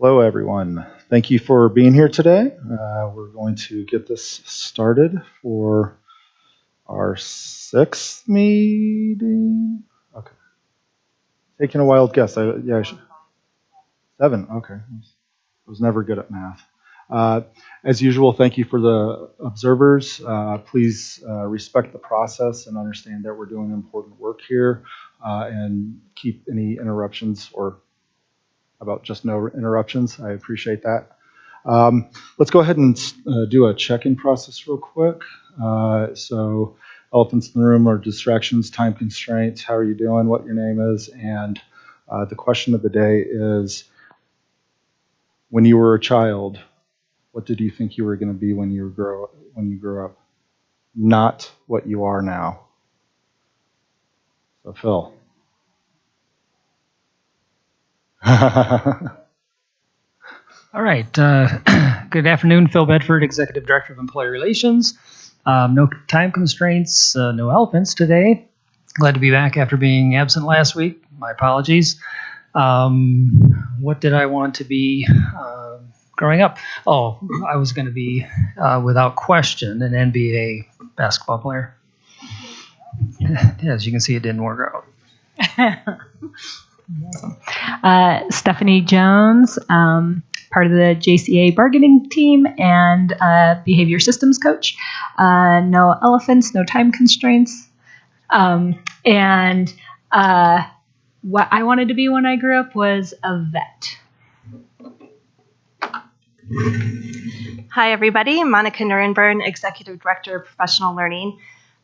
Hello, everyone. Thank you for being here today. We're going to get this started for our sixth meeting. Okay. Taking a wild guess. Seven. Okay. I was never good at math. As usual, thank you for the observers. Please respect the process and understand that we're doing important work here and keep any interruptions or about just no interruptions. I appreciate that. Let's go ahead and do a check-in process real quick. So elephants in the room or distractions, time constraints, how are you doing, what your name is, and the question of the day is, when you were a child, what did you think you were going to be when you grew up? Not what you are now. So Phil. All right. Good afternoon, Phil Bedford, Executive Director of Employee Relations. No time constraints, no elephants today. Glad to be back after being absent last week. My apologies. What did I want to be growing up? Oh, I was going to be, without question, an NBA basketball player. As you can see, it didn't work out. Stephanie Jones, part of the Jcea bargaining team and behavior systems coach. No elephants, no time constraints. And what I wanted to be when I grew up was a vet. Hi, everybody. Monica Nurenburn, Executive Director of Professional Learning.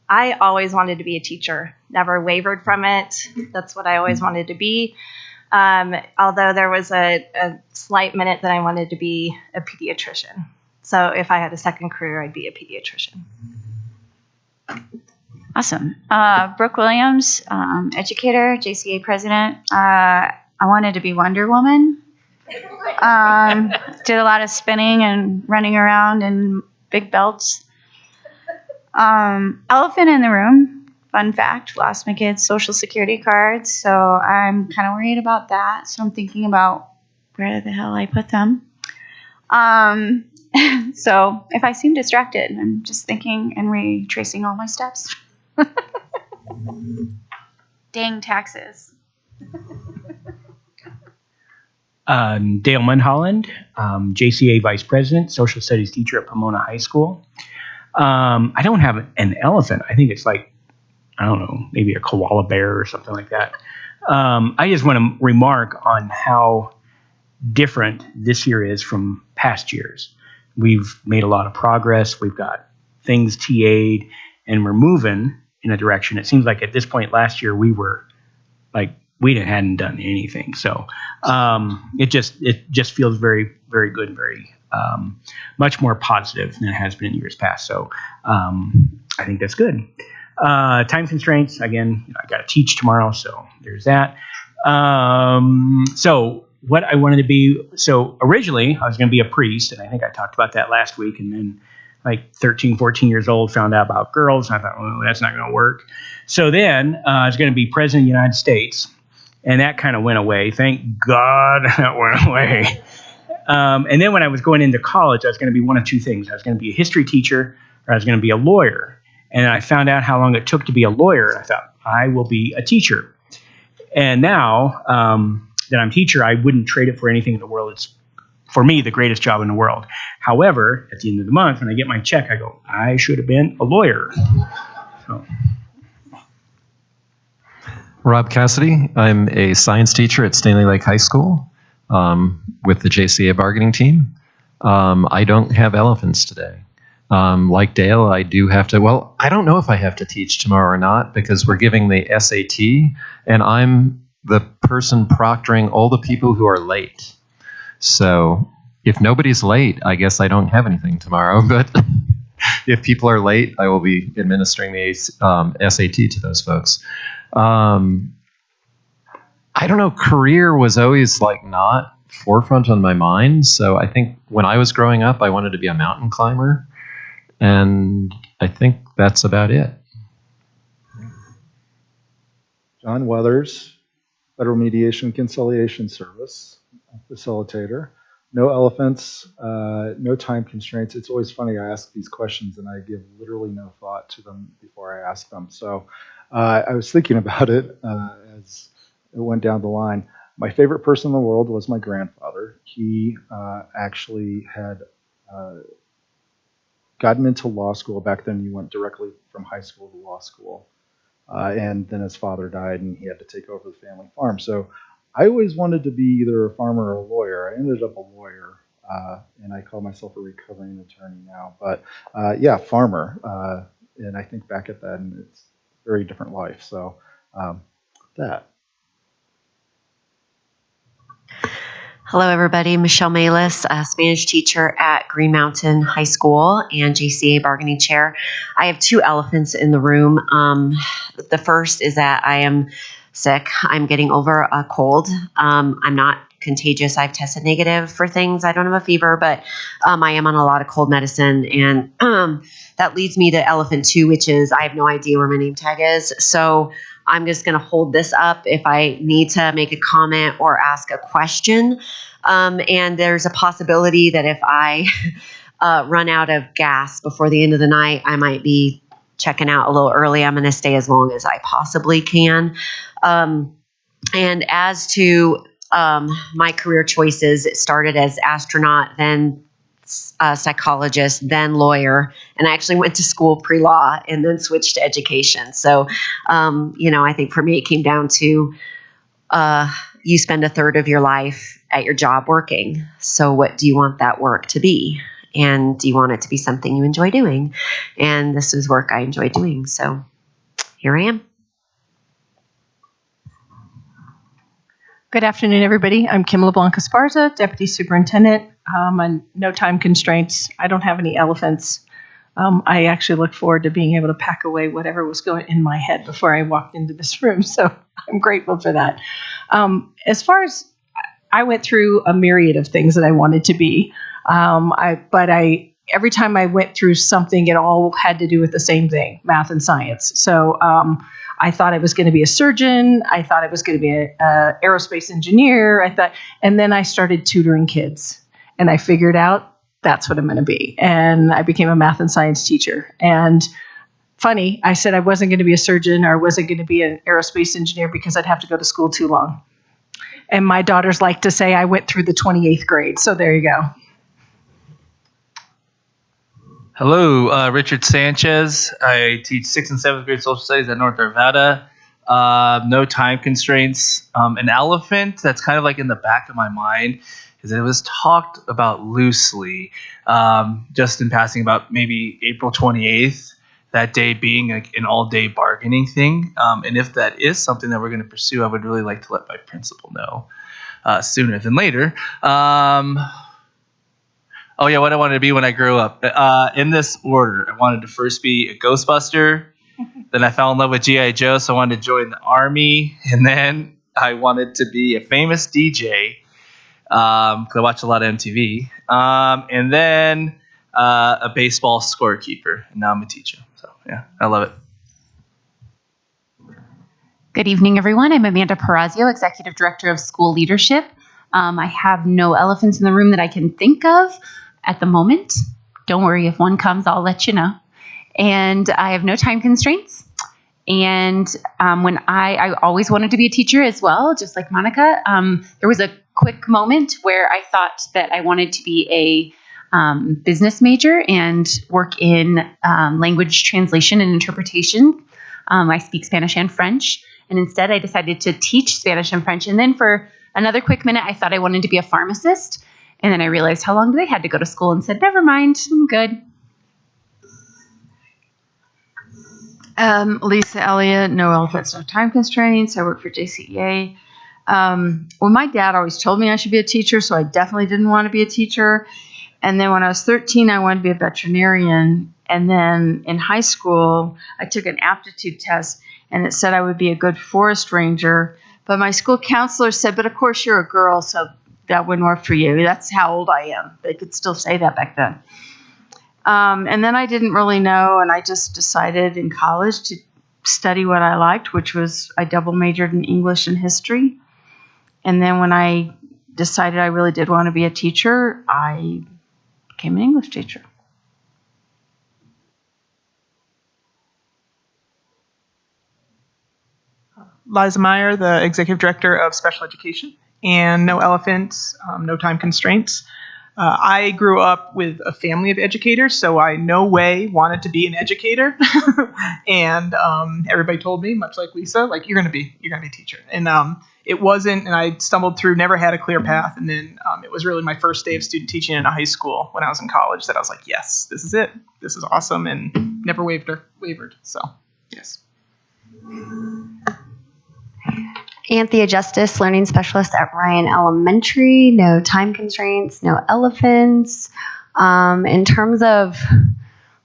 I always wanted to be a teacher, never wavered from it. That's what I always wanted to be. Although there was a slight minute that I wanted to be a pediatrician. So if I had a second career, I'd be a pediatrician. Awesome. Brooke Williams, educator, JCA president. I wanted to be Wonder Woman. Did a lot of spinning and running around in big belts. Elephant in the room. Fun fact, lost my kids' social security cards, so I'm kind of worried about that. So I'm thinking about where the hell I put them. So if I seem distracted, I'm just thinking and retracing all my steps. Dang taxes. Dale Munholland, JCA Vice President, Social Studies teacher at Pomona High School. I don't have an elephant. I think it's like, I don't know, maybe a koala bear or something like that. I just want to remark on how different this year is from past years. We've made a lot of progress. We've got things TA'd, and we're moving in a direction. It seems like at this point last year, we were like, we hadn't done anything. So it just feels very, very good, very much more positive than it has been in years past. So I think that's good. Time constraints, again, I got to teach tomorrow, so there's that. So what I wanted to be, so originally I was going to be a priest, and I think I talked about that last week, and then like 13, 14 years old, found out about girls, and I thought, well, that's not going to work. So then I was going to be president of the United States, and that kind of went away. Thank God that went away. And then when I was going into college, I was going to be one of two things. I was going to be a history teacher, or I was going to be a lawyer. And I found out how long it took to be a lawyer, and I thought, I will be a teacher. And now that I'm a teacher, I wouldn't trade it for anything in the world. It's, for me, the greatest job in the world. However, at the end of the month, when I get my check, I go, I should have been a lawyer. So. Rob Cassidy. I'm a science teacher at Stanley Lake High School with the JCA bargaining team. I don't have elephants today. Like Dale, I do have to, well, I don't know if I have to teach tomorrow or not because we're giving the SAT, and I'm the person proctoring all the people who are late. So if nobody's late, I guess I don't have anything tomorrow, but if people are late, I will be administering the SAT to those folks. I don't know, career was always like not forefront on my mind. So I think when I was growing up, I wanted to be a mountain climber. And I think that's about it. John Weathers, Federal Mediation Conciliation Service facilitator. no elephants, no time constraints. It's always funny. I ask these questions and I give literally no thought to them before I ask them. So I was thinking about it as it went down the line. My favorite person in the world was my grandfather. He actually had gotten into law school. Back then, you went directly from high school to law school. And then his father died and he had to take over the family farm. So I always wanted to be either a farmer or a lawyer. I ended up a lawyer, and I call myself a recovering attorney now. But yeah, farmer. And I think back at that, and it's a very different life. So that. Hello, everybody. Michelle Malis, a Spanish teacher at Green Mountain High School and Jcea bargaining chair. I have two elephants in the room. The first is that I am sick. I'm getting over a cold. I'm not contagious. I've tested negative for things. I don't have a fever, but I am on a lot of cold medicine. And that leads me to elephant two, which is I have no idea where my name tag is. So I'm just going to hold this up if I need to make a comment or ask a question. And there's a possibility that if I run out of gas before the end of the night, I might be checking out a little early. I'm going to stay as long as I possibly can. And as to my career choices, it started as astronaut, then psychologist, then lawyer, and I actually went to school pre-law and then switched to education. So, I think for me it came down to you spend a third of your life at your job working. So what do you want that work to be? And do you want it to be something you enjoy doing? And this is work I enjoy doing. So here I am. Good afternoon, everybody. I'm Kim LeBlanc Esparza, Deputy Superintendent. On no time constraints. I don't have any elephants. I actually look forward to being able to pack away whatever was going in my head before I walked into this room. So I'm grateful for that. As far as I went through a myriad of things that I wanted to be, every time I went through something, it all had to do with the same thing, math and science. So I thought I was going to be a surgeon. I thought I was going to be an aerospace engineer. And then I started tutoring kids. And I figured out that's what I'm going to be. And I became a math and science teacher. And funny, I said I wasn't going to be a surgeon or I wasn't going to be an aerospace engineer because I'd have to go to school too long. And my daughters like to say I went through the 28th grade. So there you go. Hello, Richard Sanchez. I teach 6th and 7th grade social studies at North Arvada. No time constraints. An elephant that's kind of like in the back of my mind is it was talked about loosely, just in passing about maybe April 28th, that day being an all-day bargaining thing. And if that is something that we're going to pursue, I would really like to let my principal know sooner than later. Oh yeah, what I wanted to be when I grew up. In this order, I wanted to first be a Ghostbuster. Then I fell in love with G.I. Joe, so I wanted to join the Army. And then I wanted to be a famous DJ, because I watch a lot of MTV. And then a baseball scorekeeper. And now I'm a teacher. So yeah, I love it. Good evening, everyone. I'm Amanda Perazio, Executive Director of School Leadership. I have no elephants in the room that I can think of at the moment. Don't worry, if one comes, I'll let you know. And I have no time constraints. And when I always wanted to be a teacher as well, just like Monica. There was a quick moment where I thought that I wanted to be a business major and work in language translation and interpretation. I speak Spanish and French. And instead, I decided to teach Spanish and French. And then for another quick minute, I thought I wanted to be a pharmacist. And then I realized how long they had to go to school and said, never mind, I'm good. Lisa Elliott, no elephants, no time constraints. I work for Jcea. Well, my dad always told me I should be a teacher, so I definitely didn't want to be a teacher. And then when I was 13, I wanted to be a veterinarian. And then in high school, I took an aptitude test, and it said I would be a good forest ranger. But my school counselor said, but of course you're a girl, so that wouldn't work for you. That's how old I am. They could still say that back then. And then I didn't really know, and I just decided in college to study what I liked, which was I double majored in English and history. And then when I decided I really did want to be a teacher, I became an English teacher. Liza Meyer, the Executive Director of Special Education, and no elephants, no time constraints. I grew up with a family of educators, so I no way wanted to be an educator. And everybody told me, much like Lisa, like you're gonna be a teacher. And it wasn't, and I stumbled through, never had a clear path. And then it was really my first day of student teaching in a high school when I was in college that I was like, yes, this is it. This is awesome, and never wavered. So yes. Anthea Justice, Learning Specialist at Ryan Elementary. No time constraints, no elephants. In terms of,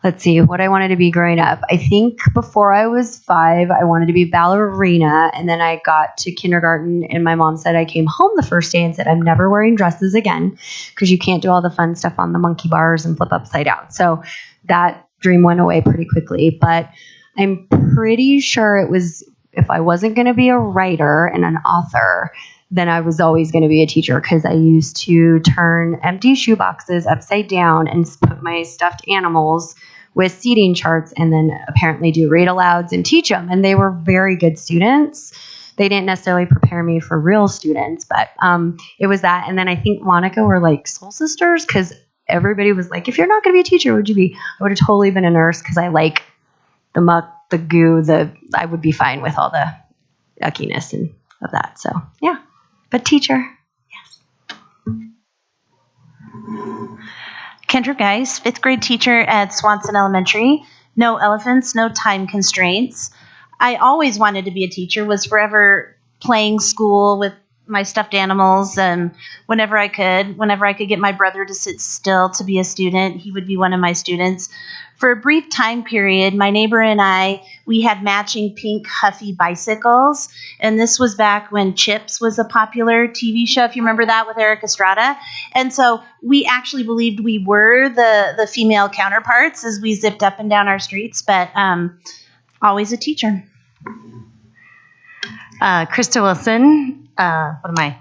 let's see, what I wanted to be growing up. I think before I was 5, I wanted to be ballerina. And then I got to kindergarten and my mom said I came home the first day and said, I'm never wearing dresses again because you can't do all the fun stuff on the monkey bars and flip upside down. So that dream went away pretty quickly. But I'm pretty sure it was, if I wasn't going to be a writer and an author, then I was always going to be a teacher because I used to turn empty shoe boxes upside down and put my stuffed animals with seating charts and then apparently do read alouds and teach them. And they were very good students. They didn't necessarily prepare me for real students, but it was that. And then I think Monica were like soul sisters because everybody was like, if you're not going to be a teacher, would you be? I would have totally been a nurse because I like the muck, the goo, I would be fine with all the yuckiness and of that. So yeah, but teacher, yes. Kendra Geis, 5th grade teacher at Swanson Elementary. No elephants, no time constraints. I always wanted to be a teacher, was forever playing school with my stuffed animals, and whenever I could get my brother to sit still to be a student, he would be one of my students. For a brief time period, my neighbor and I, we had matching pink Huffy bicycles, and this was back when Chips was a popular TV show, if you remember that, with Eric Estrada. And so we actually believed we were the female counterparts as we zipped up and down our streets, but always a teacher. Krista Wilson,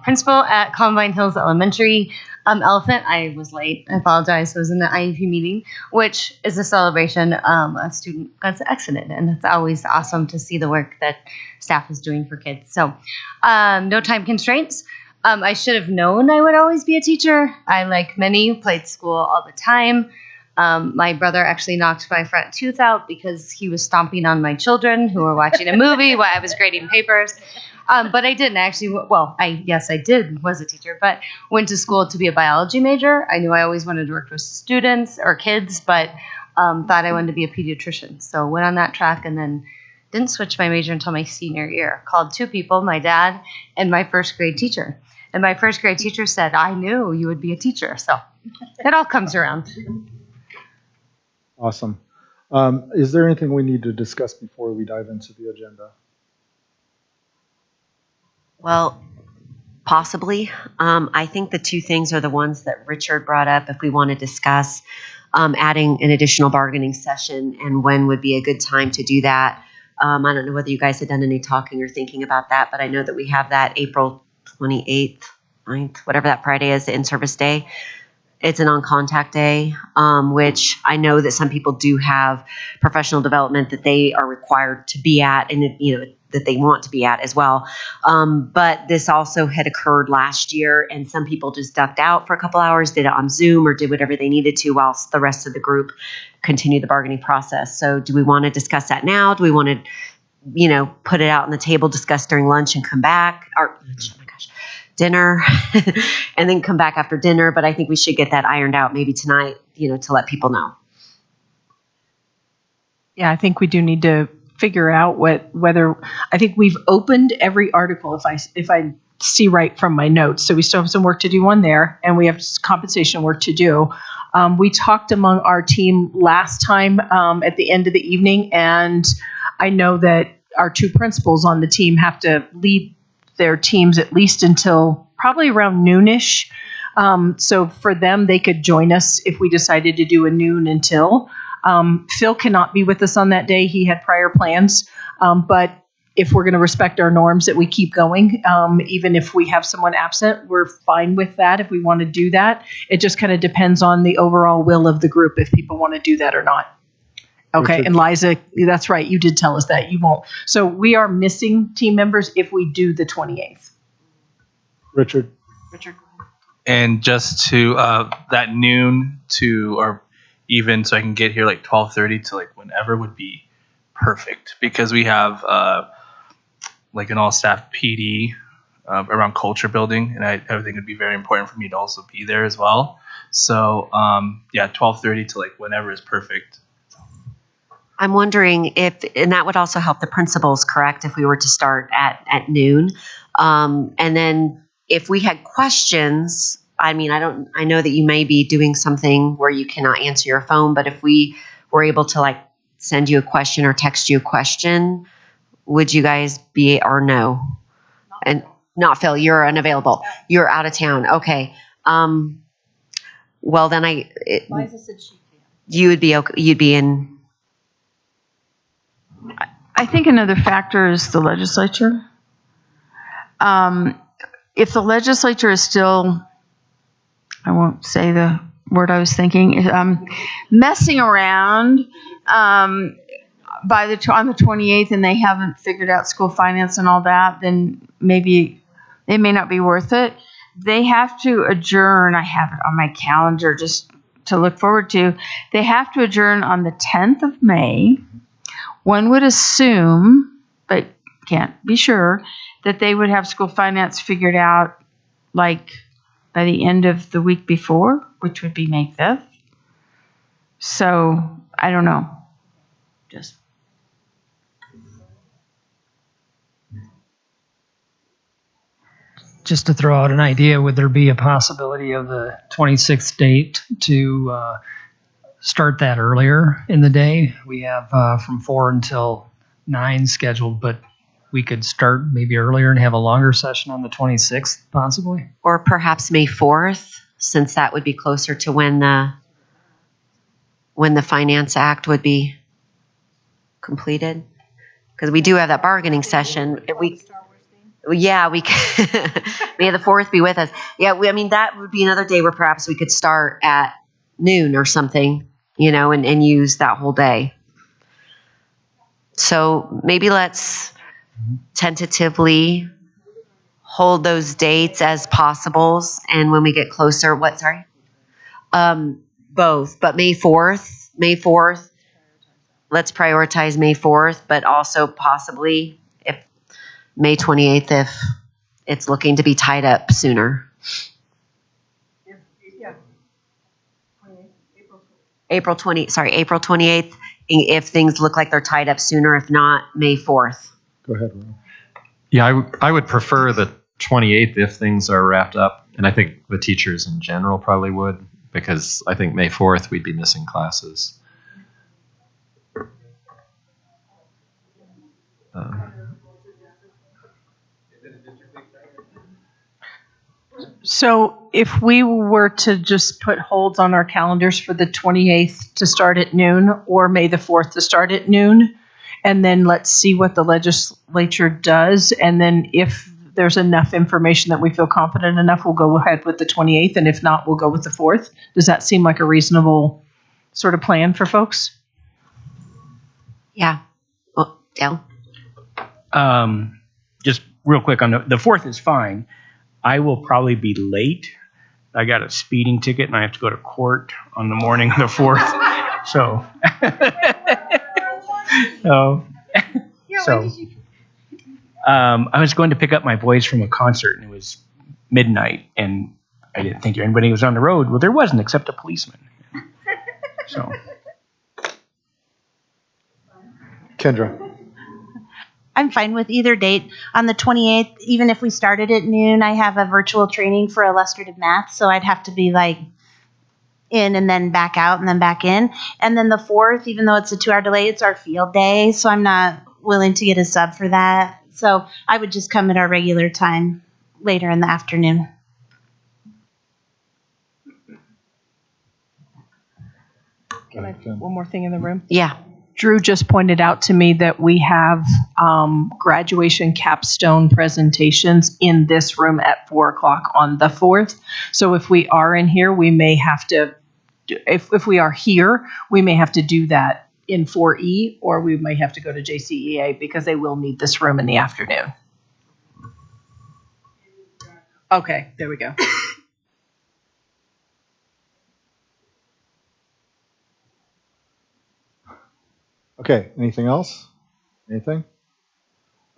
principal at Columbine Hills Elementary. Elephant, I was late. I apologize. I was in the IEP meeting, which is a celebration. A student got accident, and it's always awesome to see the work that staff is doing for kids. So, no time constraints. I should have known I would always be a teacher. I, like many, played school all the time. My brother actually knocked my front tooth out because he was stomping on my children who were watching a movie while I was grading papers. But I didn't actually, I did, was a teacher, but went to school to be a biology major. I knew I always wanted to work with students or kids, but thought I wanted to be a pediatrician. So went on that track and then didn't switch my major until my senior year. Called 2 people, my dad and my 1st grade teacher. And my 1st grade teacher said, I knew you would be a teacher. So it all comes around. Awesome. Is there anything we need to discuss before we dive into the agenda? Well, possibly. I think the 2 things are the ones that Richard brought up. If we want to discuss adding an additional bargaining session and when would be a good time to do that. I don't know whether you guys had done any talking or thinking about that, but I know that we have that April 28th, 9th, whatever that Friday is, the in-service day. It's an on-contact day, which I know that some people do have professional development that they are required to be at, and that they want to be at as well. But this also had occurred last year, and some people just ducked out for a couple hours, did it on Zoom, or did whatever they needed to, whilst the rest of the group continued the bargaining process. So, do we want to discuss that now? Do we want to, put it out on the table, discuss during lunch, and come back? Dinner and then come back after dinner. But I think we should get that ironed out maybe tonight, to let people know. Yeah, I think we do need to figure out whether I think we've opened every article if I see right from my notes. So we still have some work to do on there, and we have compensation work to do. We talked among our team last time at the end of the evening, and I know that our 2 principals on the team have to lead their teams at least until probably around noonish. So for them, they could join us if we decided to do a noon until. Phil cannot be with us on that day. He had prior plans. But if we're going to respect our norms, that we keep going. Even if we have someone absent, we're fine with that if we want to do that. It just kind of depends on the overall will of the group if people want to do that or not. Okay, Richard? and Liza, that's right. You did tell us that you won't. So we are missing team members if we do the 28th. Richard? And just to that noon to, or even so I can get here like 12:30 to like whenever would be perfect, because we have like an all staff PD around culture building, and I think it'd be very important for me to also be there as well. So yeah, 12:30 to like whenever is perfect. I'm wondering if, and that would also help the principals, correct, if we were to start at noon. And then if we had questions, I mean, I know that you may be doing something where you cannot answer your phone, but if we were able to like send you a question or text you a question, would you guys be, or no? And not Phil, you're unavailable. You're out of town. Okay. Well, then Liza said she can. you would be okay. You'd be in. I think another factor is the legislature. If the legislature is still, I won't say the word I was thinking, messing around on the 28th, and they haven't figured out school finance and all that, then maybe it may not be worth it. They have to adjourn. I have it on my calendar just to look forward to. They have to adjourn on the 10th of May. One would assume, but can't be sure, that they would have school finance figured out like by the end of the week before, which would be May 5th. So I don't know. Just to throw out an idea, would there be a possibility of the 26th date to start that earlier in the day? We have from 4 until 9 scheduled, but we could start maybe earlier and have a longer session on the 26th, possibly. Or perhaps May 4th, since that would be closer to when the Finance Act would be completed. Because we do have that bargaining session. Yeah, we may the 4th be with us. Yeah, I mean, that would be another day where perhaps we could start at noon or something, and use that whole day. So maybe let's tentatively hold those dates as possibles, and when we get closer, both, but May 4th, let's prioritize May 4th, but also possibly if May 28th, if it's looking to be tied up sooner. April 28th, if things look like they're tied up sooner. If not, May 4th. Go ahead, Ron. Yeah, I would prefer the 28th if things are wrapped up. And I think the teachers in general probably would, because I think May 4th we'd be missing classes. So if we were to just put holds on our calendars for the 28th to start at noon, or May the 4th to start at noon, and then let's see what the legislature does, and then if there's enough information that we feel confident enough, we'll go ahead with the 28th, and if not, we'll go with the 4th. Does that seem like a reasonable sort of plan for folks? Yeah. Well, Dale? Just real quick on the 4th is fine. I will probably be late. I got a speeding ticket and I have to go to court on the morning of the 4th. So, I was going to pick up my boys from a concert and it was midnight and I didn't think anybody was on the road. Well, there wasn't except a policeman. So, Kendra. I'm fine with either date. On the 28th, even if we started at noon, I have a virtual training for illustrative math, so I'd have to be like in and then back out and then back in. And then the 4th, even though it's a 2-hour delay, it's our field day, so I'm not willing to get a sub for that. So I would just come at our regular time later in the afternoon. Can I put one more thing in the room? Yeah. Drew just pointed out to me that we have graduation capstone presentations in this room at 4 o'clock on the 4th. So if we are in here, we may have to, if we are here, we may have to do that in 4E, or we may have to go to JCEA because they will need this room in the afternoon. Okay, there we go. Okay, anything else? Anything?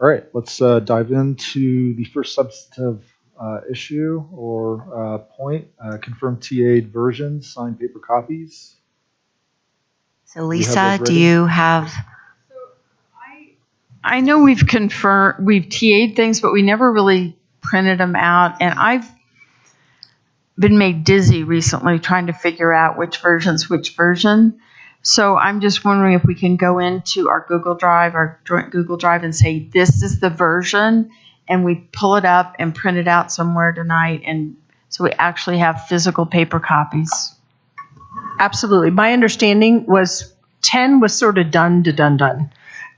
All right, let's dive into the first substantive issue or point. Confirm TA versions, signed paper copies. So Lisa, do you have? I know we've TA'd things, but we never really printed them out. And I've been made dizzy recently trying to figure out which version. So I'm just wondering if we can go into our joint Google Drive and say, this is the version, and we pull it up and print it out somewhere tonight. And so we actually have physical paper copies. Absolutely. My understanding was 10 was sort of done.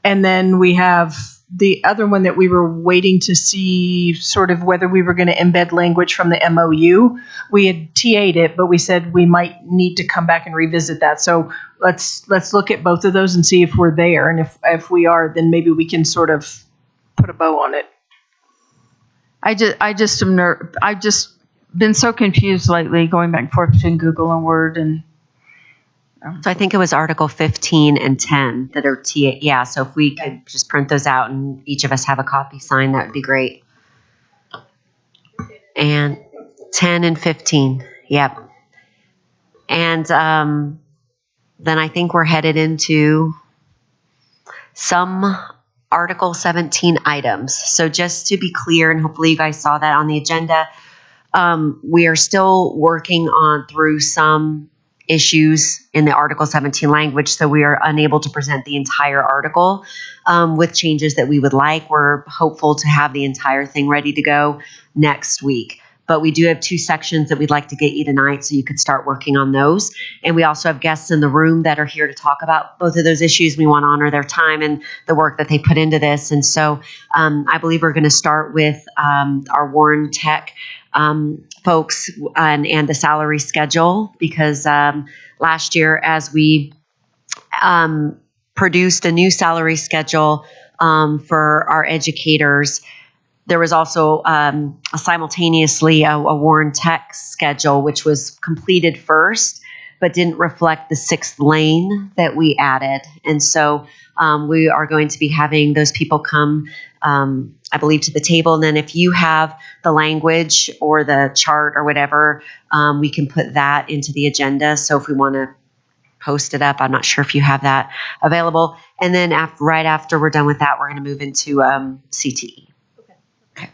And then we have the other one that we were waiting to see sort of whether we were going to embed language from the MOU. We had TA'd it, but we said we might need to come back and revisit that. So let's look at both of those and see if we're there. And if we are, then maybe we can sort of put a bow on it. I've just been so confused lately going back and forth between Google and Word. And So I think it was Article 15 and 10 that are TA. Yeah, so if we could just print those out and each of us have a copy signed, that would be great. And 10 and 15, yep. And then I think we're headed into some Article 17 items. So just to be clear, and hopefully you guys saw that on the agenda, we are still working on through some issues in the Article 17 language, so we are unable to present the entire article with changes that we would like. We're hopeful to have the entire thing ready to go next week. But we do have 2 sections that we'd like to get you tonight so you could start working on those. And we also have guests in the room that are here to talk about both of those issues. We want to honor their time and the work that they put into this. And so I believe we're going to start with our Warren Tech folks and the salary schedule, because last year as we produced a new salary schedule for our educators, there was also simultaneously a Warren Tech schedule, which was completed first, but didn't reflect the 6th lane that we added. And so we are going to be having those people come, I believe, to the table. And then if you have the language or the chart or whatever, we can put that into the agenda. So if we want to post it up, I'm not sure if you have that available. And then right after we're done with that, we're going to move into CTE. Okay.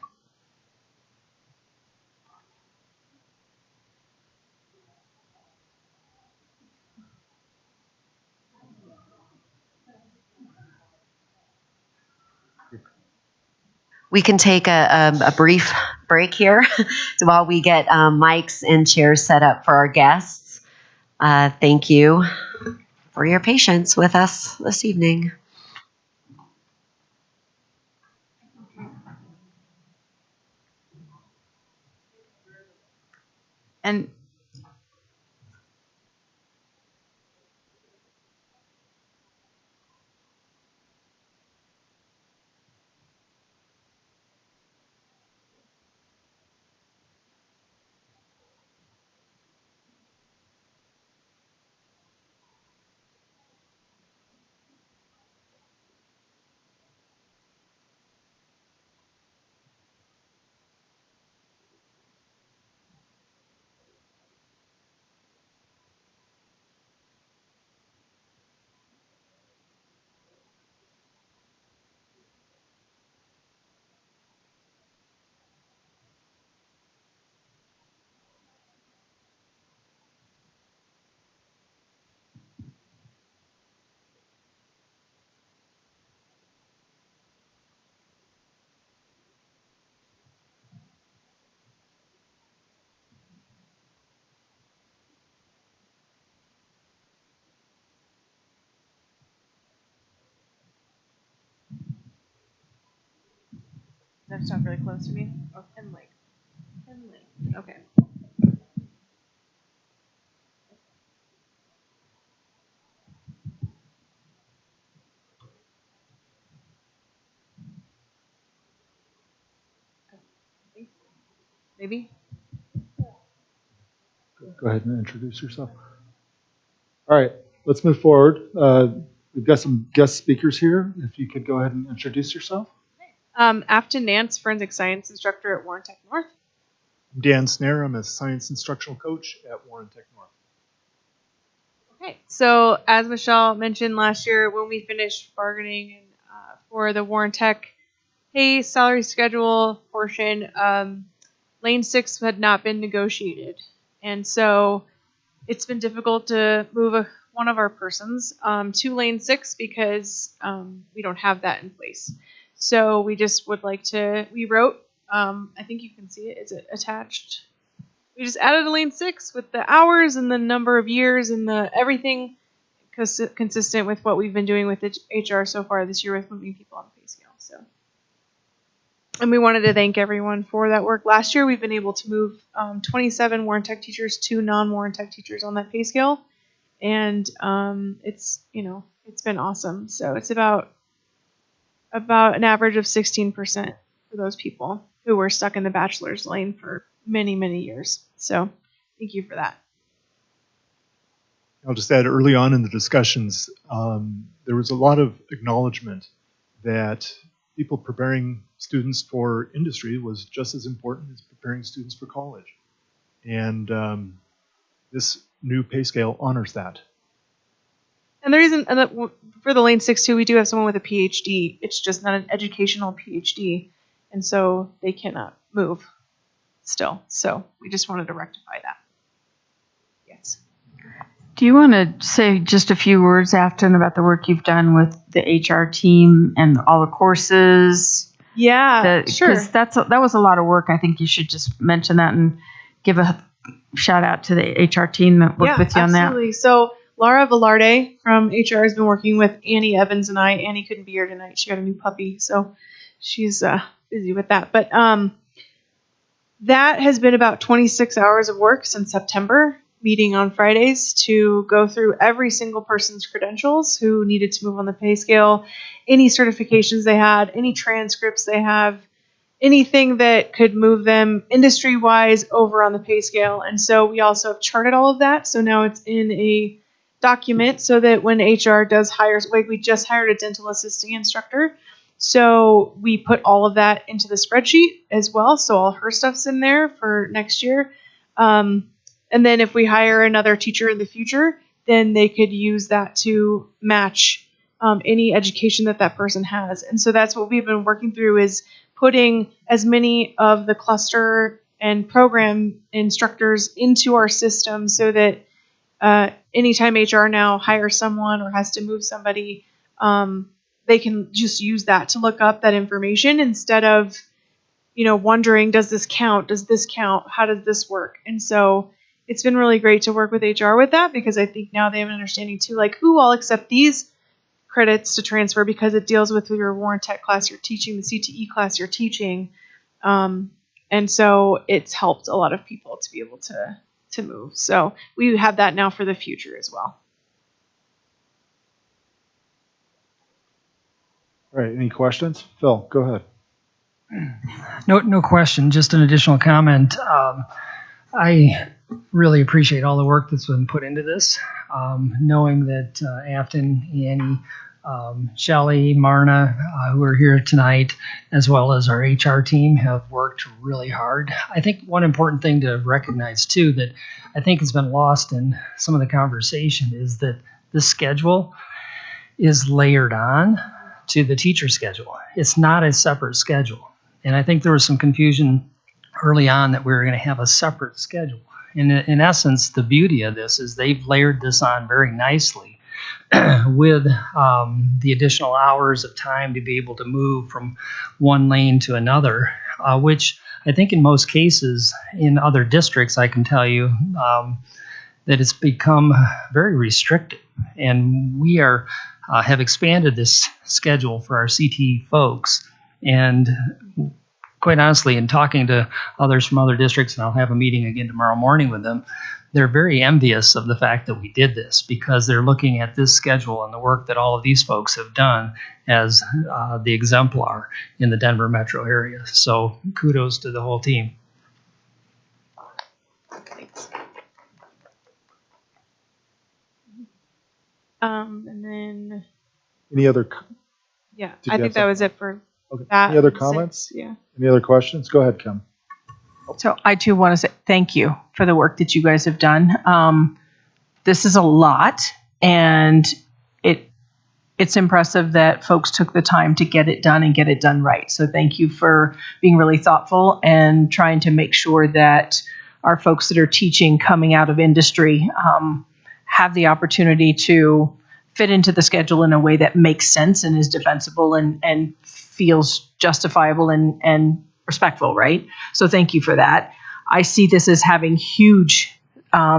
We can take a brief break here while we get mics and chairs set up for our guests. Thank you for your patience with us this evening. And have to talk really close to me? Oh, Pen Lake. Pen Lake. Okay. Maybe? Go ahead and introduce yourself. All right, let's move forward. We've got some guest speakers here. If you could go ahead and introduce yourself. Afton Nance, forensic science instructor at Warren Tech North. I'm Dan Snare. I'm a science instructional coach at Warren Tech North. Okay, so as Michelle mentioned last year, when we finished bargaining for the Warren Tech pay salary schedule portion, Lane 6 had not been negotiated. And so it's been difficult to move one of our persons to Lane 6 because we don't have that in place. So we just would like to, we wrote, I think you can see it, is it attached? We just added a Lane 6 with the hours and the number of years and the everything consistent with what we've been doing with the HR so far this year with moving people on the pay scale. So, and we wanted to thank everyone for that work. Last year, we've been able to move 27 Warren Tech teachers to non-Warren Tech teachers on that pay scale. And it's, it's been awesome. So it's about an average of 16% for those people who were stuck in the bachelor's lane for many, many years. So thank you for that. I'll just add, early on in the discussions, there was a lot of acknowledgement that people preparing students for industry was just as important as preparing students for college. And this new pay scale honors that. And the reason for the Lane 6 too, we do have someone with a PhD. It's just not an educational PhD. And so they cannot move still. So we just wanted to rectify that. Yes. Do you want to say just a few words, Afton, about the work you've done with the HR team and all the courses? Yeah, sure. Because that was a lot of work. I think you should just mention that and give a shout out to the HR team that worked with you on that. Absolutely. So Laura Velarde from HR has been working with Annie Evans and I. Annie couldn't be here tonight. She got a new puppy, so she's busy with that. But that has been about 26 hours of work since September, meeting on Fridays to go through every single person's credentials who needed to move on the pay scale, any certifications they had, any transcripts they have, anything that could move them industry-wise over on the pay scale. And so we also have charted all of that. So now it's in a document so that when HR does hire, like we just hired a dental assisting instructor. So we put all of that into the spreadsheet as well. So all her stuff's in there for next year. And then if we hire another teacher in the future, then they could use that to match any education that person has. And so that's what we've been working through, is putting as many of the cluster and program instructors into our system so that anytime HR now hires someone or has to move somebody, they can just use that to look up that information instead of, wondering, does this count? Does this count? How does this work? And so it's been really great to work with HR with that, because I think now they have an understanding too, like, I'll accept these credits to transfer because it deals with your Warren Tech class you're teaching, the CTE class you're teaching. And so it's helped a lot of people to be able to move. So we have that now for the future as well. All right, any questions? Phil, go ahead. No question. Just an additional comment. I really appreciate all the work that's been put into this. Knowing that Afton, Annie, Shelley, Marna, who are here tonight, as well as our HR team, have worked really hard. I think one important thing to recognize too, that I think has been lost in some of the conversation, is that the schedule is layered on to the teacher schedule. It's not a separate schedule. And I think there was some confusion early on that we were going to have a separate schedule. In essence, the beauty of this is they've layered this on very nicely with the additional hours of time to be able to move from one lane to another, which I think in most cases in other districts, I can tell you that it's become very restrictive. And we have expanded this schedule for our CT folks. And quite honestly, in talking to others from other districts, and I'll have a meeting again tomorrow morning with them, they're very envious of the fact that we did this because they're looking at this schedule and the work that all of these folks have done as the exemplar in the Denver metro area. So kudos to the whole team. And then, Any other? yeah, Did I you think have that was it for Okay. that. Any other Six, comments? yeah. Any other questions? Go ahead, Kim. So I too want to say thank you for the work that you guys have done. This is a lot, and it's impressive that folks took the time to get it done and get it done right. So thank you for being really thoughtful and trying to make sure that our folks that are teaching coming out of industry have the opportunity to fit into the schedule in a way that makes sense and is defensible and feels justifiable and respectful, right? So thank you for that. I see this as having huge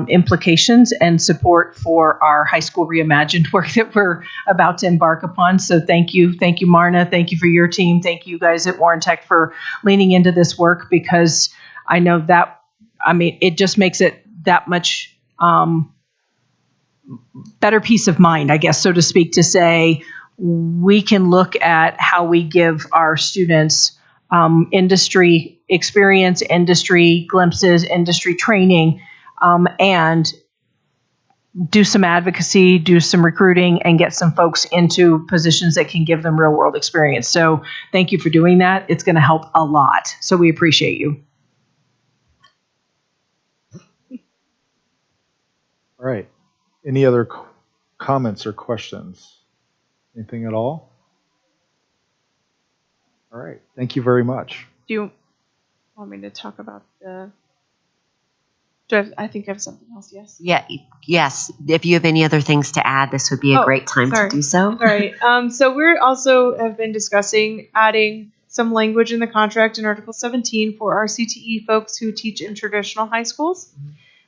implications and support for our high school reimagined work that we're about to embark upon. So thank you, Marna. Thank you for your team. Thank you guys at Warren Tech for leaning into this work, because I know that, it just makes it that much better peace of mind, I guess, so to speak, to say we can look at how we give our students industry experience, industry glimpses, industry training, and do some advocacy, do some recruiting, and get some folks into positions that can give them real world experience. So thank you for doing that. It's going to help a lot. So we appreciate you. All right. Any other comments or questions? Anything at all? All right. Thank you very much. Do you want me to talk about the? I think I have something else. Yes. Yeah. Yes. If you have any other things to add, this would be a great time to do so. All right. So we're also have been discussing adding some language in the contract in Article 17 for our CTE folks who teach in traditional high schools,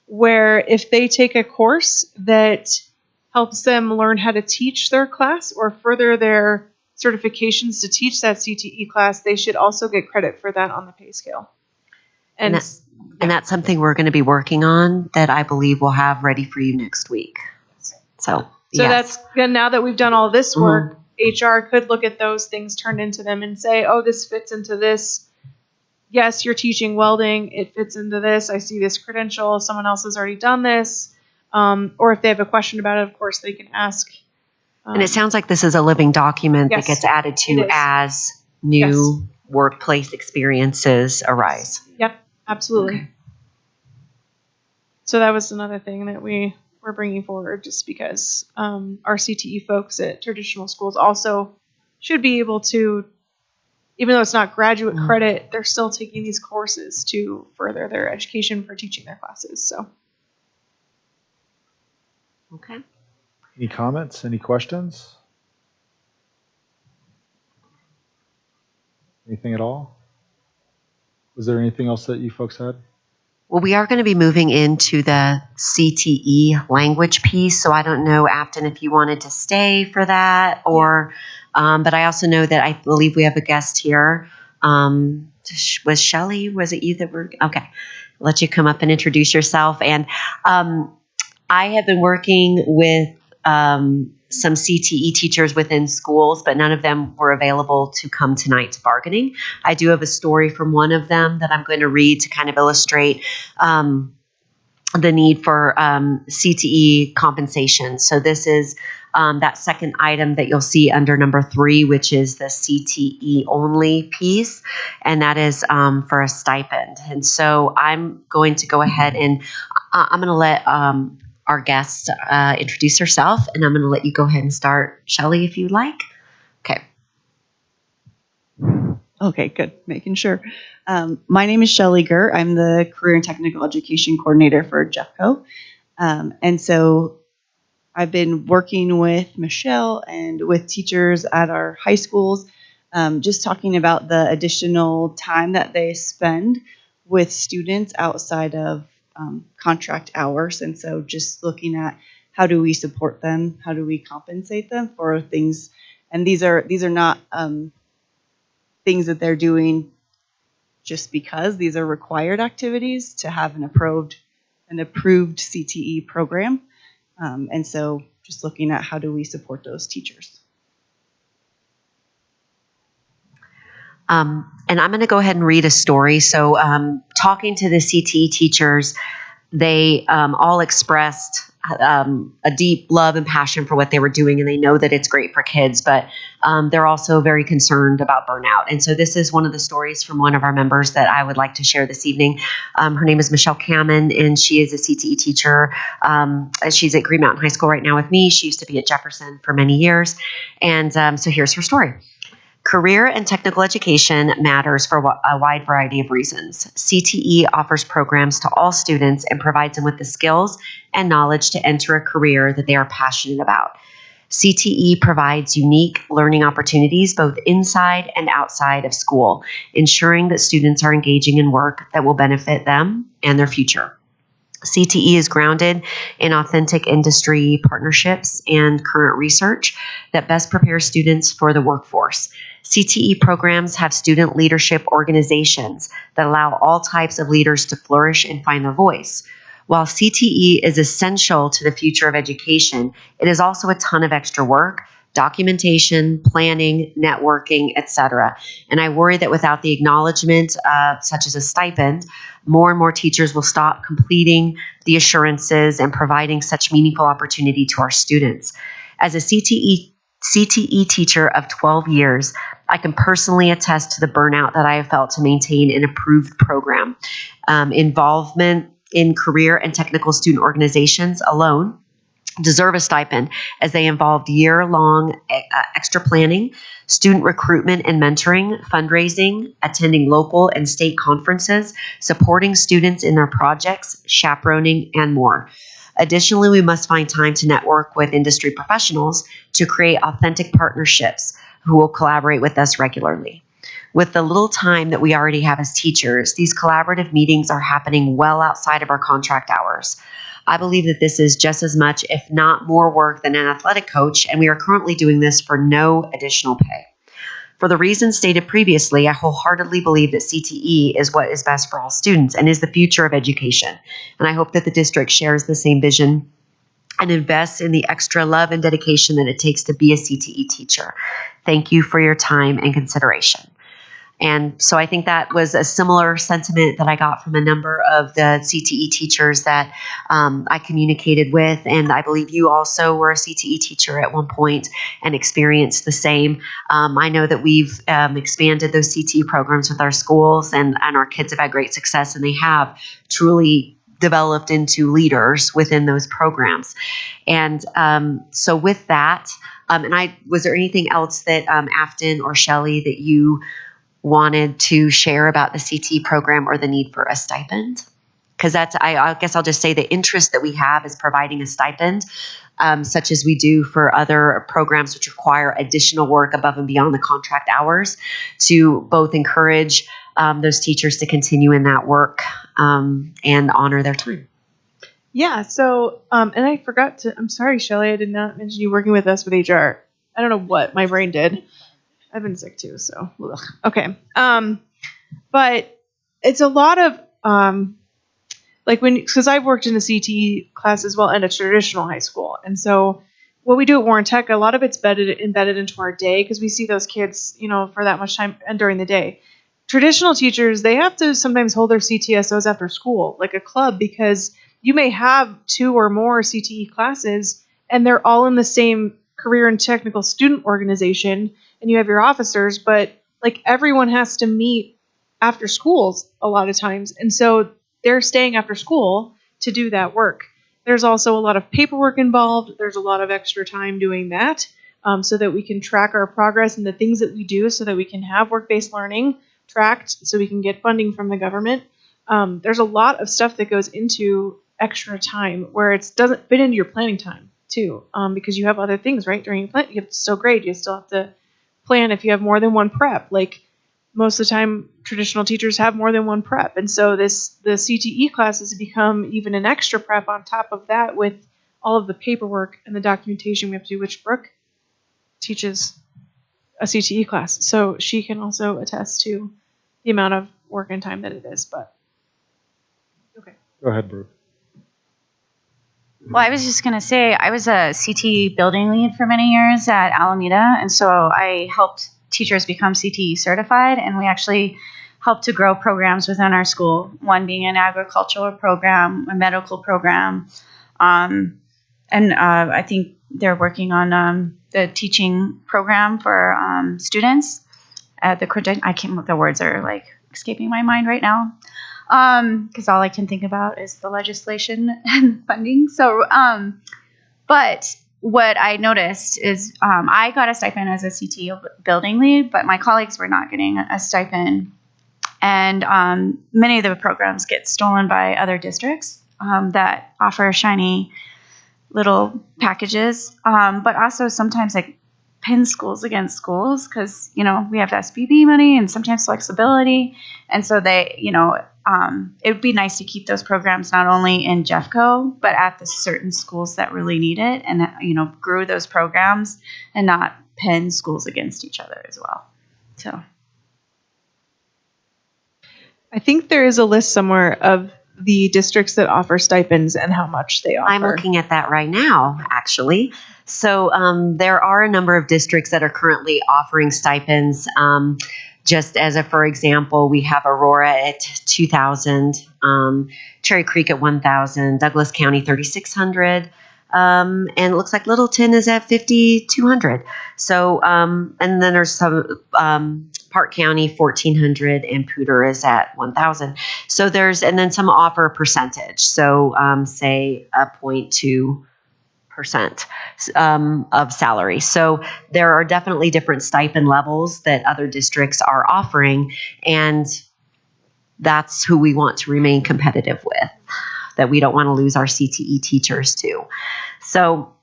where if they take a course that helps them learn how to teach their class or further their certifications to teach that CTE class, they should also get credit for that on the pay scale. And that's something we're going to be working on that I believe we'll have ready for you next week. So yes. That's now that we've done all this work, HR could look at those things, turn into them, and say, oh, this fits into this. Yes, you're teaching welding. It fits into this. I see this credential. Someone else has already done this. Or if they have a question about it, of course, they can ask. And it sounds like this is a living document Yes, that gets added to as new workplace experiences arise. Yep, absolutely. Okay. So that was another thing that we were bringing forward, just because our CTE folks at traditional schools also should be able to, even though it's not graduate credit, they're still taking these courses to further their education for teaching their classes. So. Okay. Any comments? Any questions? Anything at all? Was there anything else that you folks had? Well, we are going to be moving into the CTE language piece, so I don't know, Afton, if you wanted to stay for that, or, but I also know that I believe we have a guest here. Was Shelley? Was it you that were? Okay, I'll let you come up and introduce yourself. And I have been working with some CTE teachers within schools, but none of them were available to come tonight to bargaining. I do have a story from one of them that I'm going to read to kind of illustrate the need for CTE compensation. So this is that second item that you'll see under number 3, which is the CTE only piece, and that is for a stipend. And so I'm going to go ahead and I'm going to let our guest introduce herself, and I'm going to let you go ahead and start, Shelley, if you'd like. Okay. Okay, good. Making sure. My name is Shelley Gurr. I'm the Career and Technical Education Coordinator for Jeffco. And so I've been working with Michelle and with teachers at our high schools, just talking about the additional time that they spend with students outside of contract hours. And so just looking at how do we support them? How do we compensate them for things? And these are not things that they're doing just because these are required activities to have an approved CTE program. And so just looking at how do we support those teachers. And I'm going to go ahead and read a story. So talking to the CTE teachers, they all expressed a deep love and passion for what they were doing, and they know that it's great for kids, but they're also very concerned about burnout. And so this is one of the stories from one of our members that I would like to share this evening. Her name is Michelle Cammon, and she is a CTE teacher. She's at Green Mountain High School right now with me. She used to be at Jefferson for many years. And so here's her story. Career and technical education matters for a wide variety of reasons. CTE offers programs to all students and provides them with the skills and knowledge to enter a career that they are passionate about. CTE provides unique learning opportunities both inside and outside of school, ensuring that students are engaging in work that will benefit them and their future. CTE is grounded in authentic industry partnerships and current research that best prepares students for the workforce. CTE programs have student leadership organizations that allow all types of leaders to flourish and find their voice. While CTE is essential to the future of education, it is also a ton of extra work, documentation, planning, networking, etc. And I worry that without the acknowledgement, such as a stipend, more and more teachers will stop completing the assurances and providing such meaningful opportunity to our students. As a CTE teacher of 12 years, I can personally attest to the burnout that I have felt to maintain an approved program. Involvement in career and technical student organizations alone deserve a stipend, as they involved year-long extra planning, student recruitment and mentoring, fundraising, attending local and state conferences, supporting students in their projects, chaperoning, and more. Additionally, we must find time to network with industry professionals to create authentic partnerships who will collaborate with us regularly. With the little time that we already have as teachers, these collaborative meetings are happening well outside of our contract hours. I believe that this is just as much, if not more, work than an athletic coach, and we are currently doing this for no additional pay. For the reasons stated previously, I wholeheartedly believe that CTE is what is best for all students and is the future of education. And I hope that the district shares the same vision and invests in the extra love and dedication that it takes to be a CTE teacher. Thank you for your time and consideration. And so I think that was a similar sentiment that I got from a number of the CTE teachers that I communicated with. And I believe you also were a CTE teacher at one point and experienced the same. I know that we've expanded those CTE programs with our schools, and our kids have had great success, and they have truly developed into leaders within those programs. And so with that, was there anything else that Afton or Shelley that you wanted to share about the CTE program or the need for a stipend? Because I guess I'll just say the interest that we have is providing a stipend, such as we do for other programs which require additional work above and beyond the contract hours, to both encourage those teachers to continue in that work and honor their time. Yeah, so, and I forgot to, I'm sorry, Shelley, I did not mention you working with us with HR. I don't know what my brain did. I've been sick too, so, ugh. Okay. But it's a lot of, because I've worked in a CTE class as well and a traditional high school. And so what we do at Warren Tech, a lot of it's embedded into our day, because we see those kids, for that much time and during the day. Traditional teachers, they have to sometimes hold their CTSOs after school, like a club, because you may have 2 or more CTE classes and they're all in the same career and technical student organization, and you have your officers, but like everyone has to meet after schools a lot of times. And so they're staying after school to do that work. There's also a lot of paperwork involved. There's a lot of extra time doing that so that we can track our progress and the things that we do, so that we can have work-based learning tracked, so we can get funding from the government. There's a lot of stuff that goes into extra time where it doesn't fit into your planning time too, because you have other things, right? During your plan, you have to still grade. You still have to plan if you have more than one prep. Like most of the time, traditional teachers have more than one prep. And so the CTE classes become even an extra prep on top of that, with all of the paperwork and the documentation we have to do, which Brooke teaches a CTE class. So she can also attest to the amount of work and time that it is. But okay. Go ahead, Brooke. Well, I was just going to say, I was a CTE building lead for many years at Alameda, and so I helped teachers become CTE certified, and we actually helped to grow programs within our school, one being an agricultural program, a medical program, and I think they're working on the teaching program for students. I can't, the words are like escaping my mind right now. Because all I can think about is the legislation and funding. So, but what I noticed is I got a stipend as a CTE building lead, but my colleagues were not getting a stipend. And many of the programs get stolen by other districts that offer shiny little packages, but also sometimes like pin schools against schools because, we have SBB money and sometimes flexibility. And so they, it would be nice to keep those programs not only in Jeffco, but at the certain schools that really need it and, grew those programs and not pin schools against each other as well. So I think there is a list somewhere of the districts that offer stipends and how much they offer. I'm looking at that right now, actually. So there are a number of districts that are currently offering stipends. Just as for example, we have Aurora at $2,000, Cherry Creek at $1,000, Douglas County $3,600, and it looks like Littleton is at $5,200. So and then there's some Park County $1,400 and Poudre is at $1,000. So and then some offer a percentage. So say 0.2% of salary. So there are definitely different stipend levels that other districts are offering, and that's who we want to remain competitive with, that we don't want to lose our CTE teachers to. So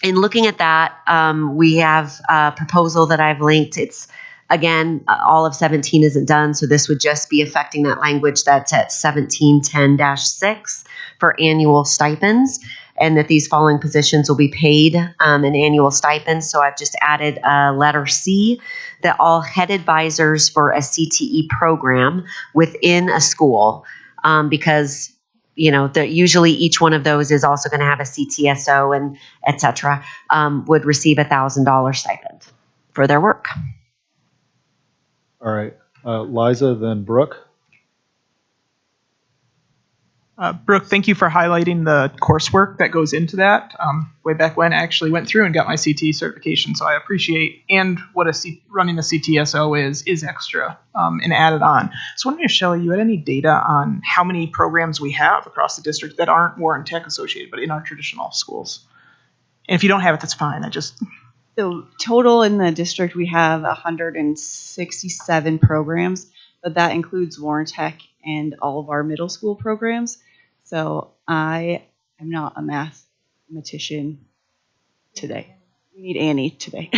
in looking at that, we have a proposal that I've linked. It's, again, all of 17 isn't done, so this would just be affecting that language that's at 1710-6 for annual stipends, and that these following positions will be paid an annual stipend. So I've just added letter C, that all head advisors for a CTE program within a school, because usually each one of those is also going to have a CTSO and et cetera, would receive $1,000 stipend for their work. All right. Liza, then Brooke. Brooke, thank you for highlighting the coursework that goes into that. Way back when I actually went through and got my CTE certification, so I appreciate, and what running a CTSO is extra and added on. So wondering if, Shelley, you had any data on how many programs we have across the district that aren't War and Tech associated, but in our traditional schools? And if you don't have it, that's fine. So total in the district, we have 167 programs, but that includes Warren Tech and all of our middle school programs. So I am not a mathematician today. We need Annie today.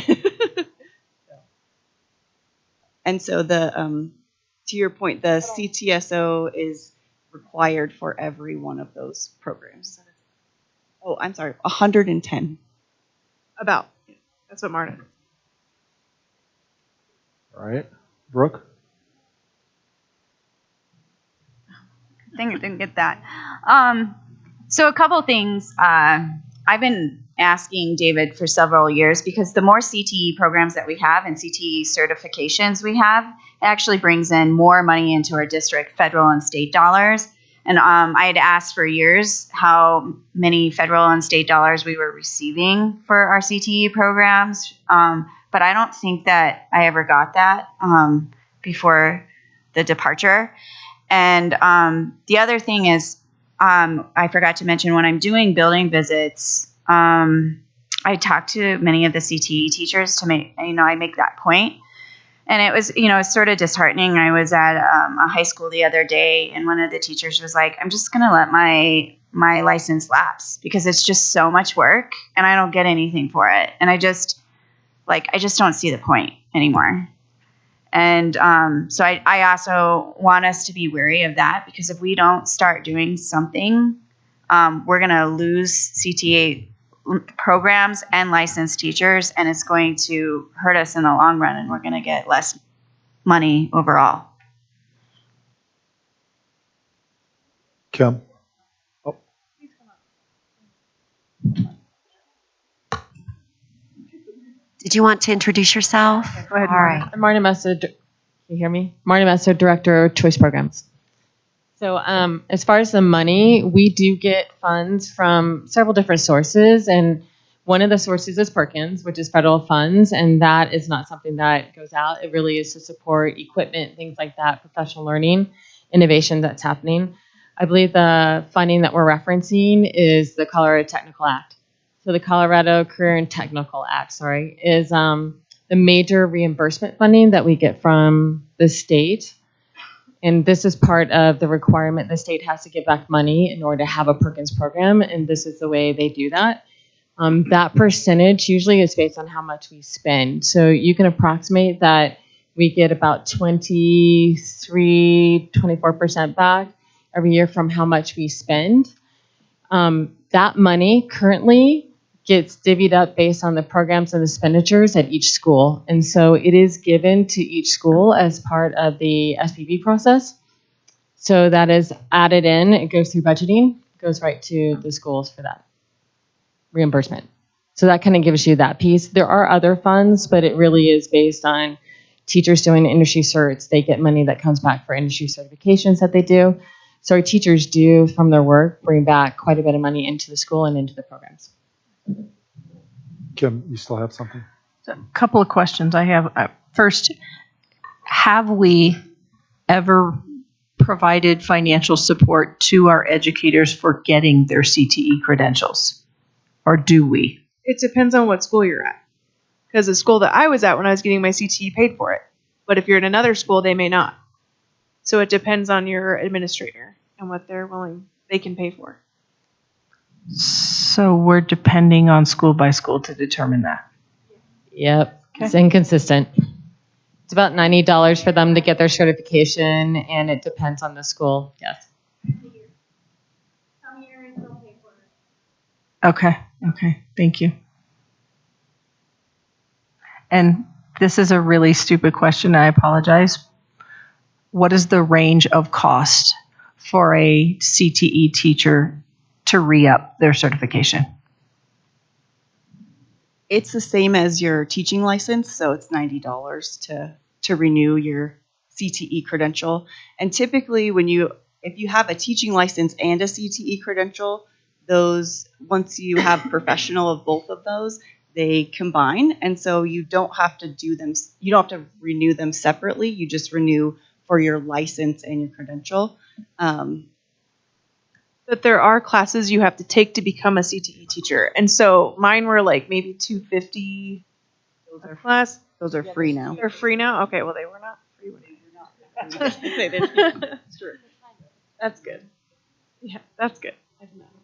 And so to your point, the CTSO is required for every one of those programs. Oh, I'm sorry, 110. About. That's what Marta. All right. Brooke? Didn't get that. So a couple things. I've been asking David for several years, because the more CTE programs that we have and CTE certifications we have, it actually brings in more money into our district, federal and state dollars. And I had asked for years how many federal and state dollars we were receiving for our CTE programs, but I don't think that I ever got that before the departure. And the other thing is, I forgot to mention, when I'm doing building visits, I talk to many of the CTE teachers to make, I make that point. And it was, it's sort of disheartening. I was at a high school the other day, and one of the teachers was like, I'm just going to let my license lapse because it's just so much work and I don't get anything for it. And I just don't see the point anymore. And so I also want us to be wary of that, because if we don't start doing something, we're going to lose CTA programs and licensed teachers, and it's going to hurt us in the long run, and we're going to get less money overall. Kim? Oh, Did you want to introduce yourself? Go ahead, All right. I'm Marna Messa. Can you hear me? Marna Messa, Director of Choice Programs. So as far as the money, we do get funds from several different sources, and one of the sources is Perkins, which is federal funds, and that is not something that goes out. It really is to support equipment, things like that, professional learning, innovation that's happening. I believe the funding that we're referencing is the Colorado Technical Act. So the Colorado Career and Technical Act, is the major reimbursement funding that we get from the state. And this is part of the requirement. The state has to give back money in order to have a Perkins program, and this is the way they do that. That percentage usually is based on how much we spend. So you can approximate that we get about 24% back every year from how much we spend. That money currently gets divvied up based on the programs and expenditures at each school. And so it is given to each school as part of the SPV process. So that is added in, it goes through budgeting, goes right to the schools for that reimbursement. So that kind of gives you that piece. There are other funds, but it really is based on teachers doing industry certs. They get money that comes back for industry certifications that they do. So our teachers do, from their work, bring back quite a bit of money into the school and into the programs. Kim, you still have something? So a couple of questions I have. First, have we ever provided financial support to our educators for getting their CTE credentials? Or do we? It depends on what school you're at. Because the school that I was at when I was getting my CTE paid for it. But if you're in another school, they may not. So it depends on your administrator and what they're willing, they can pay for. So we're depending on school by school to determine that. Yep, It's inconsistent. It's about $90 for them to get their certification, and it depends on the school. Yes. Okay. Thank you. And this is a really stupid question. I apologize. What is the range of cost for a CTE teacher to re-up their certification? It's the same as your teaching license, so it's $90 to renew your CTE credential. And typically, if you have a teaching license and a CTE credential, those, once you have professional of both of those, they combine, and so you don't have to do them. You don't have to renew them separately. You just renew for your license and your credential. But there are classes you have to take to become a CTE teacher, and so mine were like maybe $250 a class. Those are free now. They're free now. Okay, well they were not free when they were not. They didn't. Sure. That's good. Yeah, that's good. I did not know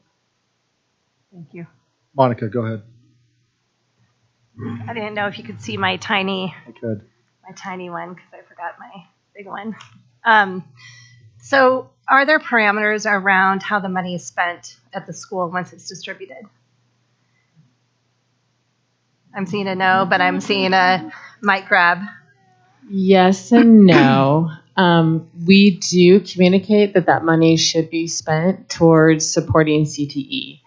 that. Thank you. Monica, go ahead. I didn't know if you could see my tiny I could. one because I forgot my big one. So are there parameters around how the money is spent at the school once it's distributed? I'm seeing a no, but I'm seeing a mic grab. Yes and no. We do communicate that money should be spent towards supporting CTE.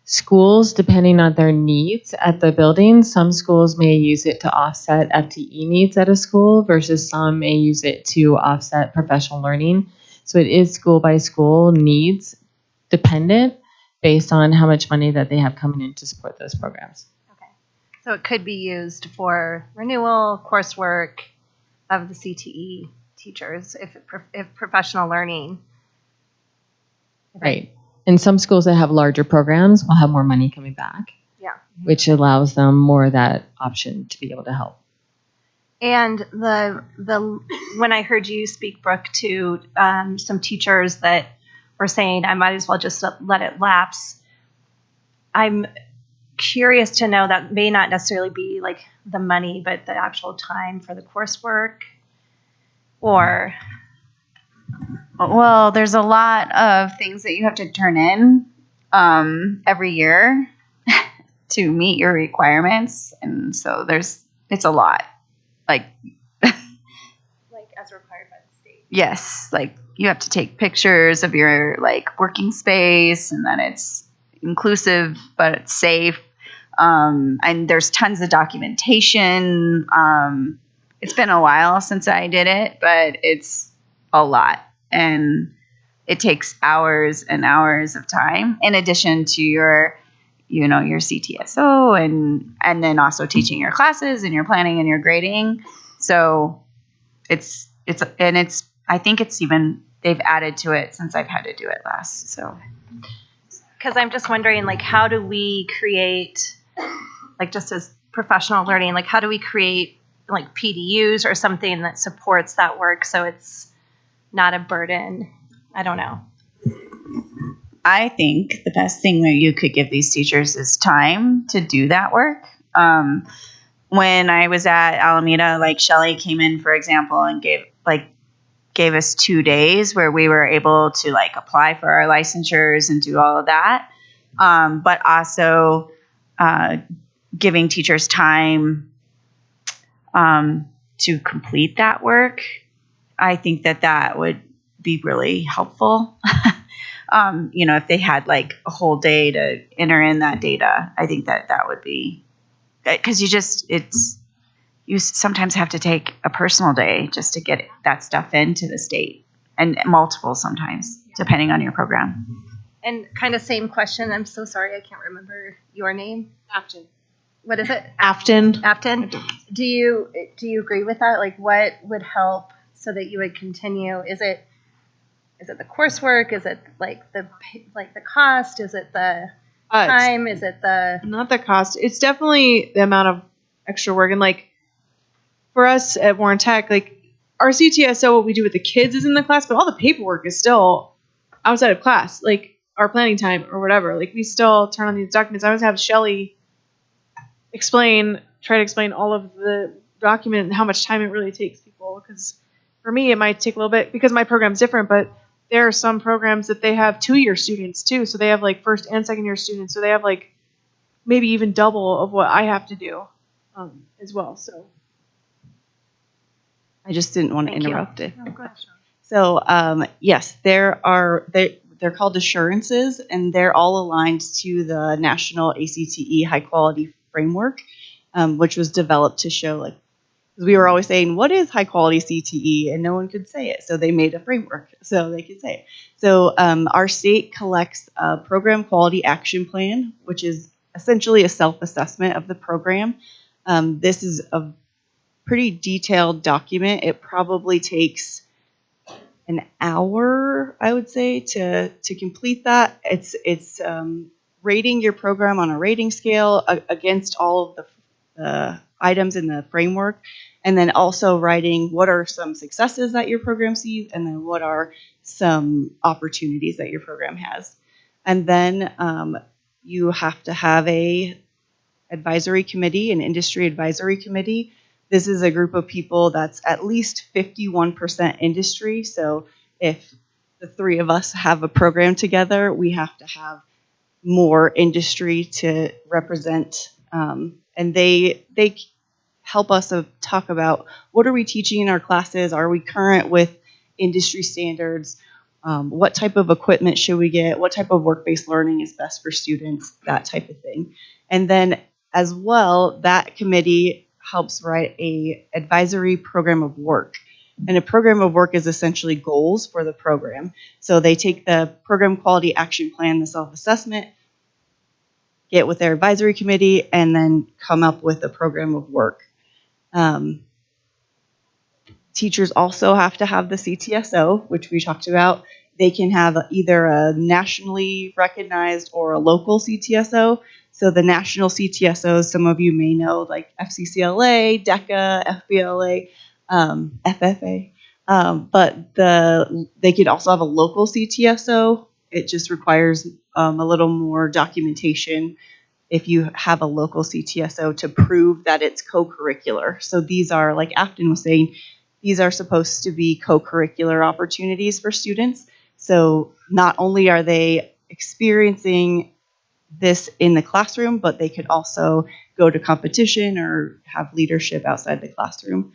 Schools, depending on their needs at the building, some schools may use it to offset FTE needs at a school versus some may use it to offset professional learning. So it is school by school needs dependent based on how much money that they have coming in to support those programs. So it could be used for renewal, coursework of the CTE teachers if professional learning. Right. And some schools that have larger programs will have more money coming back, Yeah. which allows them more of that option to be able to help. And the when I heard you speak, Brooke, to some teachers that were saying I might as well just let it lapse, I'm curious to know that may not necessarily be like the money, but the actual time for the coursework, or Well, there's a lot of things that you have to turn in every year to meet your requirements, and so it's a lot. Like as required by the state. Yes, like you have to take pictures of your like working space and that it's inclusive but it's safe. And there's tons of documentation. It's been a while since I did it, but it's a lot. And it takes hours and hours of time in addition to your CTSO and then also teaching your classes and your planning and your grading. So I think it's even, they've added to it since I've had to do it last. So, because I'm just wondering, like, how do we create, like, just as professional learning, like, how do we create like PDUs or something that supports that work so it's not a burden? I don't know. I think the best thing that you could give these teachers is time to do that work. When I was at Alameda, like Shelly came in, for example, and gave us 2 days where we were able to like apply for our licensures and do all of that. But also giving teachers time to complete that work. I think that would be really helpful. If they had like a whole day to enter in that data, I think that would be, because you sometimes have to take a personal day just to get that stuff into the state, and multiple sometimes, depending on your program. And kind of same question. I'm so sorry, I can't remember your name. Afton. What is it? Afton. Afton. Do you agree with that? Like, what would help so that you would continue? Is it the coursework? Is it like the cost? Is it the time? Is it the not the cost? It's definitely the amount of extra work. And like for us at Warren Tech, like our CTSO, what we do with the kids is in the class, but all the paperwork is still outside of class, like our planning time or whatever. Like we still turn on these documents. I always have Shelly try to explain all of the document and how much time it really takes people. Because for me, it might take a little bit because my program's different, but there are some programs that they have 2-year students too. So they have like first and second year students. So they have like maybe even double of what I have to do as well. So I just didn't want to interrupt it. Oh, gosh. So yes, they're called assurances, and they're all aligned to the National ACTE High Quality Framework, which was developed to show like, because we were always saying, what is high quality CTE? And no one could say it. So they made a framework so they could say it. So our state collects a program quality action plan, which is essentially a self-assessment of the program. This is a pretty detailed document. It probably takes an hour, I would say, to complete that. It's rating your program on a rating scale against all of the items in the framework, and then also writing what are some successes that your program sees, and then what are some opportunities that your program has. And then you have to have a advisory committee, an industry advisory committee. This is a group of people that's at least 51% industry. So if the three of us have a program together, we have to have more industry to represent. And they help us talk about what are we teaching in our classes? Are we current with industry standards? What type of equipment should we get? What type of work-based learning is best for students? That type of thing. And then as well, that committee helps write a advisory program of work. And a program of work is essentially goals for the program. So they take the program quality action plan, the self-assessment, get with their advisory committee, and then come up with a program of work. Teachers also have to have the CTSO, which we talked about. They can have either a nationally recognized or a local CTSO. So the national CTSOs, some of you may know, like FCCLA, DECA, FBLA, FFA. But they could also have a local CTSO. It just requires a little more documentation if you have a local CTSO to prove that it's co-curricular. So these are, like Afton was saying, these are supposed to be co-curricular opportunities for students. So not only are they experiencing this in the classroom, but they could also go to competition or have leadership outside the classroom.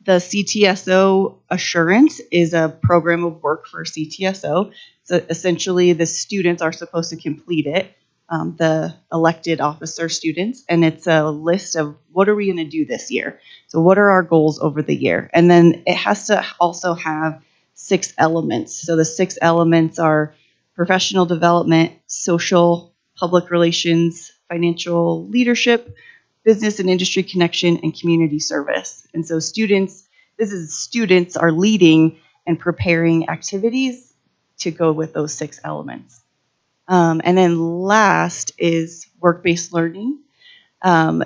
The CTSO Assurance is a program of work for CTSO. So essentially, the students are supposed to complete it, the elected officer students, and it's a list of what are we going to do this year. So what are our goals over the year? And then it has to also have 6 elements. So the 6 elements are professional development, social, public relations, financial leadership, business and industry connection, and community service. And so students are leading and preparing activities to go with those 6 elements. And then last is work-based learning.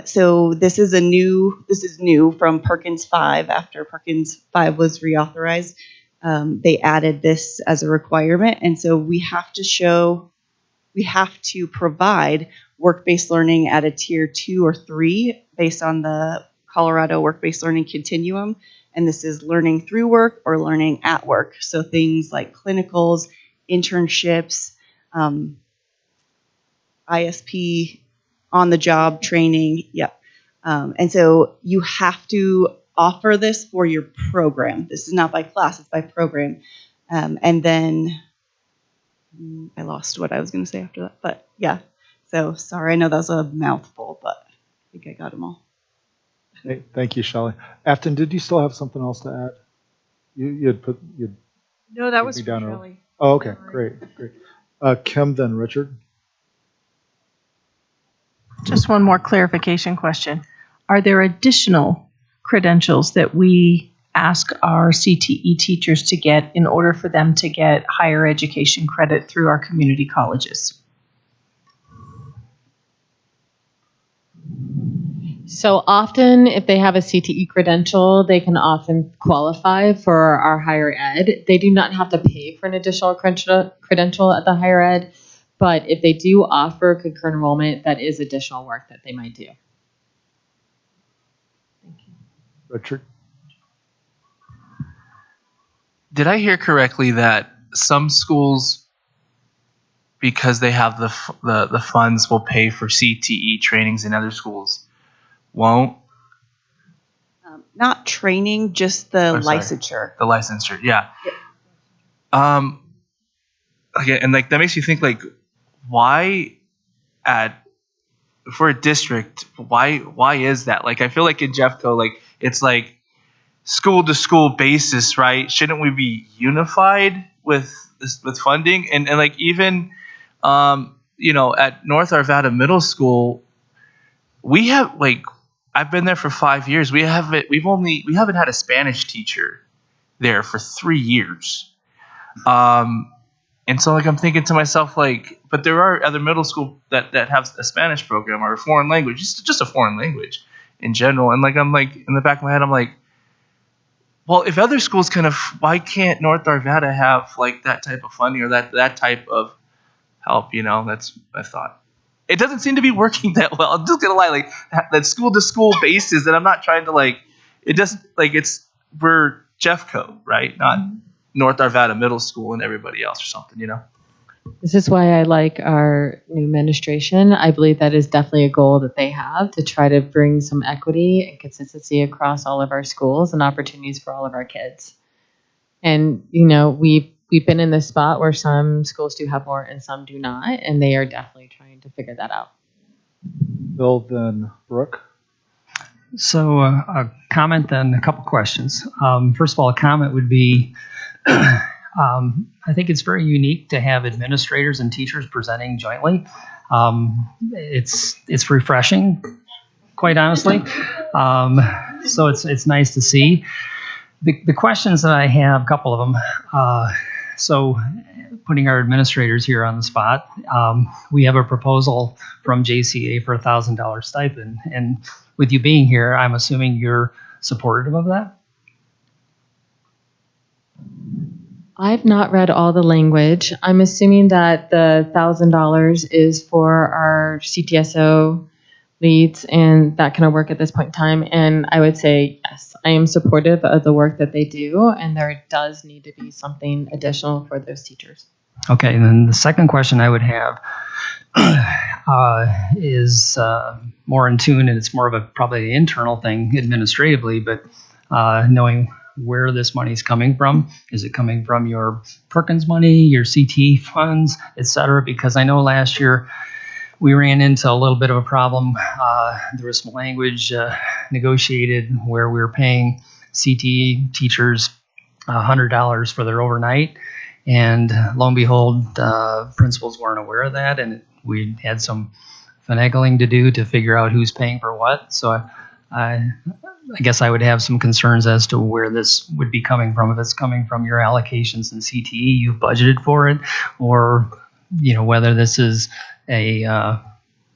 So this is new from Perkins 5. After Perkins 5 was reauthorized, they added this as a requirement. And so we have to provide work-based learning at a tier 2 or 3 based on the Colorado work-based learning continuum. And this is learning through work or learning at work. So things like clinicals, internships, ISP, on-the-job training. Yep. And so you have to offer this for your program. This is not by class, it's by program. And then I lost what I was going to say after that. But yeah. So sorry, I know that was a mouthful, but I think I got them all. Hey, thank you, Shelley. Afton, did you still have something else to add? You'd No, that was me for down. Shelley. Oh, okay, great. Kim, then Richard. Just one more clarification question. Are there additional credentials that we ask our CTE teachers to get in order for them to get higher education credit through our community colleges? So often, if they have a CTE credential, they can often qualify for our higher ed. They do not have to pay for an additional credential at the higher ed, but if they do offer concurrent enrollment, that is additional work that they might do. Richard? Did I hear correctly that some schools, because they have the funds, will pay for CTE trainings, and other schools won't? Not training, just the Oh, sorry. licensure. The licensure, yeah. Okay, and like that makes you think, like, why for a district, why is that? Like, I feel like in Jeffco, like, it's like school to school basis, right? Shouldn't we be unified with funding? And like, even at North Arvada Middle School, we have, like, I've been there for 5 years. We haven't had a Spanish teacher there for 3 years. And so, like, I'm thinking to myself, like, but there are other middle school that have a Spanish program or a foreign language, just a foreign language in general. And like, I'm like, in the back of my head, I'm like, well, if other schools why can't North Arvada have like that type of funding or that type of help? That's I thought. It doesn't seem to be working that well. I'm just gonna lie, like that school to school basis, and I'm not trying to like. It doesn't like we're Jeffco, right? Not North Arvada Middle School and everybody else or something, This is why I like our new administration. I believe that is definitely a goal that they have to try to bring some equity and consistency across all of our schools and opportunities for all of our kids. And, we've been in this spot where some schools do have more and some do not, and they are definitely trying to figure that out. Bill, then Brooke. So a comment, then a couple questions. First of all, a comment would be, I think it's very unique to have administrators and teachers presenting jointly. It's refreshing, quite honestly. So it's nice to see. The questions that I have, a couple of them. So putting our administrators here on the spot, we have a proposal from Jcea for $1,000 stipend. And with you being here, I'm assuming you're supportive of that? I've not read all the language. I'm assuming that the $1,000 is for our CTSO leads and that kind of work at this point in time. And I would say, yes, I am supportive of the work that they do. And there does need to be something additional for those teachers. Okay, and then the second question I would have is more in tune, and it's more of probably an internal thing administratively, but knowing where this money's coming from. Is it coming from your Perkins money, your CT funds, et cetera? Because I know last year we ran into a little bit of a problem. There was some language negotiated where we were paying CTE teachers $100 for their overnight. And lo and behold, principals weren't aware of that, and we had some finagling to do to figure out who's paying for what. So I guess I would have some concerns as to where this would be coming from. If it's coming from your allocations in CTE, you've budgeted for it, or whether this is a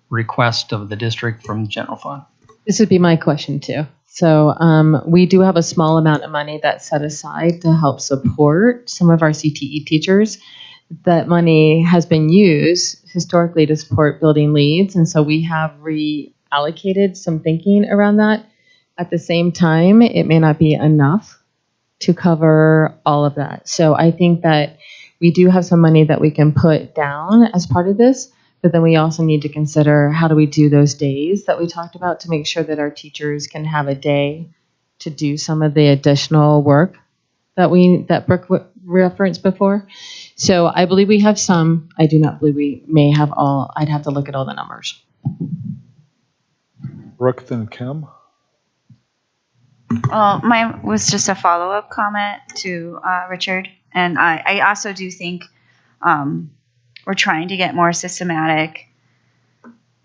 request of the district from the general fund. This would be my question too. So we do have a small amount of money that's set aside to help support some of our CTE teachers. That money has been used historically to support building leads, and so we have reallocated some thinking around that. At the same time, it may not be enough to cover all of that. So I think that we do have some money that we can put down as part of this, but then we also need to consider how do we do those days that we talked about to make sure that our teachers can have a day to do some of the additional work that Brooke referenced before. So I believe we have some. I do not believe we may have all. I'd have to look at all the numbers. Brooke, then Kim. Well, mine was just a follow-up comment to Richard. And I also do think we're trying to get more systematic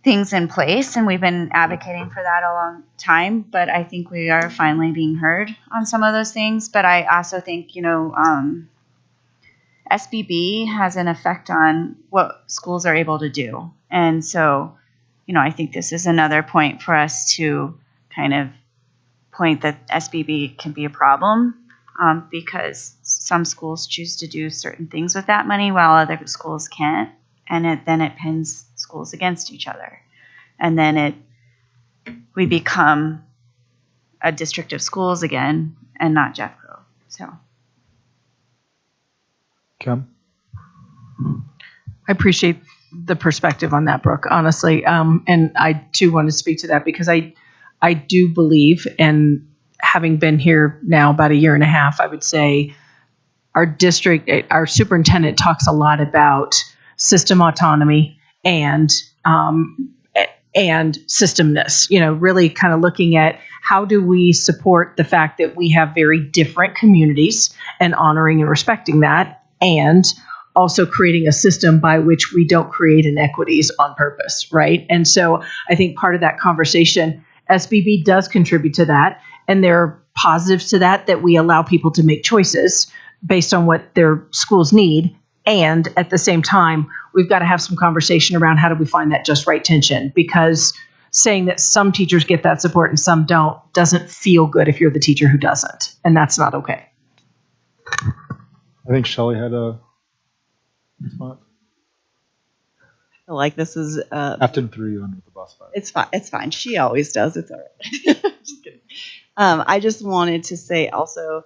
things in place, and we've been advocating for that a long time, but I think we are finally being heard on some of those things. But I also think, SBB has an effect on what schools are able to do. And so, I think this is another point for us to kind of point that SBB can be a problem because some schools choose to do certain things with that money while other schools can't. And then it pins schools against each other. And then we become a district of schools again and not Jeffco. So. Kim? I appreciate the perspective on that, Brooke, honestly. And I too want to speak to that because I do believe, and having been here now about a year and a half, I would say our district, our superintendent talks a lot about system autonomy and systemness, really kind of looking at how do we support the fact that we have very different communities and honoring and respecting that, and also creating a system by which we don't create inequities on purpose, right? And so I think part of that conversation, SBB does contribute to that, and there are positives to that we allow people to make choices based on what their schools need. And at the same time, we've got to have some conversation around how do we find that just right tension, because saying that some teachers get that support and some don't doesn't feel good if you're the teacher who doesn't, and that's not okay. I think Shelley had a response. I feel like this is Afton threw you under the bus. It's fine. It's fine. She always does. It's all right. Just kidding. I just wanted to say also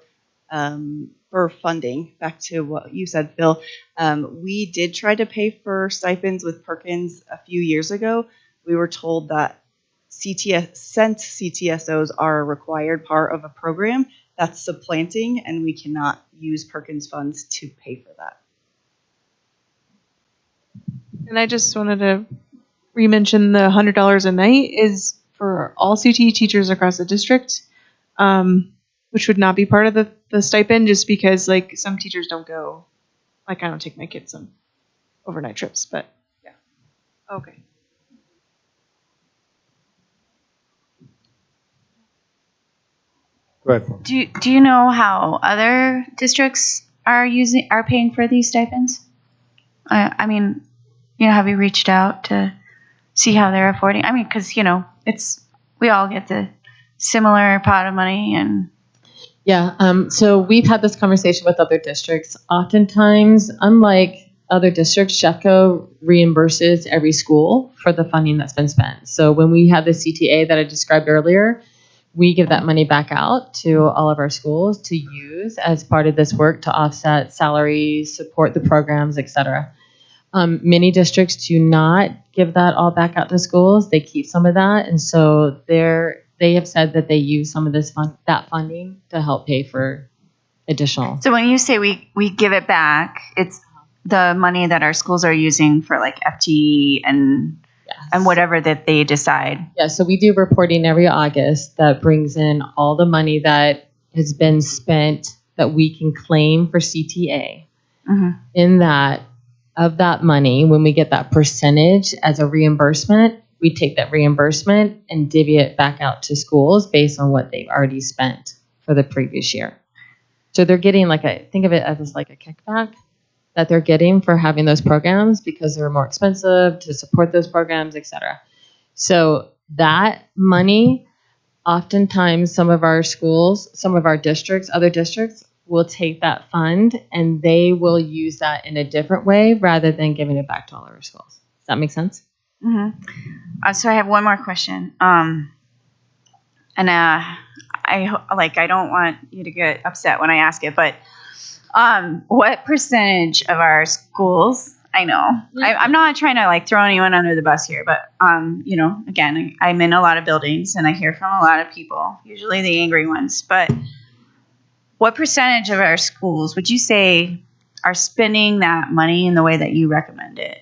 for funding, back to what you said, Phil, we did try to pay for stipends with Perkins a few years ago. We were told that since CTSOs are a required part of a program, that's supplanting, and we cannot use Perkins funds to pay for that. And I just wanted to re-mention the $100 a night is for all CTE teachers across the district, which would not be part of the stipend, just because like some teachers don't go. Like I don't take my kids on overnight trips, but yeah. Okay. Go ahead. Do you know how other districts are paying for these stipends? I mean, have you reached out to see how they're affording? I mean, because we all get the similar pot of money, and so we've had this conversation with other districts. Oftentimes, unlike other districts, Jeffco reimburses every school for the funding that's been spent. So when we have the CTA that I described earlier, we give that money back out to all of our schools to use as part of this work to offset salaries, support the programs, et cetera. Many districts do not give that all back out to schools. They keep some of that, and so they they have said that they use some of that funding to help pay for additional. So when you say we give it back, it's the money that our schools are using for like FTE and whatever that they decide. Yeah, so we do reporting every August that brings in all the money that has been spent that we can claim for CTA. In that, of that money, when we get that percentage as a reimbursement, we take that reimbursement and divvy it back out to schools based on what they've already spent for the previous year. So they're getting think of it as like a kickback that they're getting for having those programs because they're more expensive to support those programs, et cetera. So that money, oftentimes some of our schools, some of our districts, other districts will take that fund and they will use that in a different way rather than giving it back to all our schools. Does that make sense? So I have one more question. I don't want you to get upset when I ask it, but what percentage of our schools? I know I'm not trying to like throw anyone under the bus here, but again, I'm in a lot of buildings and I hear from a lot of people, usually the angry ones. But what percentage of our schools would you say are spending that money in the way that you recommend it?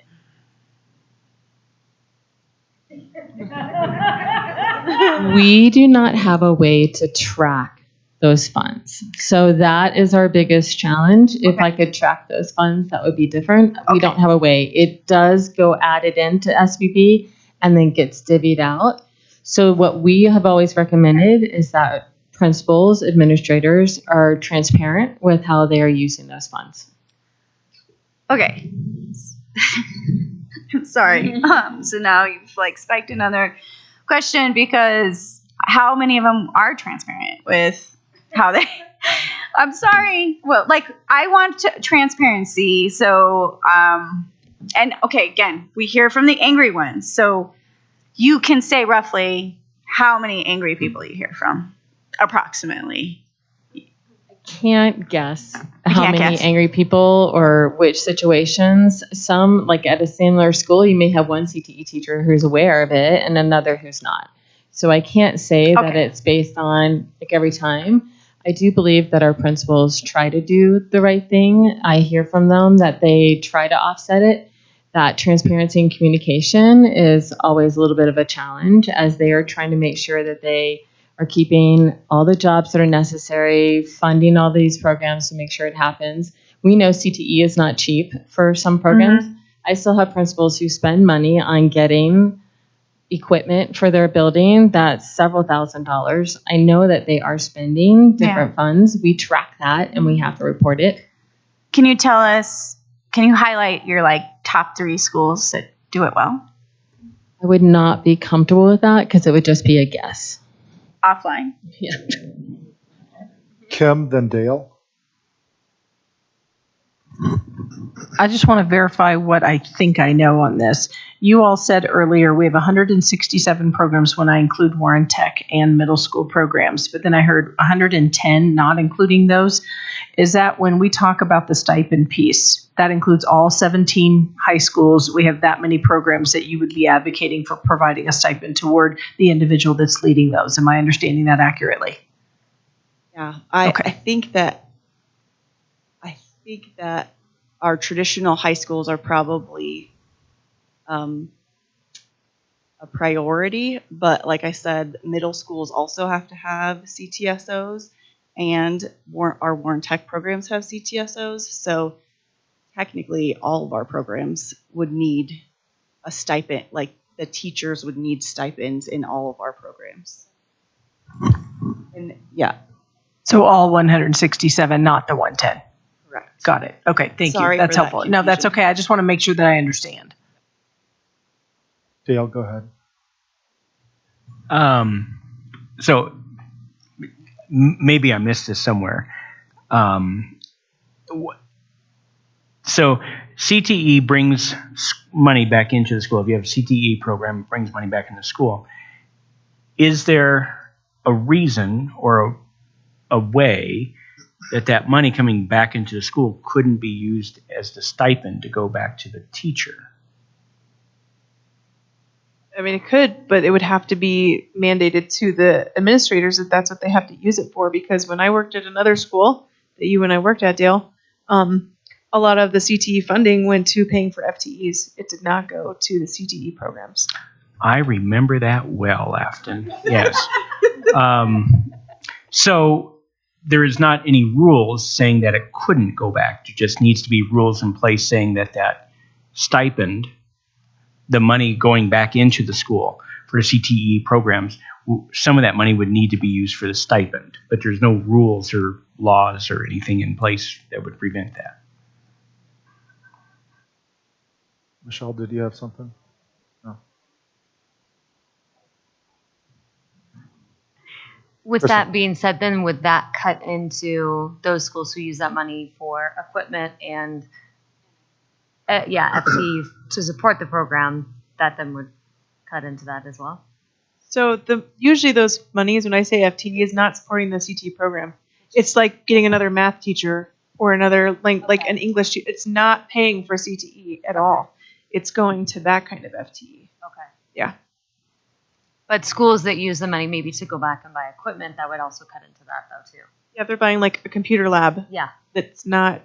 We do not have a way to track those funds. So that is our biggest challenge. If I could track those funds, that would be different. We don't have a way. It does go added into SBB and then gets divvied out. So what we have always recommended is that principals, administrators are transparent with how they are using those funds. Okay. Sorry. So now you've like spiked another question because how many of them are transparent with how they I'm sorry. Well, like I want transparency. So and okay, again, we hear from the angry ones. So you can say roughly how many angry people you hear from approximately. Can't guess how many angry people or which situations. Some, like at a similar school, you may have one CTE teacher who's aware of it and another who's not. So I can't say that it's based on like every time. I do believe that our principals try to do the right thing. I hear from them that they try to offset it. That transparency and communication is always a little bit of a challenge as they are trying to make sure that they are keeping all the jobs that are necessary, funding all these programs to make sure it happens. We know CTE is not cheap for some programs. I still have principals who spend money on getting equipment for their building that's several $1,000s. I know that they are spending different funds. We track that and we have to report it. Can you highlight your like top 3 schools that do it well? I would not be comfortable with that because it would just be a guess. Offline. Yeah. Kim, then Dale. I just want to verify what I think I know on this. You all said earlier we have 167 programs when I include Warren Tech and middle school programs, but then I heard 110 not including those. Is that when we talk about the stipend piece? That includes all 17 high schools. We have that many programs that you would be advocating for providing a stipend toward the individual that's leading those. Am I understanding that accurately? Yeah, I think that our traditional high schools are probably a priority, but like I said, middle schools also have to have CTSOs, and our Warren Tech programs have CTSOs. So technically, all of our programs would need a stipend. Like the teachers would need stipends in all of our programs. And yeah. So all 167, not the 110. Correct. Got it. Okay, thank Sorry you. That's for that helpful. No, that's okay. I just want to make sure that I understand. Dale, go ahead. So maybe I missed this somewhere. So CTE brings money back into the school. If you have a CTE program, it brings money back into school. Is there a reason or a way that money coming back into the school couldn't be used as the stipend to go back to the teacher? I mean, it could, but it would have to be mandated to the administrators that that's what they have to use it for. Because when I worked at another school that you and I worked at, Dale, a lot of the CTE funding went to paying for FTEs. It did not go to the CTE programs. I remember that well, Afton. Yes. So there is not any rules saying that it couldn't go back. There just needs to be rules in place saying that that stipend, the money going back into the school for the CTE programs, some of that money would need to be used for the stipend. But there's no rules or laws or anything in place that would prevent that. Michelle, did you have something? No. With Kristen. that being said, then would that cut into those schools who use that money for equipment and FTE to support the program? That then would cut into that as well. So usually those monies, when I say FTE, is not supporting the CTE program. It's like getting another math teacher or another like an English teacher. It's not paying for CTE at all. It's going to that kind of FTE. Okay. Yeah. But schools that use the money maybe to go back and buy equipment, that would also cut into that though too. Yeah, they're buying like a computer lab. Yeah. That's not,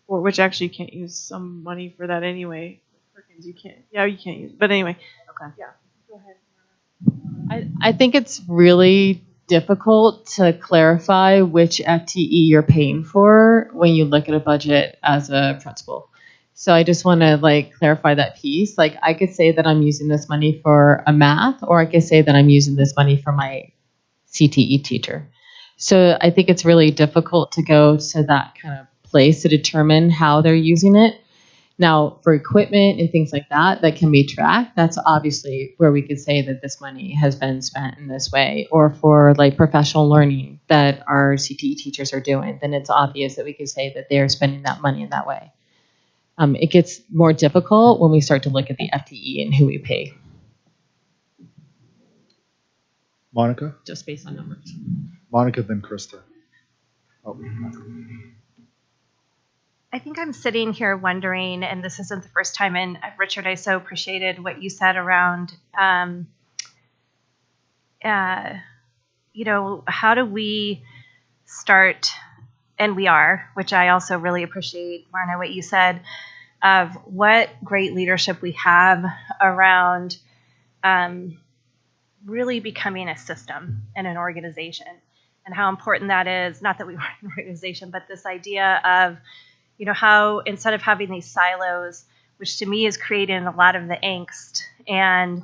or which actually you can't use some money for that anyway. Perkins, you can't. Yeah, you can't use. But anyway. Okay. Yeah. Go ahead. I think it's really difficult to clarify which FTE you're paying for when you look at a budget as a principal. So I just want to clarify that piece. I could say that I'm using this money for a math, or I could say that I'm using this money for my CTE teacher. So I think it's really difficult to go to that kind of place to determine how they're using it. Now, for equipment and things like that, that can be tracked. That's obviously where we could say that this money has been spent in this way. Or for professional learning that our CTE teachers are doing, then it's obvious that we could say that they're spending that money in that way. It gets more difficult when we start to look at the FTE and who we pay. Monica? Just based on numbers. Monica, then Krista. Oh, I think I'm sitting here wondering, and this isn't the first time, and Richard, I so appreciated what you said around, how do we start, and we are, which I also really appreciate, Marna, what you said, of what great leadership we have around really becoming a system and an organization, and how important that is, not that we were an organization, but this idea of how instead of having these silos, which to me is creating a lot of the angst and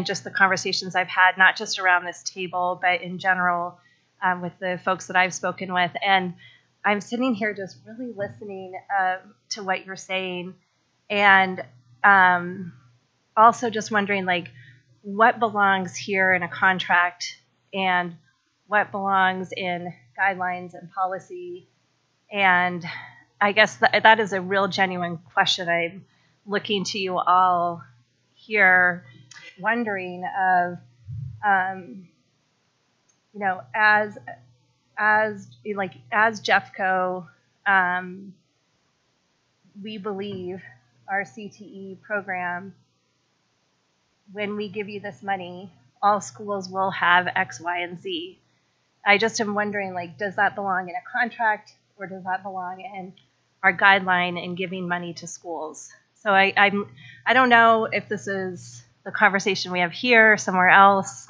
just the conversations I've had, not just around this table, but in general with the folks that I've spoken with. And I'm sitting here just really listening to what you're saying, and also just wondering what belongs here in a contract and what belongs in guidelines and policy. And I guess that is a real genuine question. I'm looking to you all here, wondering of, as Jeffco, we believe our CTE program, when we give you this money, all schools will have X, Y, and Z. I just am wondering, does that belong in a contract, or does that belong in our guideline in giving money to schools? So I don't know if this is the conversation we have here or somewhere else,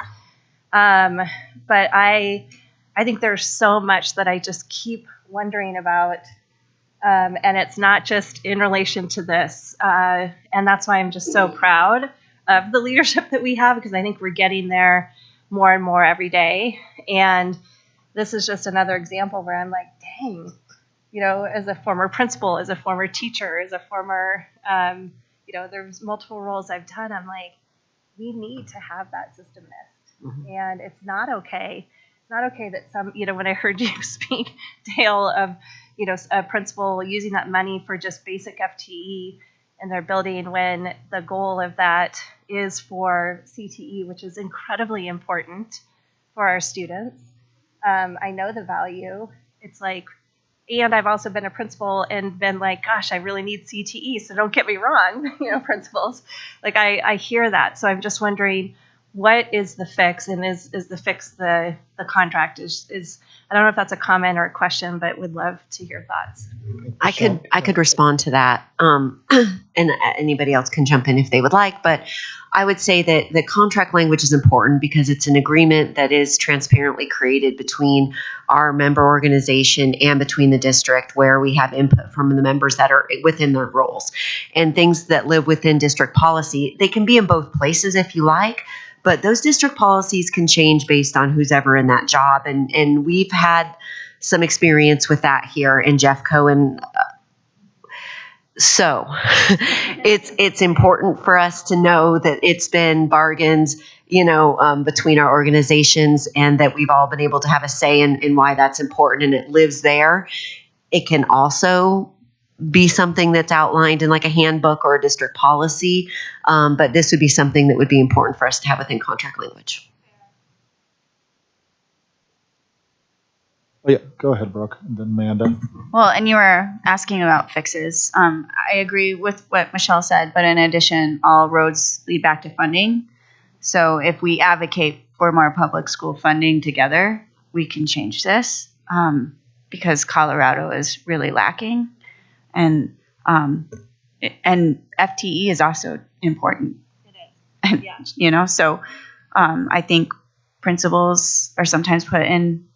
but I think there's so much that I just keep wondering about, and it's not just in relation to this, and that's why I'm just so proud of the leadership that we have, because I think we're getting there more and more every day. And this is just another example where I'm like, dang, as a former principal, as a former teacher, as a former, there's multiple roles I've done. I'm like, we need to have that system missed. Mm-hmm. And it's not okay. It's not okay that some, when I heard you speak, Dale, of, a principal using that money for just basic FTE in their building, when the goal of that is for CTE, which is incredibly important for our students. I know the value. It's And I've also been a principal and been like, gosh, I really need CTE. So don't get me wrong, principals. Like I hear that. So I'm just wondering, what is the fix? And is the fix the contract? Is I don't know if that's a comment or a question, but would love to hear thoughts. I could respond to that, and anybody else can jump in if they would like. But I would say that the contract language is important because it's an agreement that is transparently created between our member organization and between the district, where we have input from the members that are within their roles. And things that live within district policy, they can be in both places if you like, but those district policies can change based on who's ever in that job. And we've had some experience with that here in Jeffco. And so it's important for us to know that it's been bargains, between our organizations, and that we've all been able to have a say in why that's important, and it lives there. It can also be something that's outlined in like a handbook or a district policy, but this would be something that would be important for us to have within contract language. Oh, yeah, go ahead, Brooke, and then Amanda. Well, and you were asking about fixes. I agree with what Michelle said, but in addition, all roads lead back to funding. So if we advocate for more public school funding together, we can change this, because Colorado is really lacking. And FTE is also important. It is. Yeah. So I think principals are sometimes put in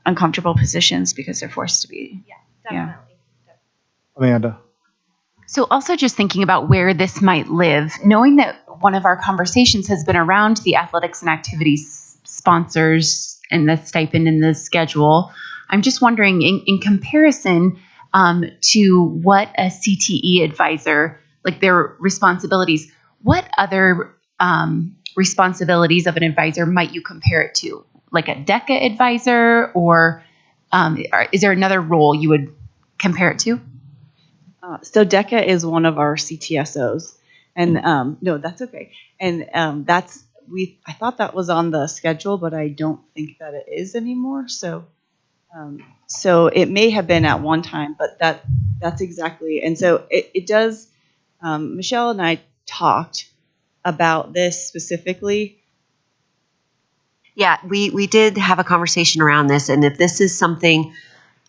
uncomfortable positions because they're forced to be. Yeah, definitely. Amanda. So also just thinking about where this might live, knowing that one of our conversations has been around the athletics and activities sponsors and the stipend and the schedule, I'm just wondering, in comparison to what a CTE advisor, like their responsibilities, what other responsibilities of an advisor might you compare it to? Like a DECA advisor, or is there another role you would compare it to? So DECA is one of our CTSOs, and no, that's okay. And I thought that was on the schedule, but I don't think that it is anymore. So it may have been at one time, but that's exactly. And so it does. Michelle and I talked about this specifically. Yeah, we did have a conversation around this, and if this is something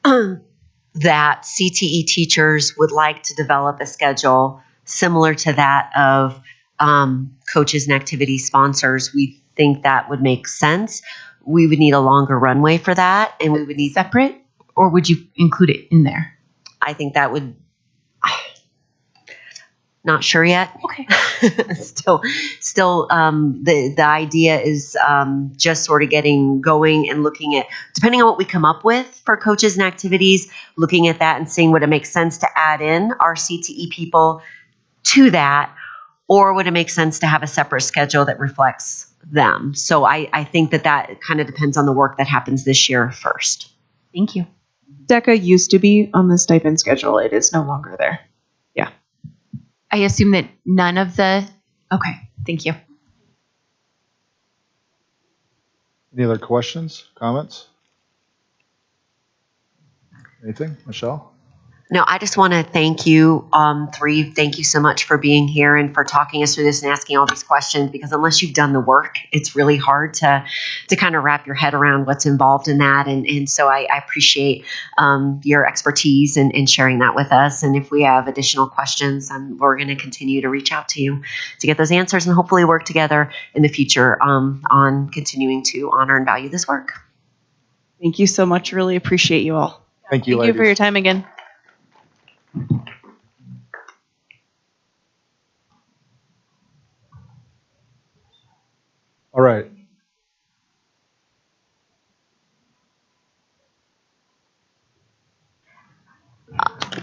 that CTE teachers would like to develop a schedule similar to that of coaches and activity sponsors, we think that would make sense. We would need a longer runway for that, and we would need separate, or would you include it in there? I think that would. Not sure yet. Okay. Still, the idea is just sort of getting going and looking at, depending on what we come up with for coaches and activities, looking at that and seeing would it make sense to add in our CTE people to that, or would it make sense to have a separate schedule that reflects them? So I think that kind of depends on the work that happens this year first. Thank you. DECA used to be on the stipend schedule. It is no longer there. Yeah. I assume that none of the. Okay, thank you. Any other questions, comments? Anything, Michelle? No, I just want to thank you, three. Thank you so much for being here and for talking us through this and asking all these questions, because unless you've done the work, it's really hard to kind of wrap your head around what's involved in that. And so I appreciate your expertise in sharing that with us. And if we have additional questions, we're going to continue to reach out to you to get those answers and hopefully work together in the future on continuing to honor and value this work. Thank you so much. Really appreciate you all. Thank you, Thank you for your time again. All right.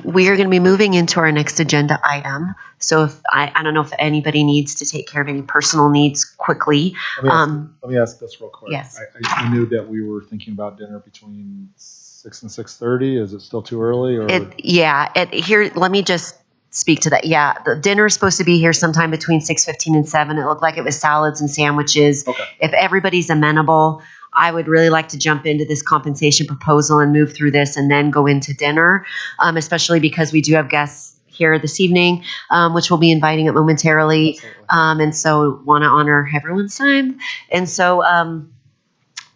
We are going to be moving into our next agenda item. So if I don't know if anybody needs to take care of any personal needs quickly. Let me ask this real quick. Yes. I knew that we were thinking about dinner between 6 and 6:30. Is it still too early? Or? Here, let me just speak to that. Yeah, the dinner is supposed to be here sometime between 6:15 and 7. It looked like it was salads and sandwiches. Okay. If everybody's amenable, I would really like to jump into this compensation proposal and move through this and then go into dinner, especially because we do have guests here this evening, which we'll be inviting up momentarily. And so want to honor everyone's time. And so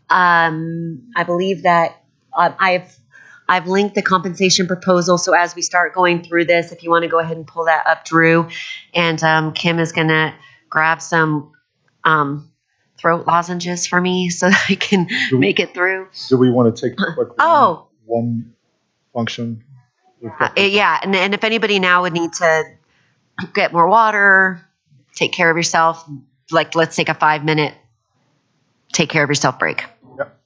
I believe that I've linked the compensation proposal. So as we start going through this, if you want to go ahead and pull that up, Drew, and Kim is going to grab some throat lozenges for me so that I can make it through. Do we want to take a quick one function? Yeah, and if anybody now would need to get more water, take care of yourself, like let's take a 5-minute take care of yourself break. Yep.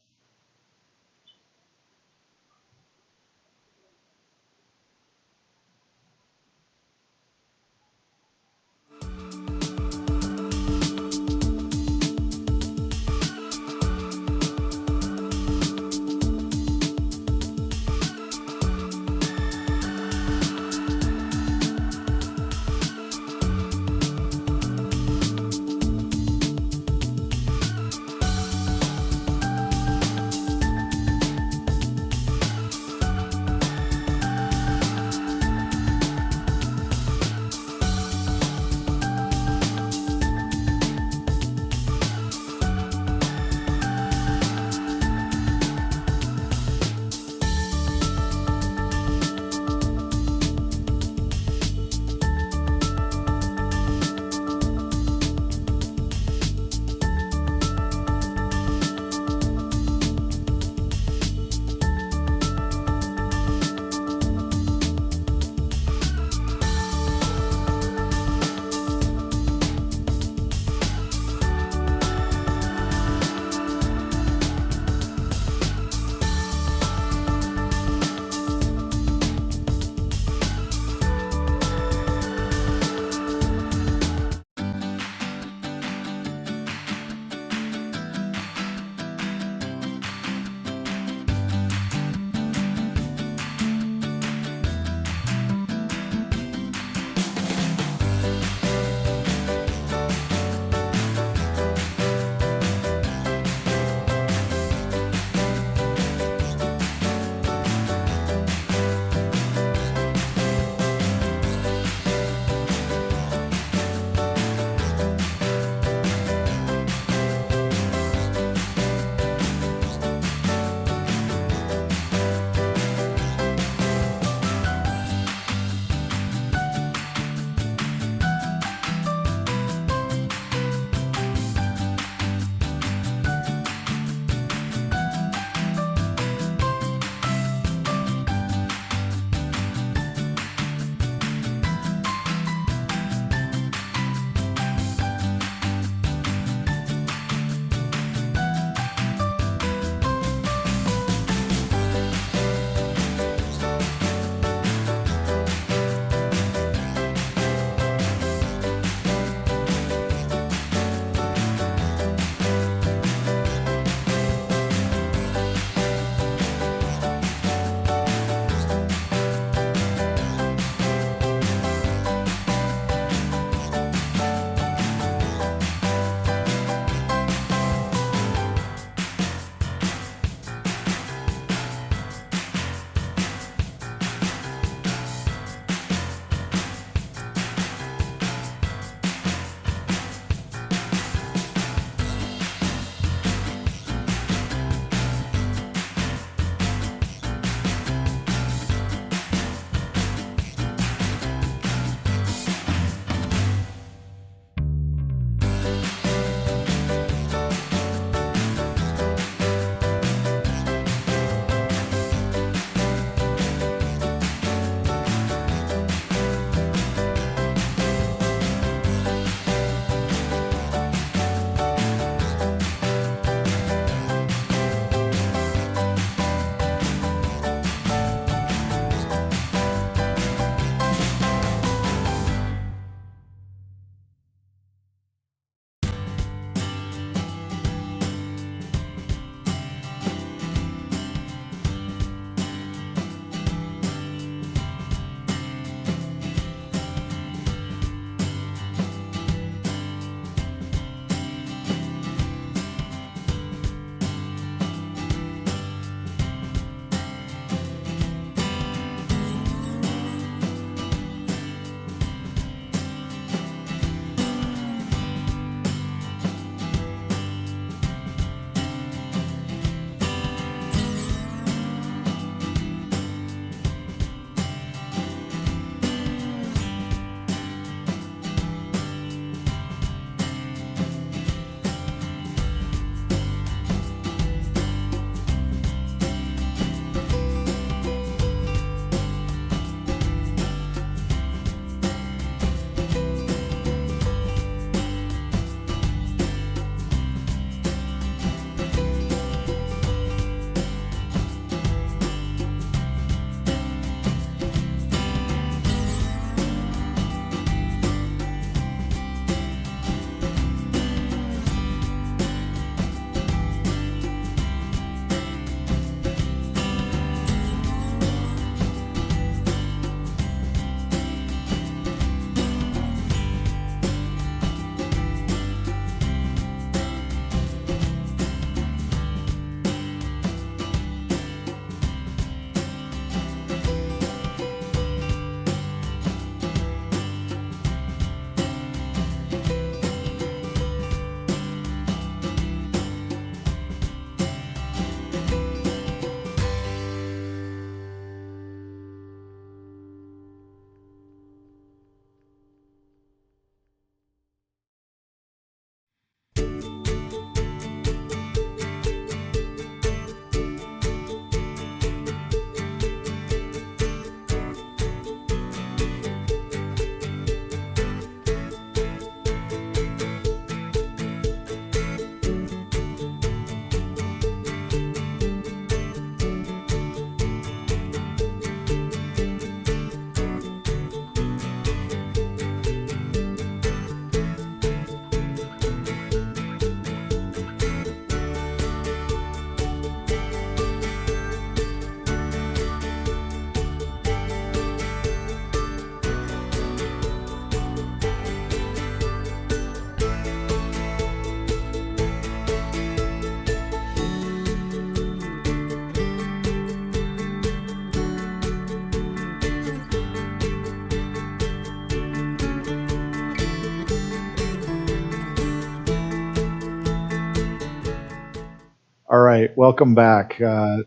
All right, welcome back. I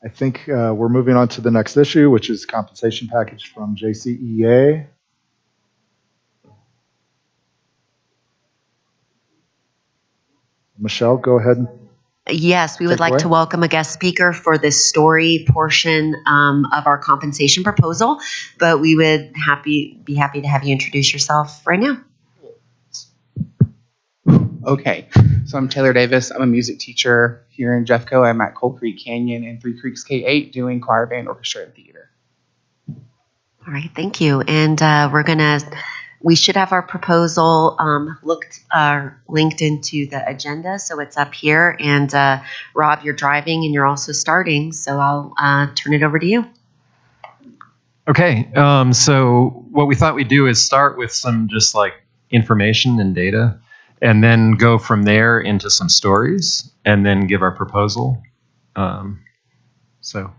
think we're moving on to the next issue, which is compensation package from JCEA. Michelle, go ahead. Yes, we would Take like away. to welcome a guest speaker for the story portion of our compensation proposal, but we would be happy to have you introduce yourself right now. Okay, so I'm Taylor Davis. I'm a music teacher here in Jeffco. I'm at Coal Creek Canyon and Three Creeks K-8 doing choir, band, orchestra, and theater. All right, thank you. And we should have our proposal linked into the agenda, so it's up here. And Rob, you're driving and you're also starting, so I'll turn it over to you. Okay, so what we thought we'd do is start with some just like information and data, and then go from there into some stories, and then give our proposal. So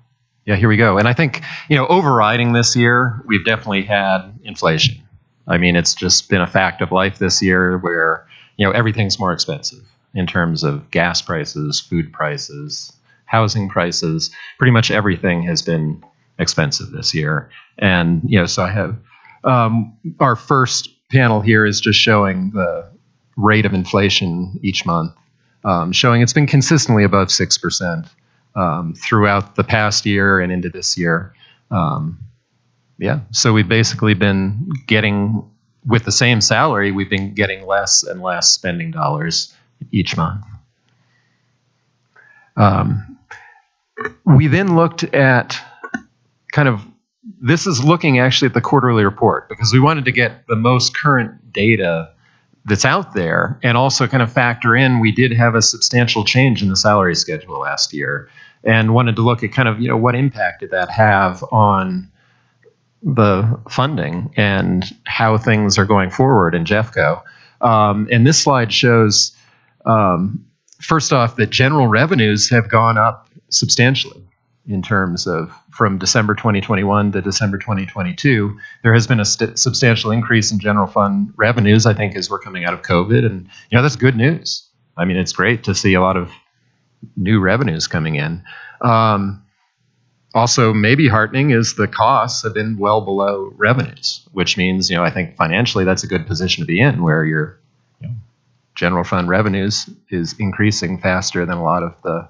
yeah, here we go. And I think, overriding this year, we've definitely had inflation. I mean, it's just been a fact of life this year where, everything's more expensive in terms of gas prices, food prices, housing prices. Pretty much everything has been expensive this year. And, so I have our first panel here is just showing the rate of inflation each month, showing it's been consistently above 6% throughout the past year and into this year. So we've basically been getting, with the same salary, we've been getting less and less spending dollars each month. We then looked at this is looking actually at the quarterly report, because we wanted to get the most current data that's out there, and also kind of factor in, we did have a substantial change in the salary schedule last year, and wanted to look at what impact did that have on the funding and how things are going forward in Jeffco. And this slide shows, first off, that general revenues have gone up substantially in terms of from December 2021 to December 2022. There has been a substantial increase in general fund revenues, I think, as we're coming out of COVID. And, that's good news. I mean, it's great to see a lot of new revenues coming in. Also, maybe heartening is the costs have been well below revenues, which means, I think financially that's a good position to be in, where your general fund revenues is increasing faster than a lot of the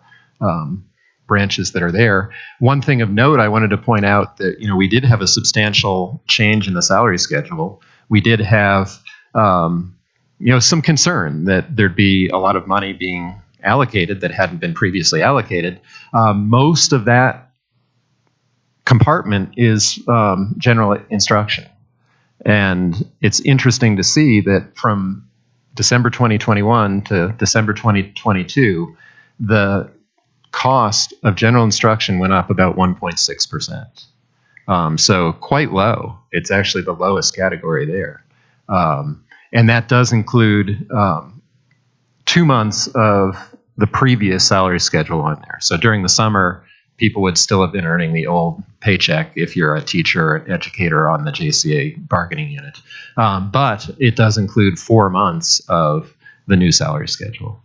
branches that are there. One thing of note, I wanted to point out that, we did have a substantial change in the salary schedule. We did have, some concern that there'd be a lot of money being allocated that hadn't been previously allocated. Most of that compartment is general instruction. And it's interesting to see that from December 2021 to December 2022, the cost of general instruction went up about 1.6%. So quite low. It's actually the lowest category there. And that does include 2 months of the previous salary schedule on there. So during the summer, people would still have been earning the old paycheck if you're a teacher or an educator on the Jcea bargaining unit. But it does include 4 months of the new salary schedule.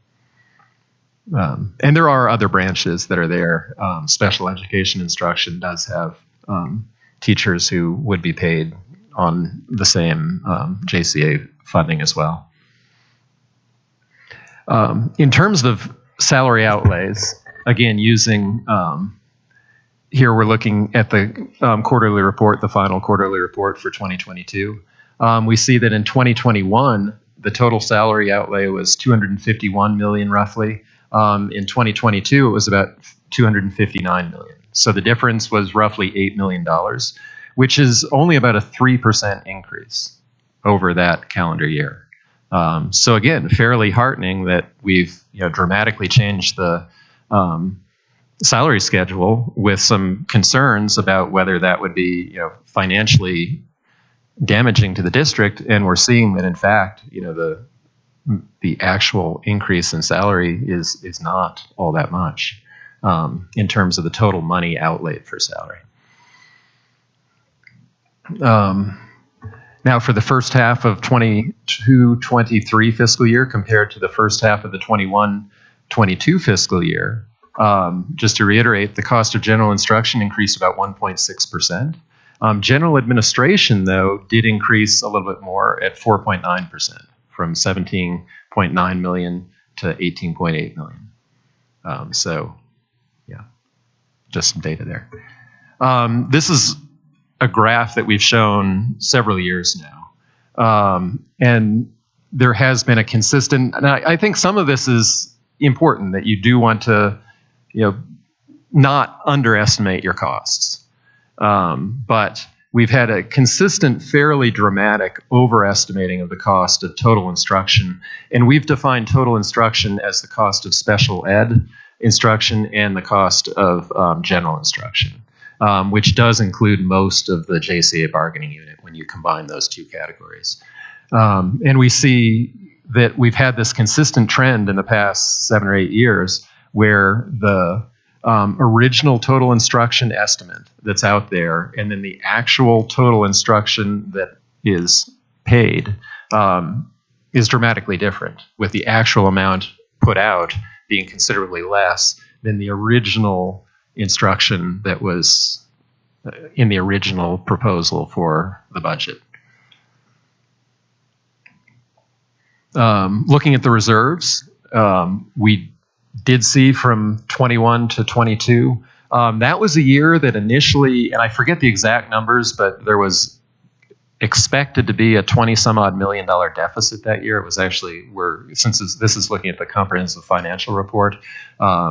And there are other branches that are there. Special education instruction does have teachers who would be paid on the same Jcea funding as well. In terms of salary outlays, again, using, here we're looking at the quarterly report, the final quarterly report for 2022. We see that in 2021, the total salary outlay was $251 million roughly. In 2022, it was about $259 million. So the difference was roughly $8 million, which is only about a 3% increase over that calendar year. So again, fairly heartening that we've dramatically changed the salary schedule, with some concerns about whether that would be financially damaging to the district. And we're seeing that in fact, the actual increase in salary is not all that much in terms of the total money outlaid for salary. Now, for the first half of 22-23 fiscal year compared to the first half of the 21 22 fiscal year, just to reiterate, the cost of general instruction increased about 1.6%. General administration, though, did increase a little bit more at 4.9%, from 17.9 million to 18.8 million. So, yeah, just some data there. This is a graph that we've shown several years now. And there has been a consistent, and I think some of this is important, that you do want to, not underestimate your costs. But we've had a consistent, fairly dramatic overestimating of the cost of total instruction. And we've defined total instruction as the cost of special ed instruction and the cost of general instruction, which does include most of the Jcea bargaining unit when you combine those two categories. And we see that we've had this consistent trend in the past 7 or 8 years where the original total instruction estimate that's out there and then the actual total instruction that is paid is dramatically different, with the actual amount put out being considerably less than the original instruction that was in the original proposal for the budget. Looking at the reserves, we did see from 21 to 22. That was a year that initially, and I forget the exact numbers, but there was expected to be a 20-some-odd million dollar deficit that year. It was actually, this is looking at the comprehensive financial report,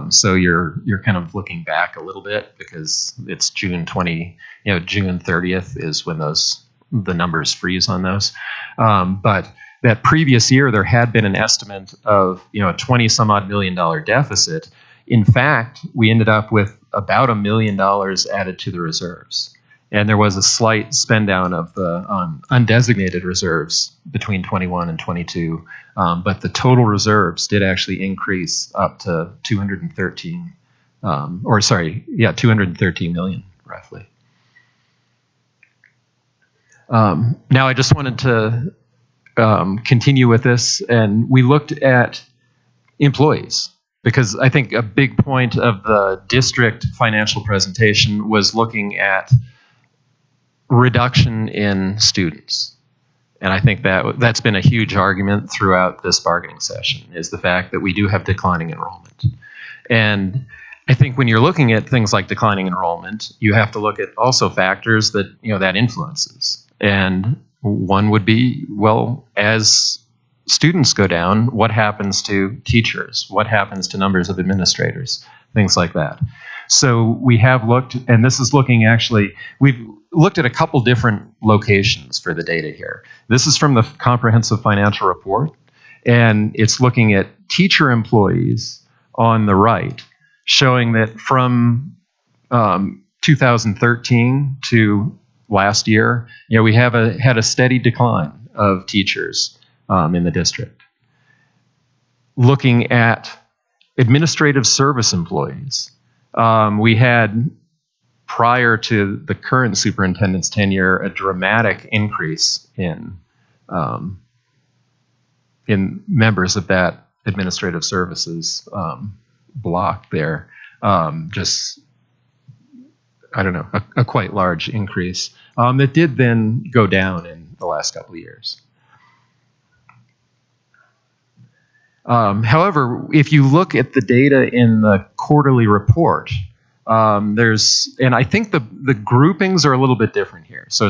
so you're kind of looking back a little bit because it's June 30th is when the numbers freeze on those. But that previous year, there had been an estimate of a 20-some-odd million dollar deficit. In fact, we ended up with about $1 million added to the reserves. And there was a slight spend down of the undesignated reserves between 21 and 22. But the total reserves did actually increase up to 213 million, roughly. Now, I just wanted to continue with this, and we looked at employees, because I think a big point of the district financial presentation was looking at reduction in students. And I think that's been a huge argument throughout this bargaining session, is the fact that we do have declining enrollment. And I think when you're looking at things like declining enrollment, you have to look at also factors that, that influences. And one would be, well, as students go down, what happens to teachers? What happens to numbers of administrators? Things like that. So we have looked, and this is looking we've looked at a couple different locations for the data here. This is from the comprehensive financial report, and it's looking at teacher employees on the right, showing that from 2013 to last year, we had a steady decline of teachers in the district. Looking at administrative service employees, we had, prior to the current superintendent's tenure, a dramatic increase in members of that administrative services block there. A quite large increase that did then go down in the last couple of years. However, if you look at the data in the quarterly report, and I think the groupings are a little bit different here. So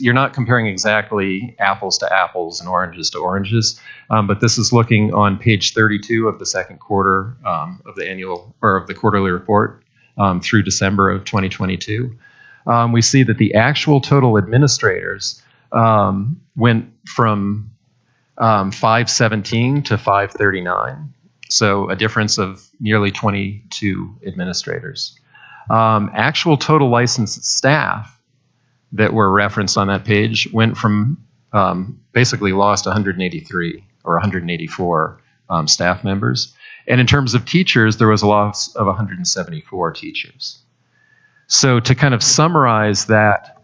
you're not comparing exactly apples to apples and oranges to oranges, but this is looking on page 32 of the second quarter of the quarterly report through December of 2022. We see that the actual total administrators went from 517 to 539. So a difference of nearly 22 administrators. Actual total licensed staff that were referenced on that page went from basically lost 183 or 184 staff members. And in terms of teachers, there was a loss of 174 teachers. So to kind of summarize that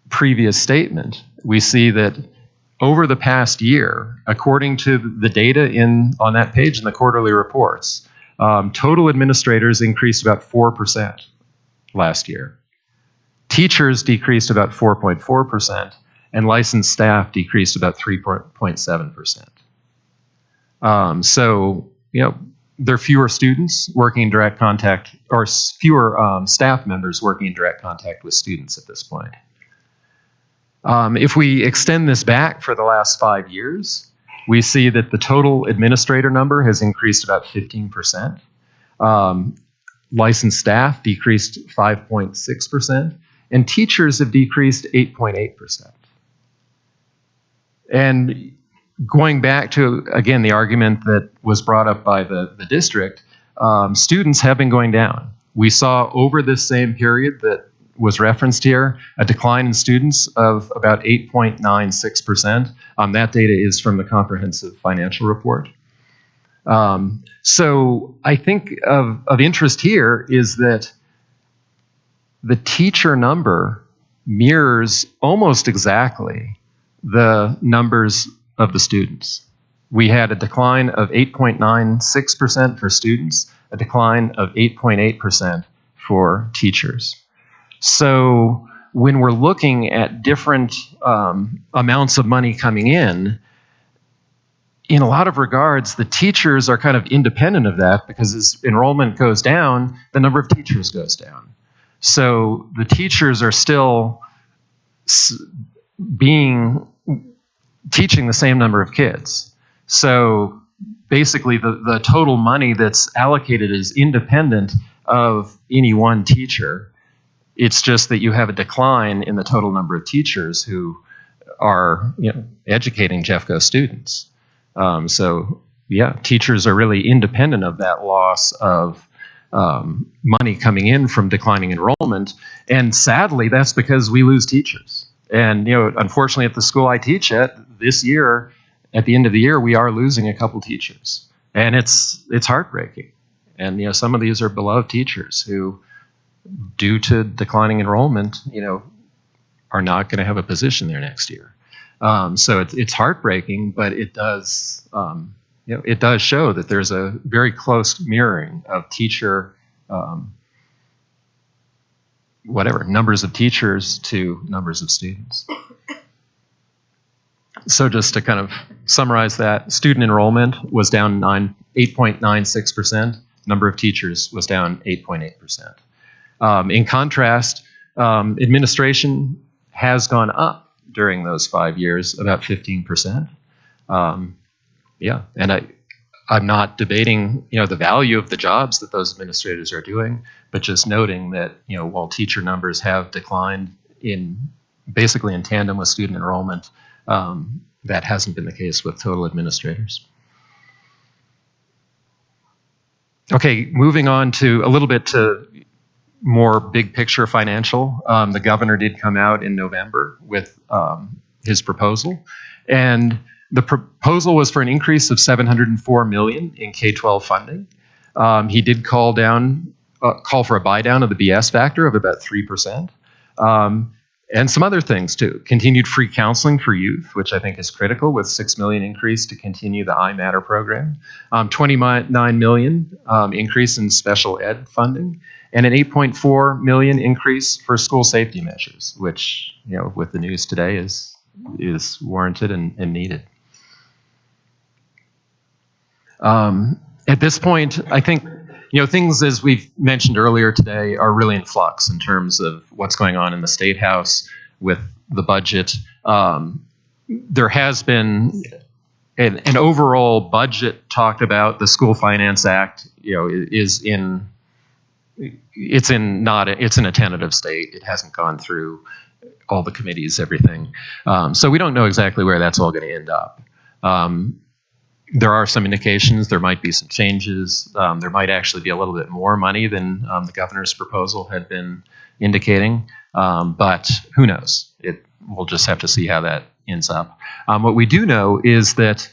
previous statement, we see that over the past year, according to the data on that page in the quarterly reports, total administrators increased about 4% last year. Teachers decreased about 4.4%, and licensed staff decreased about 3.7%. So, there are fewer students working in direct contact, or fewer staff members working in direct contact with students at this point. If we extend this back for the last 5 years, we see that the total administrator number has increased about 15%. Licensed staff decreased 5.6%, and teachers have decreased 8.8%. And going back to, again, the argument that was brought up by the district, students have been going down. We saw over this same period that was referenced here a decline in students of about 8.96%. That data is from the Comprehensive Financial Report. So I think of interest here is that the teacher number mirrors almost exactly the numbers of the students. We had a decline of 8.96% for students, a decline of 8.8% for teachers. So when we're looking at different amounts of money coming in a lot of regards, the teachers are kind of independent of that, because as enrollment goes down, the number of teachers goes down. So the teachers are still teaching the same number of kids. So basically the total money that's allocated is independent of any one teacher. It's just that you have a decline in the total number of teachers who are educating Jeffco students. So yeah, teachers are really independent of that loss of money coming in from declining enrollment. And sadly, that's because we lose teachers. And unfortunately, at the school I teach at this year, at the end of the year, we are losing a couple teachers, and it's heartbreaking. And some of these are beloved teachers who, due to declining enrollment, are not going to have a position there next year. So it's heartbreaking, but it does show that there's a very close mirroring of teacher, numbers of teachers to numbers of students. So just to kind of summarize that, student enrollment was down 8.96%. Number of teachers was down 8.8%. In contrast, administration has gone up during those 5 years, about 15%. And I'm not debating, the value of the jobs that those administrators are doing, but just noting that, while teacher numbers have declined basically in tandem with student enrollment, that hasn't been the case with total administrators. Okay, moving on to a little bit to more big picture financial. The governor did come out in November with his proposal, and the proposal was for an increase of $704 million in K-12 funding. He did call for a buy down of the BS factor of about 3%, and some other things too. Continued free counseling for youth, which I think is critical, with $6 million increase to continue the iMatter program, $29 million increase in special ed funding, and an $8.4 million increase for school safety measures, which with the news today is warranted and needed. At this point, I think things, as we've mentioned earlier today, are really in flux in terms of what's going on in the State House with the budget. There has been an overall budget talked about. The School Finance Act, is in a tentative state. It hasn't gone through all the committees, everything. So we don't know exactly where that's all going to end up. There are some indications there might be some changes. There might actually be a little bit more money than the governor's proposal had been indicating, but who knows? We'll just have to see how that ends up. What we do know is that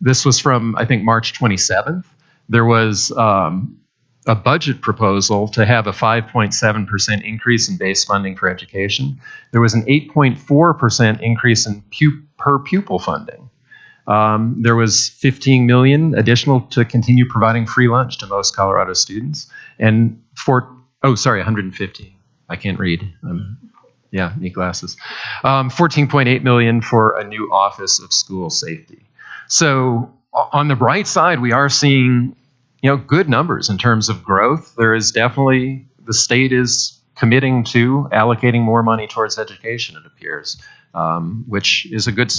this was from, I think, March 27th. There was a budget proposal to have a 5.7% increase in base funding for education. There was an 8.4% increase in per pupil funding. There was $15 million additional to continue providing free lunch to most Colorado students, and 150. I can't read. Need glasses. 14.8 million for a new Office of School Safety. So on the bright side, we are seeing, good numbers in terms of growth. There is definitely, the state is committing to allocating more money towards education, it appears, which is a good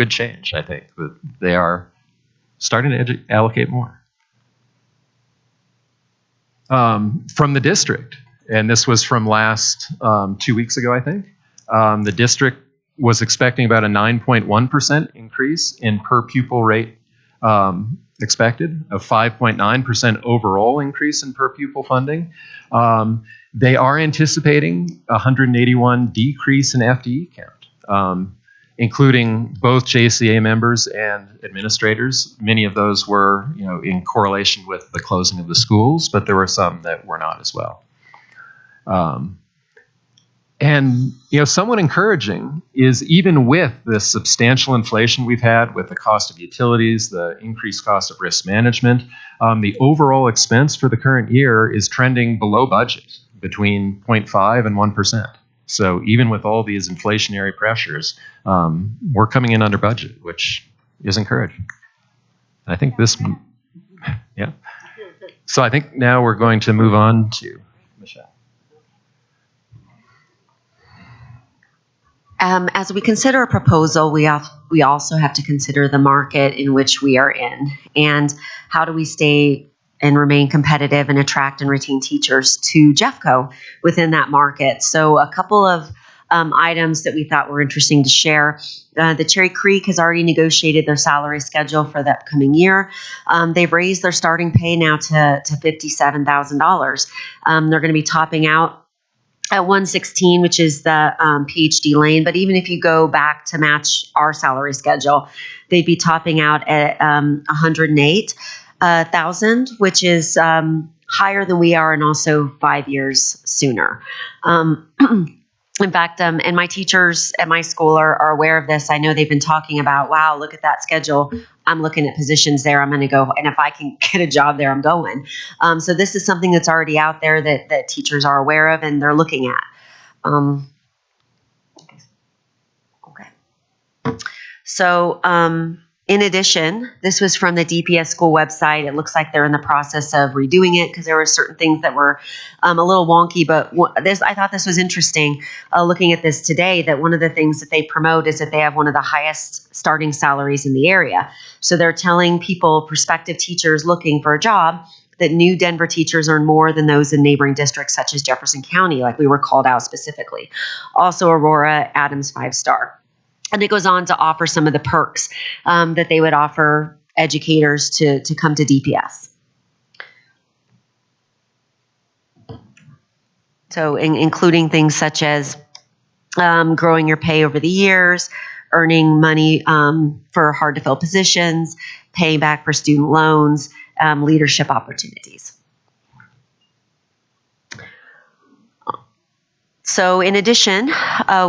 change, I think, that they are starting to allocate more. From the district, and this was from last 2 weeks ago, I think, the district was expecting about a 9.1% increase in per pupil rate expected, a 5.9% overall increase in per pupil funding. They are anticipating a 181 decrease in FTE count, including both JCA members and administrators. Many of those were, in correlation with the closing of the schools, but there were some that were not as well. And somewhat encouraging is, even with the substantial inflation we've had with the cost of utilities, the increased cost of risk management, the overall expense for the current year is trending below budget, between 0.5 and 1%. So even with all these inflationary pressures, we're coming in under budget, which is encouraging. I think yeah. So I think now we're going to move on to Michelle. As we consider a proposal, we also have to consider the market in which we are in, and how do we stay and remain competitive and attract and retain teachers to Jeffco within that market. So a couple of items that we thought were interesting to share. The Cherry Creek has already negotiated their salary schedule for the upcoming year. They've raised their starting pay now to $57,000. They're going to be topping out at 116, which is the PhD lane. But even if you go back to match our salary schedule, they'd be topping out at 108,000, which is higher than we are, and also 5 years sooner. In fact, and my teachers at my school are aware of this. I know they've been talking about, wow, look at that schedule. I'm looking at positions there. I'm going to go, and if I can get a job there, I'm going. So this is something that's already out there that teachers are aware of and they're looking at. Okay. So in addition, this was from the DPS school website. It looks like they're in the process of redoing it because there were certain things that were a little wonky. But I thought this was interesting looking at this today, that one of the things that they promote is that they have one of the highest starting salaries in the area. So they're telling people, prospective teachers looking for a job, that new Denver teachers earn more than those in neighboring districts such as Jefferson County, like we were called out specifically. Also Aurora, Adams 5-star. And it goes on to offer some of the perks that they would offer educators to come to DPS. So including things such as growing your pay over the years, earning money for hard to fill positions, paying back for student loans, leadership opportunities. So in addition,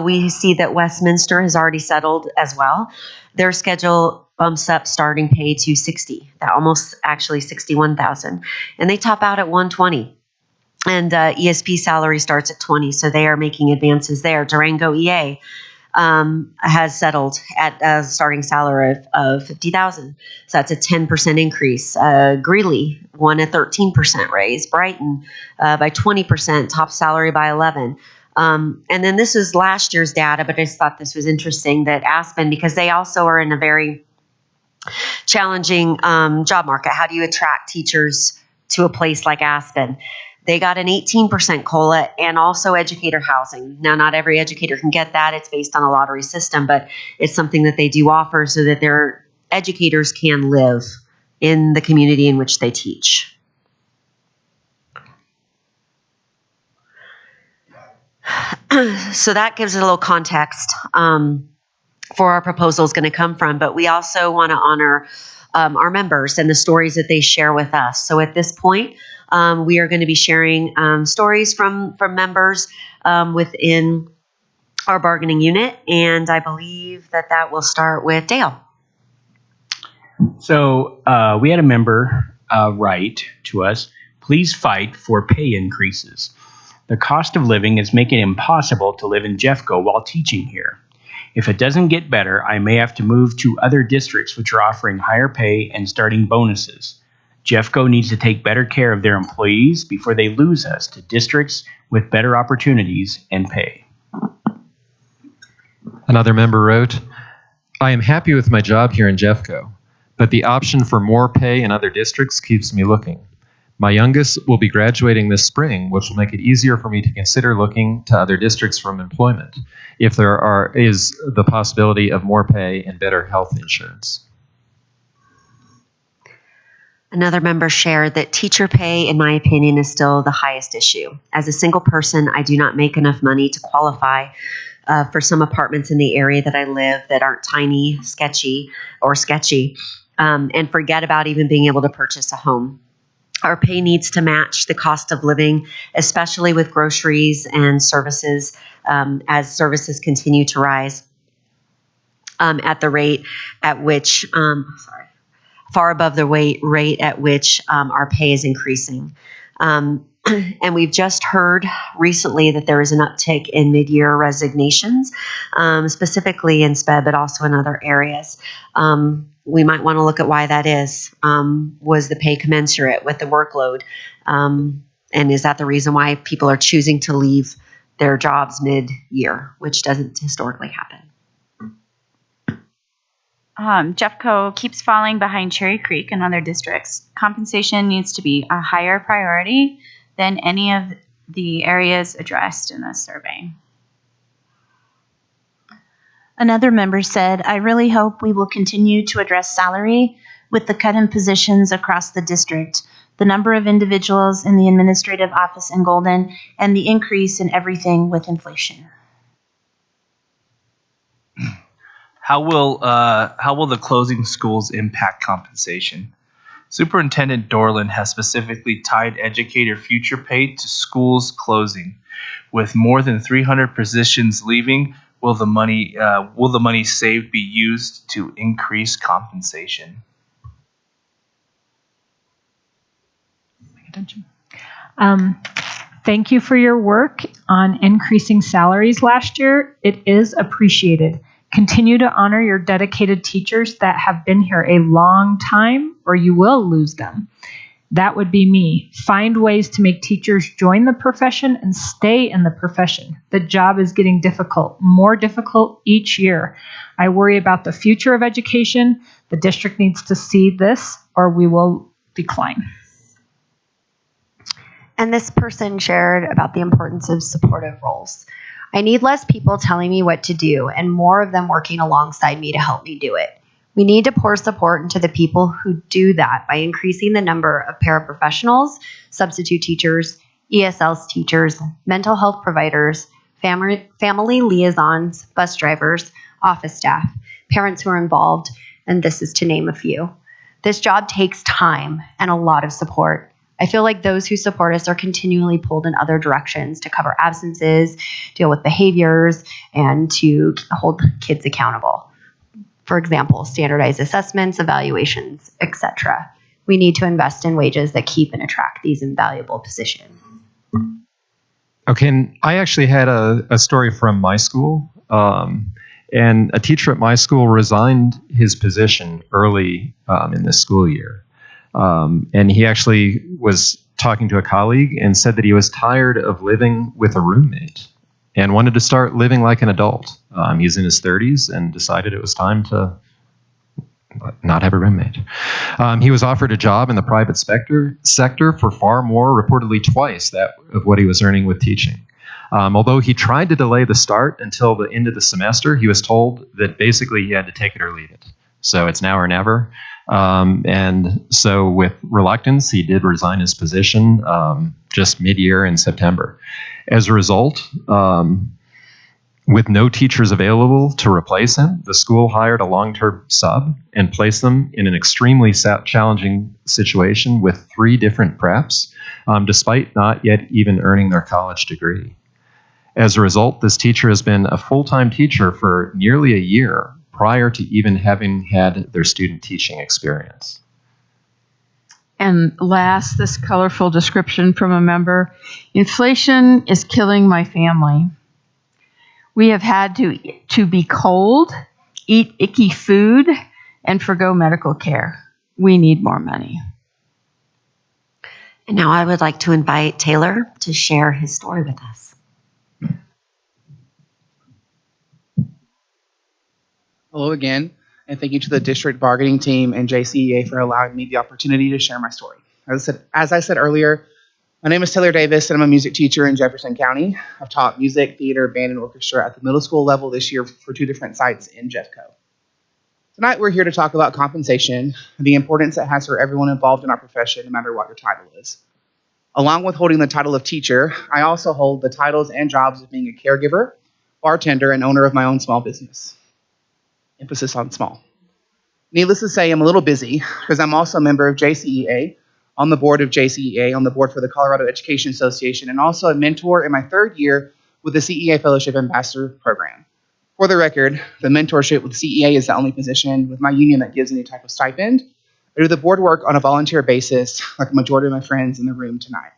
we see that Westminster has already settled as well. Their schedule bumps up starting pay to 60, almost actually 61,000, and they top out at 120. And ESP salary starts at 20, so they are making advances there. Durango EA has settled at a starting salary of 50,000, so that's a 10% increase. Greeley won a 13% raise. Brighton by 20%, top salary by 11. And then this was last year's data, but I just thought this was interesting that Aspen, because they also are in a very challenging job market. How do you attract teachers to a place like Aspen? They got an 18% COLA and also educator housing. Now, not every educator can get that. It's based on a lottery system, but it's something that they do offer so that their educators can live in the community in which they teach. So that gives it a little context for our proposal is going to come from, but we also want to honor our members and the stories that they share with us. So at this point, we are going to be sharing stories from members within our bargaining unit, and I believe that will start with Dale. So we had a member write to us, please fight for pay increases. The cost of living is making it impossible to live in Jeffco while teaching here. If it doesn't get better, I may have to move to other districts which are offering higher pay and starting bonuses. Jeffco needs to take better care of their employees before they lose us to districts with better opportunities and pay. Another member wrote, I am happy with my job here in Jeffco, but the option for more pay in other districts keeps me looking. My youngest will be graduating this spring, which will make it easier for me to consider looking to other districts for employment if there is the possibility of more pay and better health insurance. Another member shared that teacher pay, in my opinion, is still the highest issue. As a single person, I do not make enough money to qualify for some apartments in the area that I live that aren't tiny, sketchy, and forget about even being able to purchase a home. Our pay needs to match the cost of living, especially with groceries and services, as services continue to rise at the rate at which, far above the rate at which our pay is increasing. And we've just heard recently that there is an uptick in mid-year resignations, specifically in SPED, but also in other areas. We might want to look at why that is. Was the pay commensurate with the workload? And is that the reason why people are choosing to leave their jobs mid-year, which doesn't historically happen? Jeffco keeps falling behind Cherry Creek and other districts. Compensation needs to be a higher priority than any of the areas addressed in this survey. Another member said, I really hope we will continue to address salary with the cut in positions across the district, the number of individuals in the administrative office in Golden, and the increase in everything with inflation. How will the closing schools impact compensation? Superintendent Dorland has specifically tied educator future pay to schools closing. With more than 300 positions leaving, will the money saved be used to increase compensation? Thank you for your work on increasing salaries last year. It is appreciated. Continue to honor your dedicated teachers that have been here a long time, or you will lose them. That would be me. Find ways to make teachers join the profession and stay in the profession. The job is getting difficult, more difficult each year. I worry about the future of education. The district needs to see this, or we will decline. And this person shared about the importance of supportive roles. I need less people telling me what to do and more of them working alongside me to help me do it. We need to pour support into the people who do that by increasing the number of paraprofessionals, substitute teachers, ESL teachers, mental health providers, family liaisons, bus drivers, office staff, parents who are involved, and this is to name a few. This job takes time and a lot of support. I feel like those who support us are continually pulled in other directions to cover absences, deal with behaviors, and to hold kids accountable. For example, standardized assessments, evaluations, etc. We need to invest in wages that keep and attract these invaluable positions. Okay, and I actually had a story from my school. And a teacher at my school resigned his position early in this school year. And he actually was talking to a colleague and said that he was tired of living with a roommate and wanted to start living like an adult. He's in his 30s and decided it was time to not have a roommate. He was offered a job in the private sector for far more, reportedly twice that of what he was earning with teaching. Although he tried to delay the start until the end of the semester, he was told that basically he had to take it or leave it. So it's now or never. And so with reluctance, he did resign his position just mid-year in September. As a result, with no teachers available to replace him, the school hired a long-term sub and placed them in an extremely challenging situation with 3 different preps, despite not yet even earning their college degree. As a result, this teacher has been a full-time teacher for nearly a year prior to even having had their student teaching experience. And last, this colorful description from a member: inflation is killing my family. We have had to be cold, eat icky food, and forgo medical care. We need more money. And now I would like to invite Taylor to share his story with us. Hello again, and thank you to the district bargaining team and JCEA for allowing me the opportunity to share my story. As I said earlier, my name is Taylor Davis, and I'm a music teacher in Jefferson County. I've taught music, theater, band, and orchestra at the middle school level this year for 2 different sites in Jeffco. Tonight, we're here to talk about compensation and the importance it has for everyone involved in our profession, no matter what your title is. Along with holding the title of teacher, I also hold the titles and jobs of being a caregiver, bartender, and owner of my own small business. Emphasis on small. Needless to say, I'm a little busy because I'm also a member of JCEA, on the board of JCEA, on the board for the Colorado Education Association, and also a mentor in my 3rd year with the CEA Fellowship Ambassador Program. For the record, the mentorship with CEA is the only position with my union that gives any type of stipend. I do the board work on a volunteer basis, like a majority of my friends in the room tonight.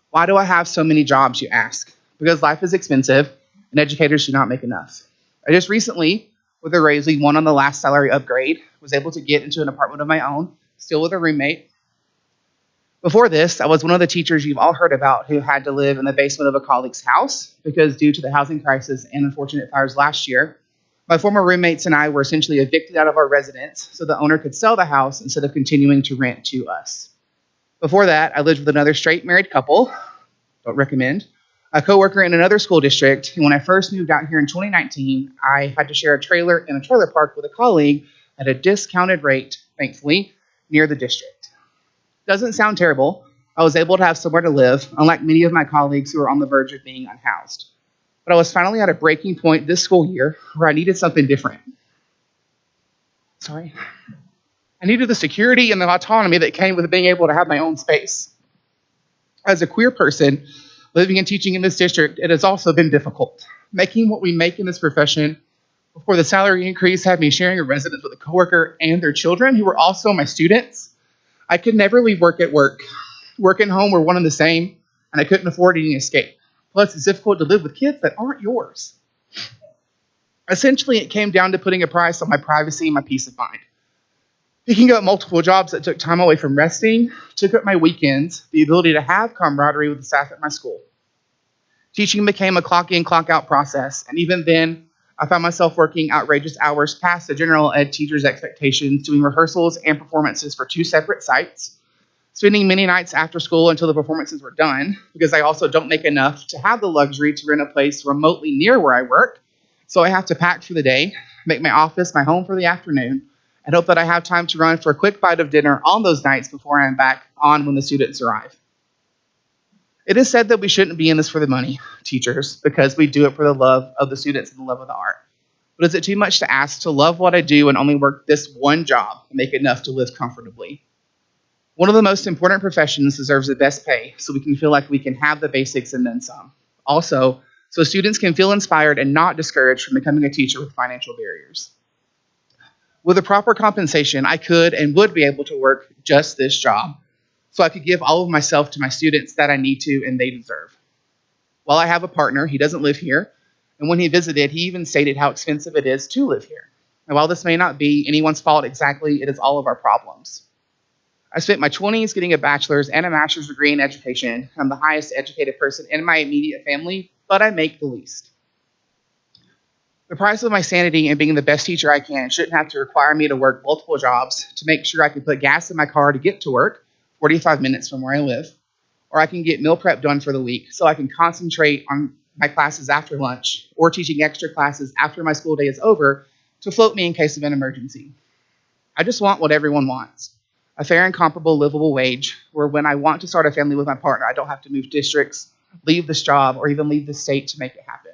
Why do I have so many jobs, you ask? Because life is expensive and educators do not make enough. I just recently, with a raise we won on the last salary upgrade, was able to get into an apartment of my own, still with a roommate. Before this, I was one of the teachers you've all heard about who had to live in the basement of a colleague's house because due to the housing crisis and unfortunate fires last year, my former roommates and I were essentially evicted out of our residence so the owner could sell the house instead of continuing to rent to us. Before that, I lived with another straight married couple, don't recommend, a coworker in another school district, and when I first moved out here in 2019, I had to share a trailer in a trailer park with a colleague at a discounted rate, thankfully, near the district. Doesn't sound terrible. I was able to have somewhere to live, unlike many of my colleagues who are on the verge of being unhoused. But I was finally at a breaking point this school year where I needed something different. I needed the security and the autonomy that came with being able to have my own space. As a queer person, living and teaching in this district, it has also been difficult. Making what we make in this profession before the salary increase had me sharing a residence with a coworker and their children who were also my students. I could never leave work at work. Work and home were one and the same, and I couldn't afford any escape. Plus, it's difficult to live with kids that aren't yours. Essentially, it came down to putting a price on my privacy and my peace of mind. Picking up multiple jobs that took time away from resting, took up my weekends, the ability to have camaraderie with the staff at my school. Teaching became a clock in, clock out process, and even then, I found myself working outrageous hours past the general ed teacher's expectations, doing rehearsals and performances for 2 separate sites, spending many nights after school until the performances were done, because I also don't make enough to have the luxury to rent a place remotely near where I work, so I have to pack for the day, make my office my home for the afternoon, and hope that I have time to run for a quick bite of dinner on those nights before I'm back on when the students arrive. It is said that we shouldn't be in this for the money, teachers, because we do it for the love of the students and the love of the art. But is it too much to ask to love what I do and only work this one job and make enough to live comfortably? One of the most important professions deserves the best pay so we can feel like we can have the basics and then some. Also, so students can feel inspired and not discouraged from becoming a teacher with financial barriers. With the proper compensation, I could and would be able to work just this job, so I could give all of myself to my students that I need to and they deserve. While I have a partner, he doesn't live here, and when he visited, he even stated how expensive it is to live here. And while this may not be anyone's fault exactly, it is all of our problems. I spent my 20s getting a bachelor's and a master's degree in education. I'm the highest educated person in my immediate family, but I make the least. The price of my sanity and being the best teacher I can shouldn't have to require me to work multiple jobs to make sure I can put gas in my car to get to work, 45 minutes from where I live, or I can get meal prep done for the week so I can concentrate on my classes after lunch or teaching extra classes after my school day is over to float me in case of an emergency. I just want what everyone wants, a fair and comparable livable wage where when I want to start a family with my partner, I don't have to move districts, leave this job, or even leave the state to make it happen.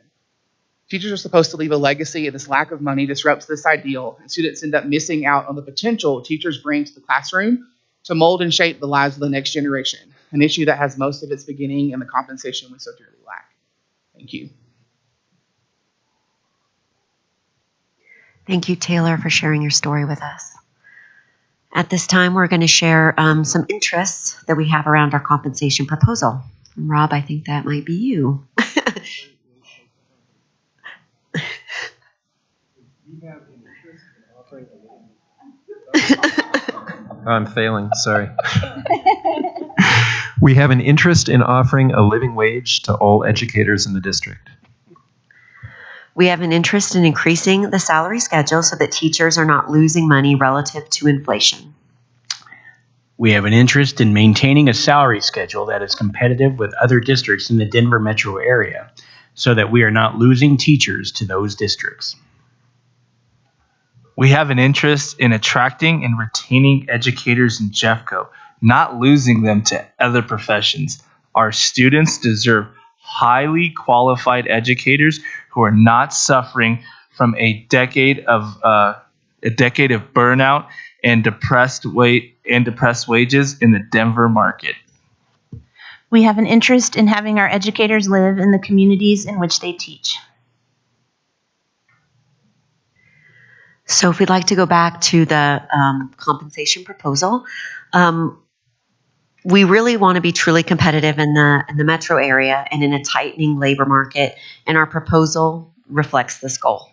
Teachers are supposed to leave a legacy, and this lack of money disrupts this ideal, and students end up missing out on the potential teachers bring to the classroom to mold and shape the lives of the next generation, an issue that has most of its beginning in the compensation we so dearly lack. Thank you. Thank you, Taylor, for sharing your story with us. At this time, we're going to share some interests that we have around our compensation proposal. Rob, I think that might be you. I'm failing, sorry. We have an interest in offering a living wage to all educators in the district. We have an interest in increasing the salary schedule so that teachers are not losing money relative to inflation. We have an interest in maintaining a salary schedule that is competitive with other districts in the Denver metro area so that we are not losing teachers to those districts. We have an interest in attracting and retaining educators in Jeffco, not losing them to other professions. Our students deserve highly qualified educators who are not suffering from a decade of burnout and depressed wages in the Denver market. We have an interest in having our educators live in the communities in which they teach. So if we'd like to go back to the compensation proposal, we really want to be truly competitive in the metro area and in a tightening labor market, and our proposal reflects this goal.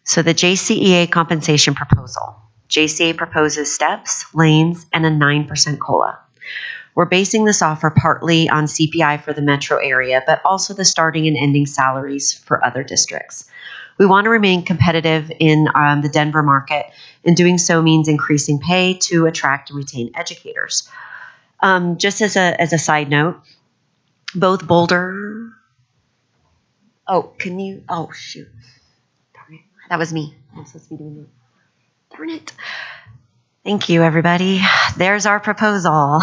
So the JCEA compensation proposal. JCEA proposes steps, lanes, and a 9% COLA. We're basing this offer partly on CPI for the metro area, but also the starting and ending salaries for other districts. We want to remain competitive in the Denver market, and doing so means increasing pay to attract and retain educators. Just as a side note, both Boulder. Oh shoot! Darn it, that was me. I'm supposed to be doing that. Darn it! Thank you, everybody. There's our proposal.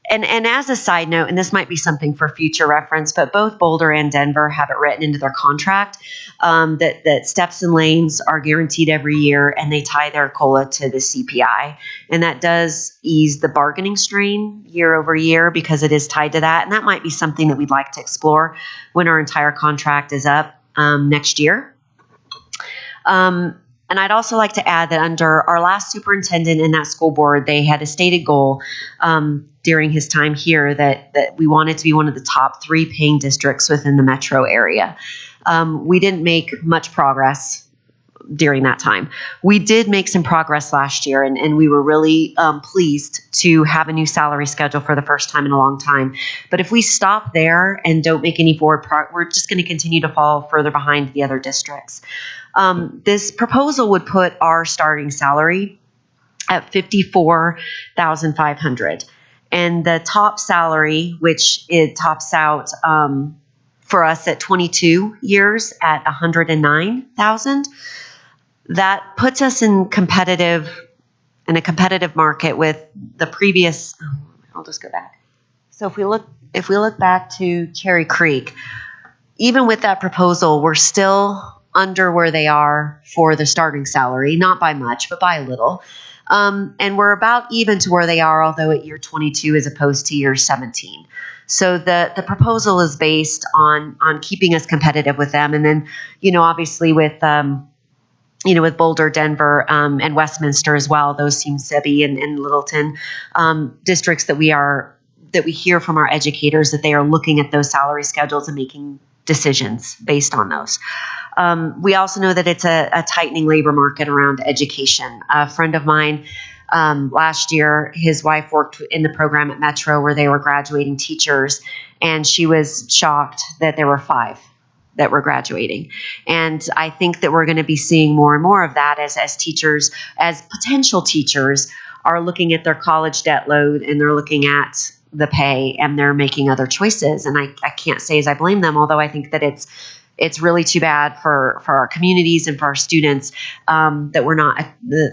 And as a side note, and this might be something for future reference, but both Boulder and Denver have it written into their contract that steps and lanes are guaranteed every year, and they tie their COLA to the CPI. And that does ease the bargaining strain year over year because it is tied to that. And that might be something that we'd like to explore when our entire contract is up next year. And I'd also like to add that under our last superintendent in that school board, they had a stated goal during his time here that we wanted to be one of the top 3 paying districts within the metro area. We didn't make much progress during that time. We did make some progress last year, and we were really pleased to have a new salary schedule for the first time in a long time. But if we stop there and don't make any forward progress, we're just going to continue to fall further behind the other districts. This proposal would put our starting salary at $54,500, and the top salary, which it tops out for us at 22 years at $109,000. That puts us in a competitive market with the previous. I'll just go back. So if we look back to Cherry Creek, even with that proposal, we're still under where they are for the starting salary, not by much, but by a little. And we're about even to where they are, although at year 22 as opposed to year 17. So the proposal is based on keeping us competitive with them. And then, obviously with Boulder, Denver, and Westminster as well, those seem to be in Littleton, districts that we hear from our educators that they are looking at those salary schedules and making decisions based on those. We also know that it's a tightening labor market around education. A friend of mine last year, his wife worked in the program at Metro where they were graduating teachers, and she was shocked that there were 5 that were graduating. And I think that we're going to be seeing more and more of that as teachers, as potential teachers are looking at their college debt load and they're looking at the pay and they're making other choices. And I can't say as I blame them, although I think that it's really too bad for our communities and for our students that we're not,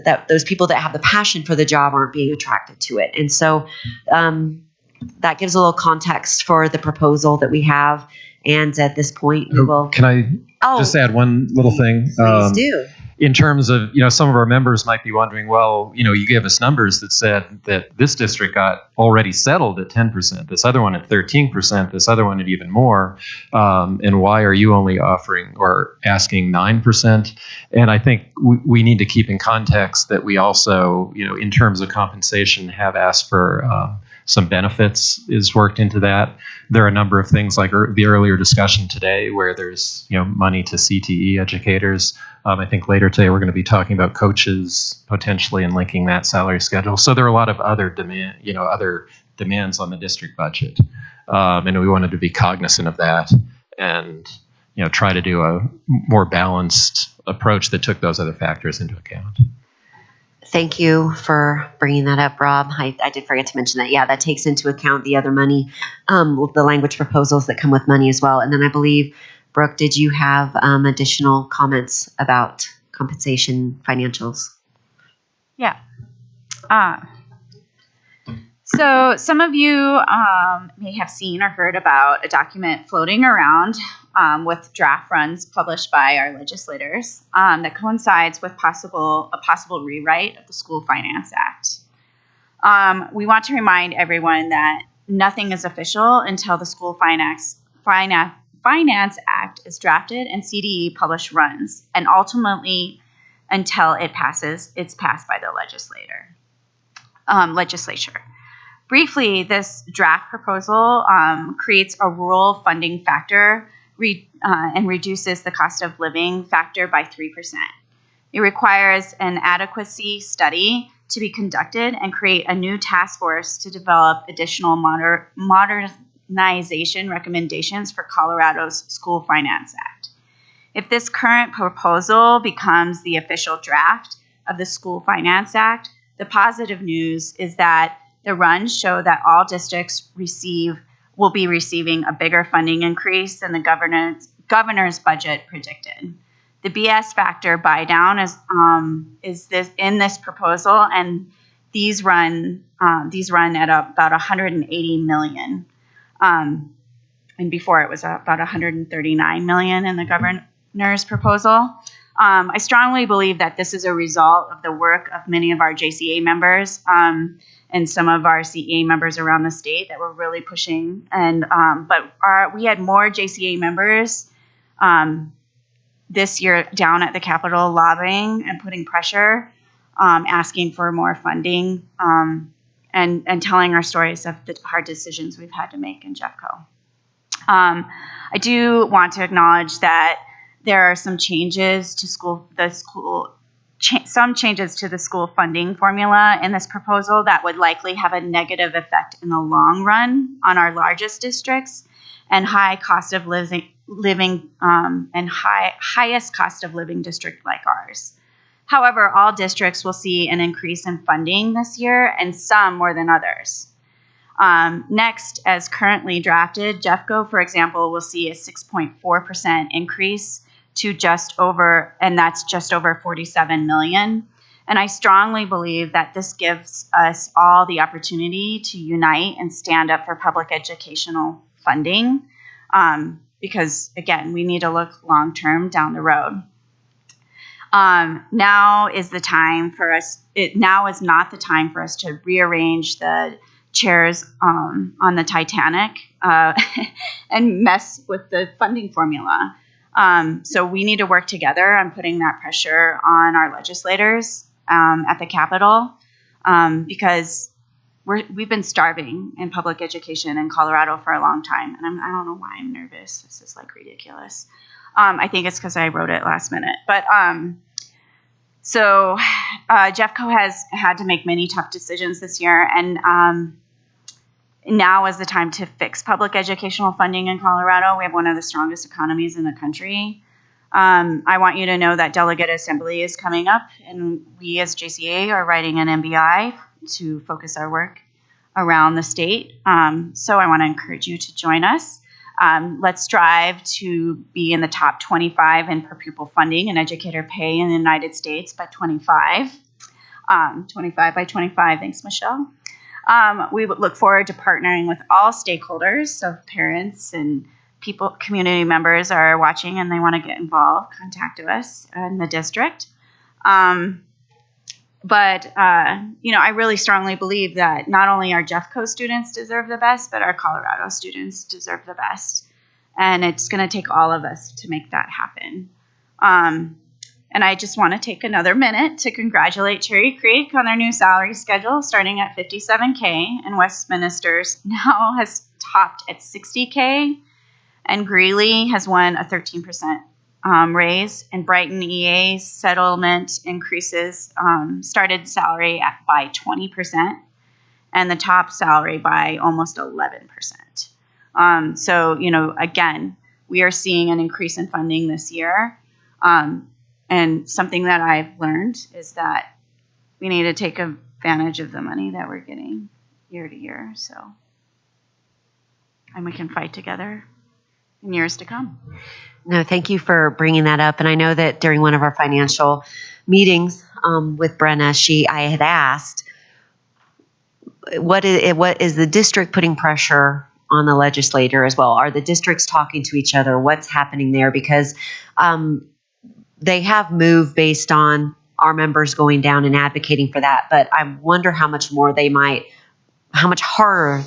that those people that have the passion for the job aren't being attracted to it. And so that gives a little context for the proposal that we have. And at this point, we will. Can I just add one little thing? Please do. in terms of, some of our members might be wondering, well, you gave us numbers that said that this district got already settled at 10%, this other one at 13%, this other one at even more, and why are you only offering or asking 9%? And I think we need to keep in context that we also, in terms of compensation, have asked for some benefits is worked into that. There are a number of things like the earlier discussion today where there's money to CTE educators. I think later today we're going to be talking about coaches potentially and linking that salary schedule. So there are a lot of other demands on the district budget, and we wanted to be cognizant of that and try to do a more balanced approach that took those other factors into account. Thank you for bringing that up, Rob. I did forget to mention that. Yeah, that takes into account the other money, the language proposals that come with money as well. And then I believe, Brooke, did you have additional comments about compensation financials? Yeah. So some of you may have seen or heard about a document floating around with draft runs published by our legislators that coincides with a possible rewrite of the School Finance Act. We want to remind everyone that nothing is official until the School Finance Act is drafted and CDE published runs, and ultimately until it's passed by the legislature. Briefly, this draft proposal creates a rural funding factor and reduces the cost of living factor by 3%. It requires an adequacy study to be conducted and create a new task force to develop additional modernization recommendations for Colorado's School Finance Act. If this current proposal becomes the official draft of the School Finance Act, the positive news is that the runs show that all districts will be receiving a bigger funding increase than the governor's budget predicted. The BS factor buy down is in this proposal, and these run at about $180 million, and before it was about $139 million in the governor's proposal. I strongly believe that this is a result of the work of many of our Jcea members and some of our CEA members around the state that were really pushing. But we had more Jcea members this year down at the Capitol lobbying and putting pressure, asking for more funding, and telling our stories of the hard decisions we've had to make in Jeffco. I do want to acknowledge that there are some changes to some changes to the school funding formula in this proposal that would likely have a negative effect in the long run on our largest districts and highest cost of living district like ours. However, all districts will see an increase in funding this year, and some more than others. Next, as currently drafted, Jeffco, for example, will see a 6.4% increase to just over $47 million. And I strongly believe that this gives us all the opportunity to unite and stand up for public educational funding, because, again, we need to look long-term down the road. Now is not the time for us to rearrange the chairs on the Titanic and mess with the funding formula. So we need to work together on putting that pressure on our legislators at the Capitol, because we've been starving in public education in Colorado for a long time, and I don't know why I'm nervous. This is like ridiculous. I think it's because I wrote it last minute. But so Jeffco has had to make many tough decisions this year, and now is the time to fix public educational funding in Colorado. We have one of the strongest economies in the country. I want you to know that Delegate Assembly is coming up, and we as Jcea are writing an MBI to focus our work around the state. So I want to encourage you to join us. Let's strive to be in the top 25 in per pupil funding and educator pay in the United States by 25. 25 by 25. Thanks, Michelle. We would look forward to partnering with all stakeholders, so parents and community members are watching and they want to get involved, contact us in the district. But I really strongly believe that not only our Jeffco students deserve the best, but our Colorado students deserve the best. And it's going to take all of us to make that happen. And I just want to take another minute to congratulate Cherry Creek on their new salary schedule starting at $57K, and Westminster's now has topped at $60K, and Greeley has won a 13% raise, and Brighton EA's settlement increases started salary by 20%, and the top salary by almost 11%. So, again, we are seeing an increase in funding this year. And something that I've learned is that we need to take advantage of the money that we're getting year to year. So, and we can fight together in years to come. No, thank you for bringing that up. And I know that during one of our financial meetings with Brenna, I had asked, what is the district putting pressure on the legislator as well? Are the districts talking to each other? What's happening there? Because they have moved based on our members going down and advocating for that. But I wonder how much harder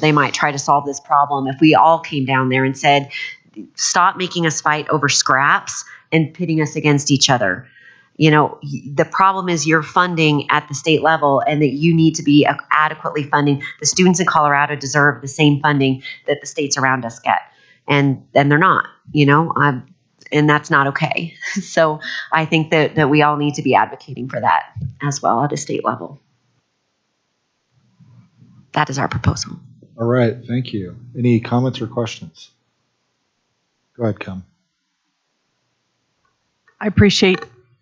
they might try to solve this problem if we all came down there and said, stop making us fight over scraps and pitting us against each other. The problem is you're funding at the state level, and that you need to be adequately funding. The students in Colorado deserve the same funding that the states around us get. And they're not, and that's not okay. So I think that we all need to be advocating for that as well at a state level. That is our proposal. All right, thank you. Any comments or questions? Go ahead, Kim. I appreciate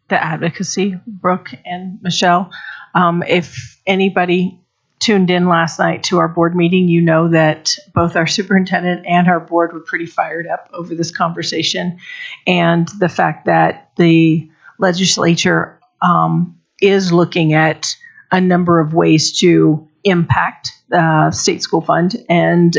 the advocacy, Brooke and Michelle. If anybody tuned in last night to our board meeting, you know that both our superintendent and our board were pretty fired up over this conversation, and the fact that the legislature is looking at a number of ways to impact the state school fund and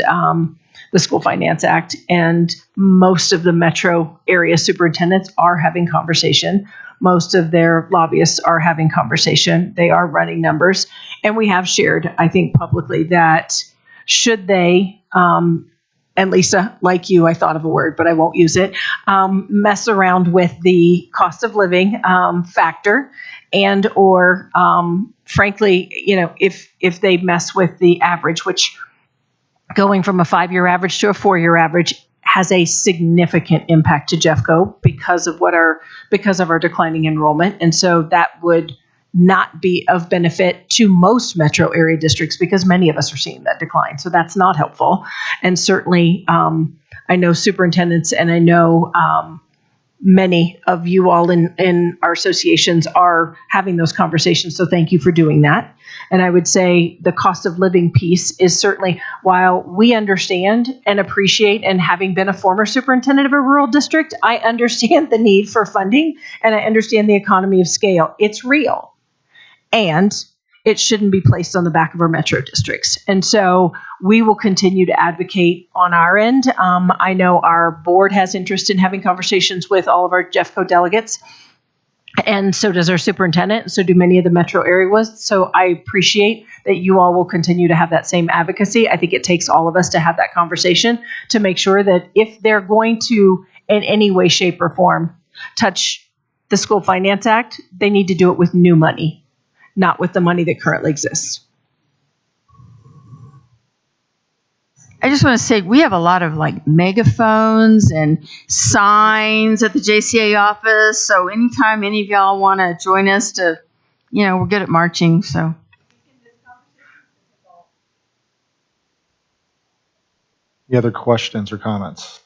the School Finance Act, and most of the metro area superintendents are having conversation. Most of their lobbyists are having conversation. They are running numbers. And we have shared, I think, publicly that should they, and Lisa, like you, I thought of a word, but I won't use it, mess around with the cost of living factor, and or frankly, if they mess with the average, which going from a 5-year average to a 4-year average has a significant impact to Jeffco because of our declining enrollment. And so that would not be of benefit to most metro area districts because many of us are seeing that decline. So that's not helpful. And certainly I know superintendents, and I know many of you all in our associations are having those conversations. So thank you for doing that. And I would say the cost of living piece is certainly, while we understand and appreciate, and having been a former superintendent of a rural district, I understand the need for funding, and I understand the economy of scale. It's real. And it shouldn't be placed on the back of our metro districts. And so we will continue to advocate on our end. I know our board has interest in having conversations with all of our Jeffco delegates, and so does our superintendent, so do many of the metro area ones. So I appreciate that you all will continue to have that same advocacy. I think it takes all of us to have that conversation to make sure that if they're going to, in any way, shape, or form, touch the School Finance Act, they need to do it with new money, not with the money that currently exists. I just want to say we have a lot of megaphones and signs at the Jcea office. So anytime any of y'all want to join us to, we're good at marching. So. Any other questions or comments?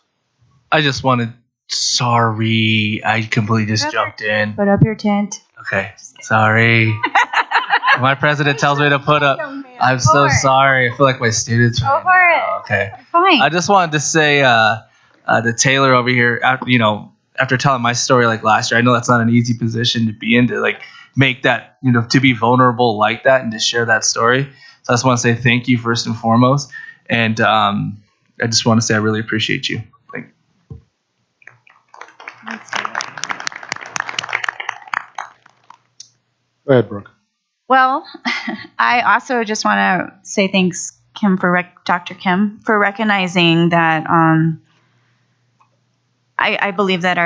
I just wanted, sorry, I completely just jumped in. Put up your tent. Okay, sorry. My president tells me to put up. I'm so sorry. I feel like my students. Go for it. Okay. Fine. I just wanted to say to Taylor over here, after telling my story last year, I know that's not an easy position to be in, to make that, to be vulnerable like that and to share that story. So I just want to say thank you first and foremost. And I just want to say I really appreciate you. Thank you. Go ahead, Brooke. Well, I also just want to say thanks, Kim, Dr. Kim, for recognizing that I believe that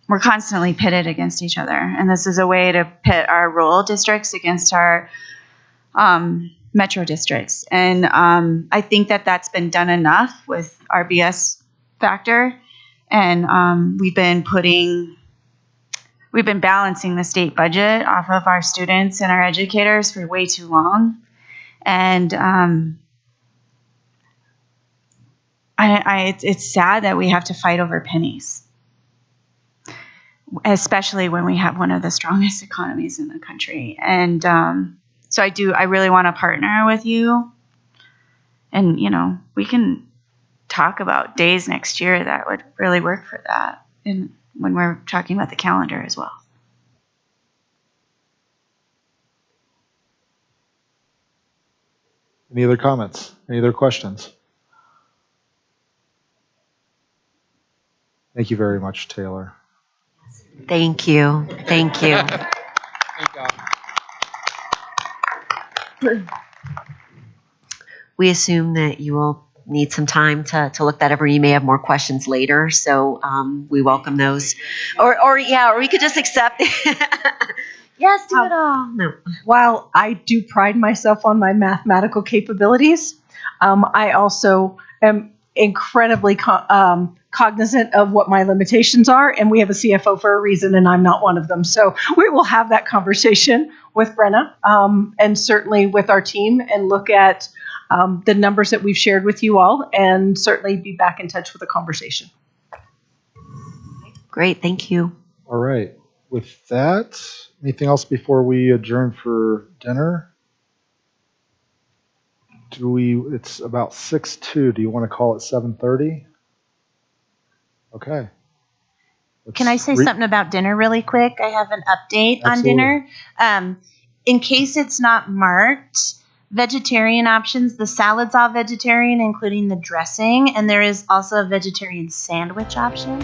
we're constantly pitted against each other, and this is a way to pit our rural districts against our metro districts. And I think that that's been done enough with our BS factor, and we've been balancing the state budget off of our students and our educators for way too long. And it's sad that we have to fight over pennies, especially when we have one of the strongest economies in the country. And so I really want to partner with you. And, we can talk about days next year that would really work for that. And when we're talking about the calendar as well. Any other comments? Any other questions? Thank you very much, Taylor. Thank you. Thank you. We assume that you will need some time to look that over. You may have more questions later, so we welcome those. Or we could just accept it. Yes, do it all. No. While I do pride myself on my mathematical capabilities, I also am incredibly cognizant of what my limitations are, and we have a CFO for a reason, and I'm not one of them. So we will have that conversation with Brenna, and certainly with our team, and look at the numbers that we've shared with you all, and certainly be back in touch with a conversation. Great, thank you. All right. With that, anything else before we adjourn for dinner? It's about 6:02. Do you want to call it 7:30? Okay. Can I say something about dinner really quick? I have an update on Absolutely. dinner. In case it's not marked, vegetarian options, the salad's all vegetarian, including the dressing, and there is also a vegetarian sandwich option.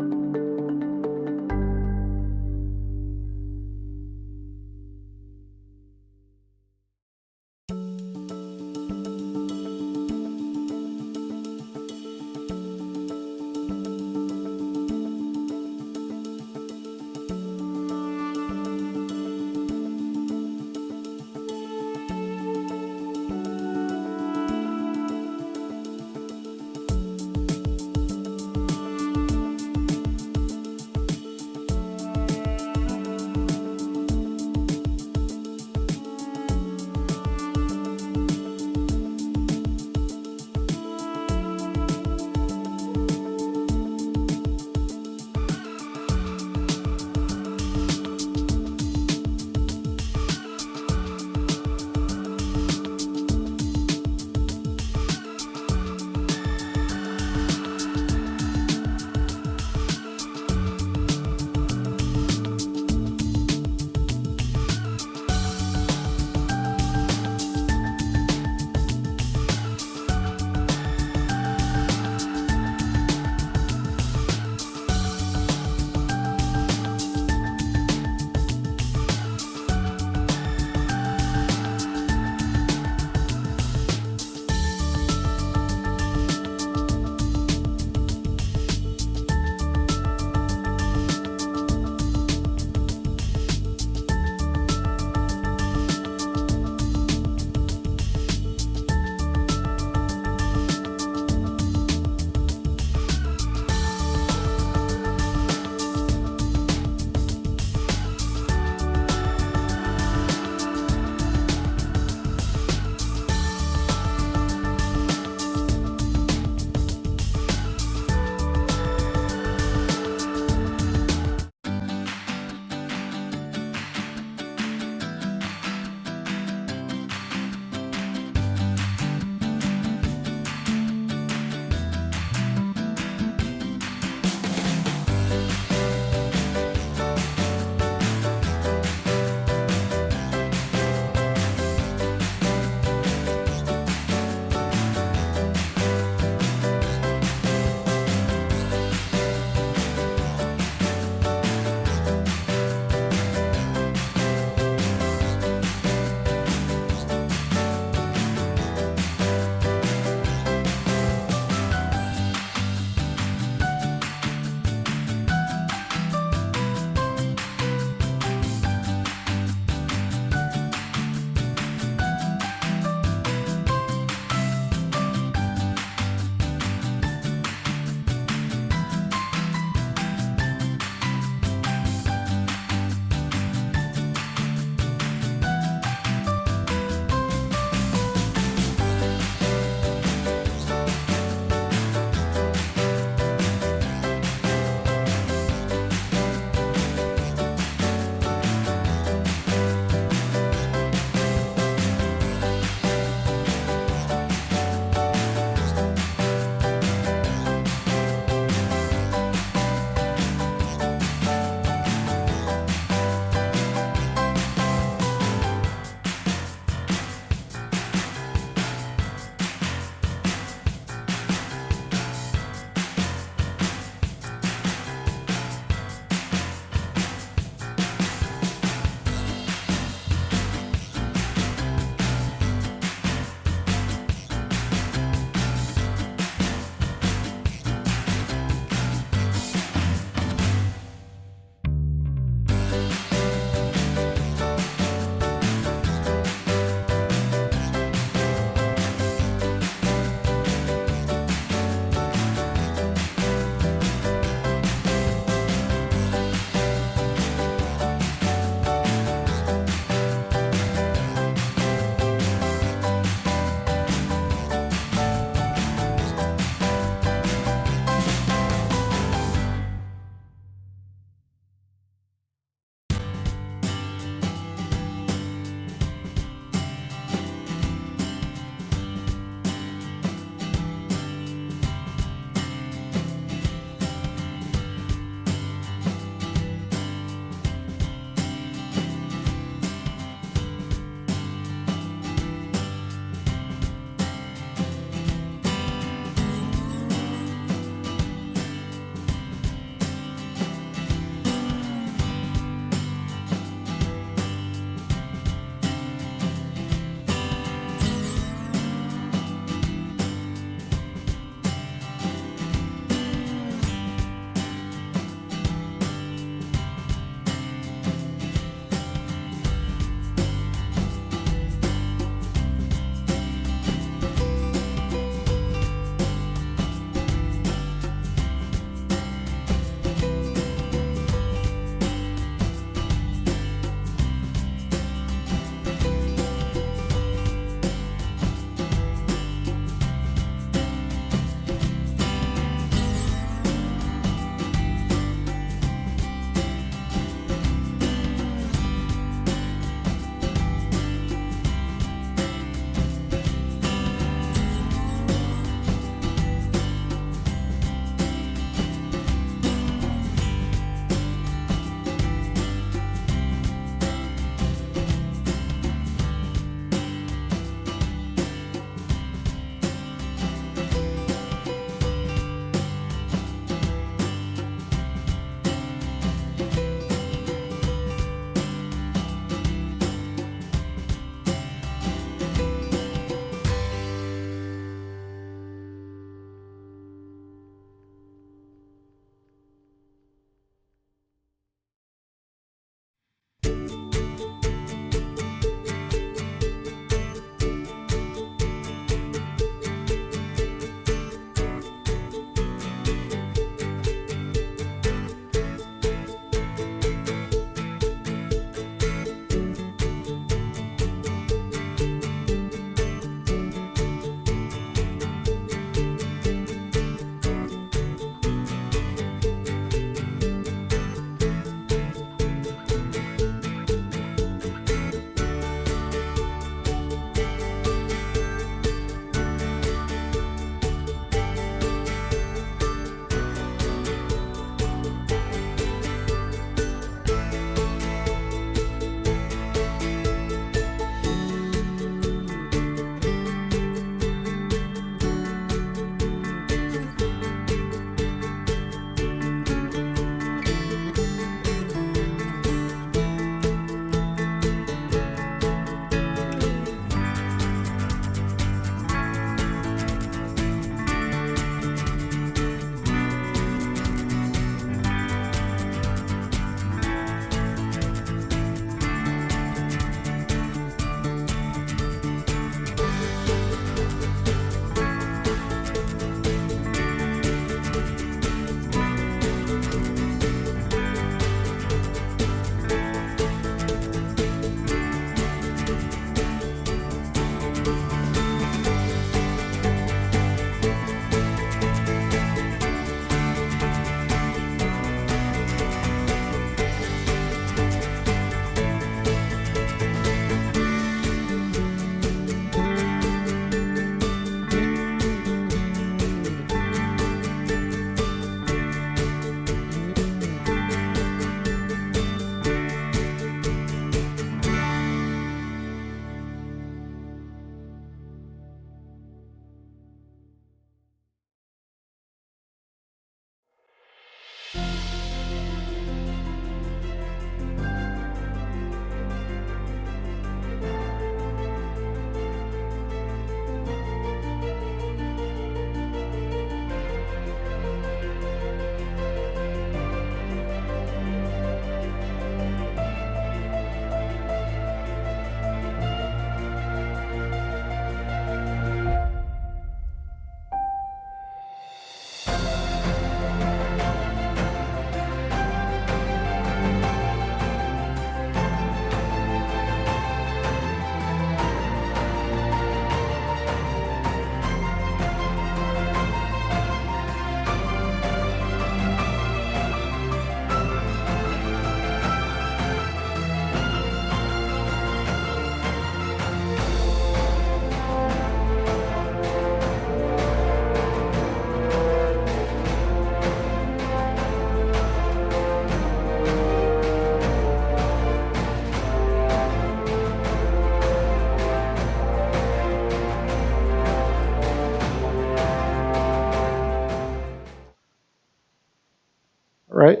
right.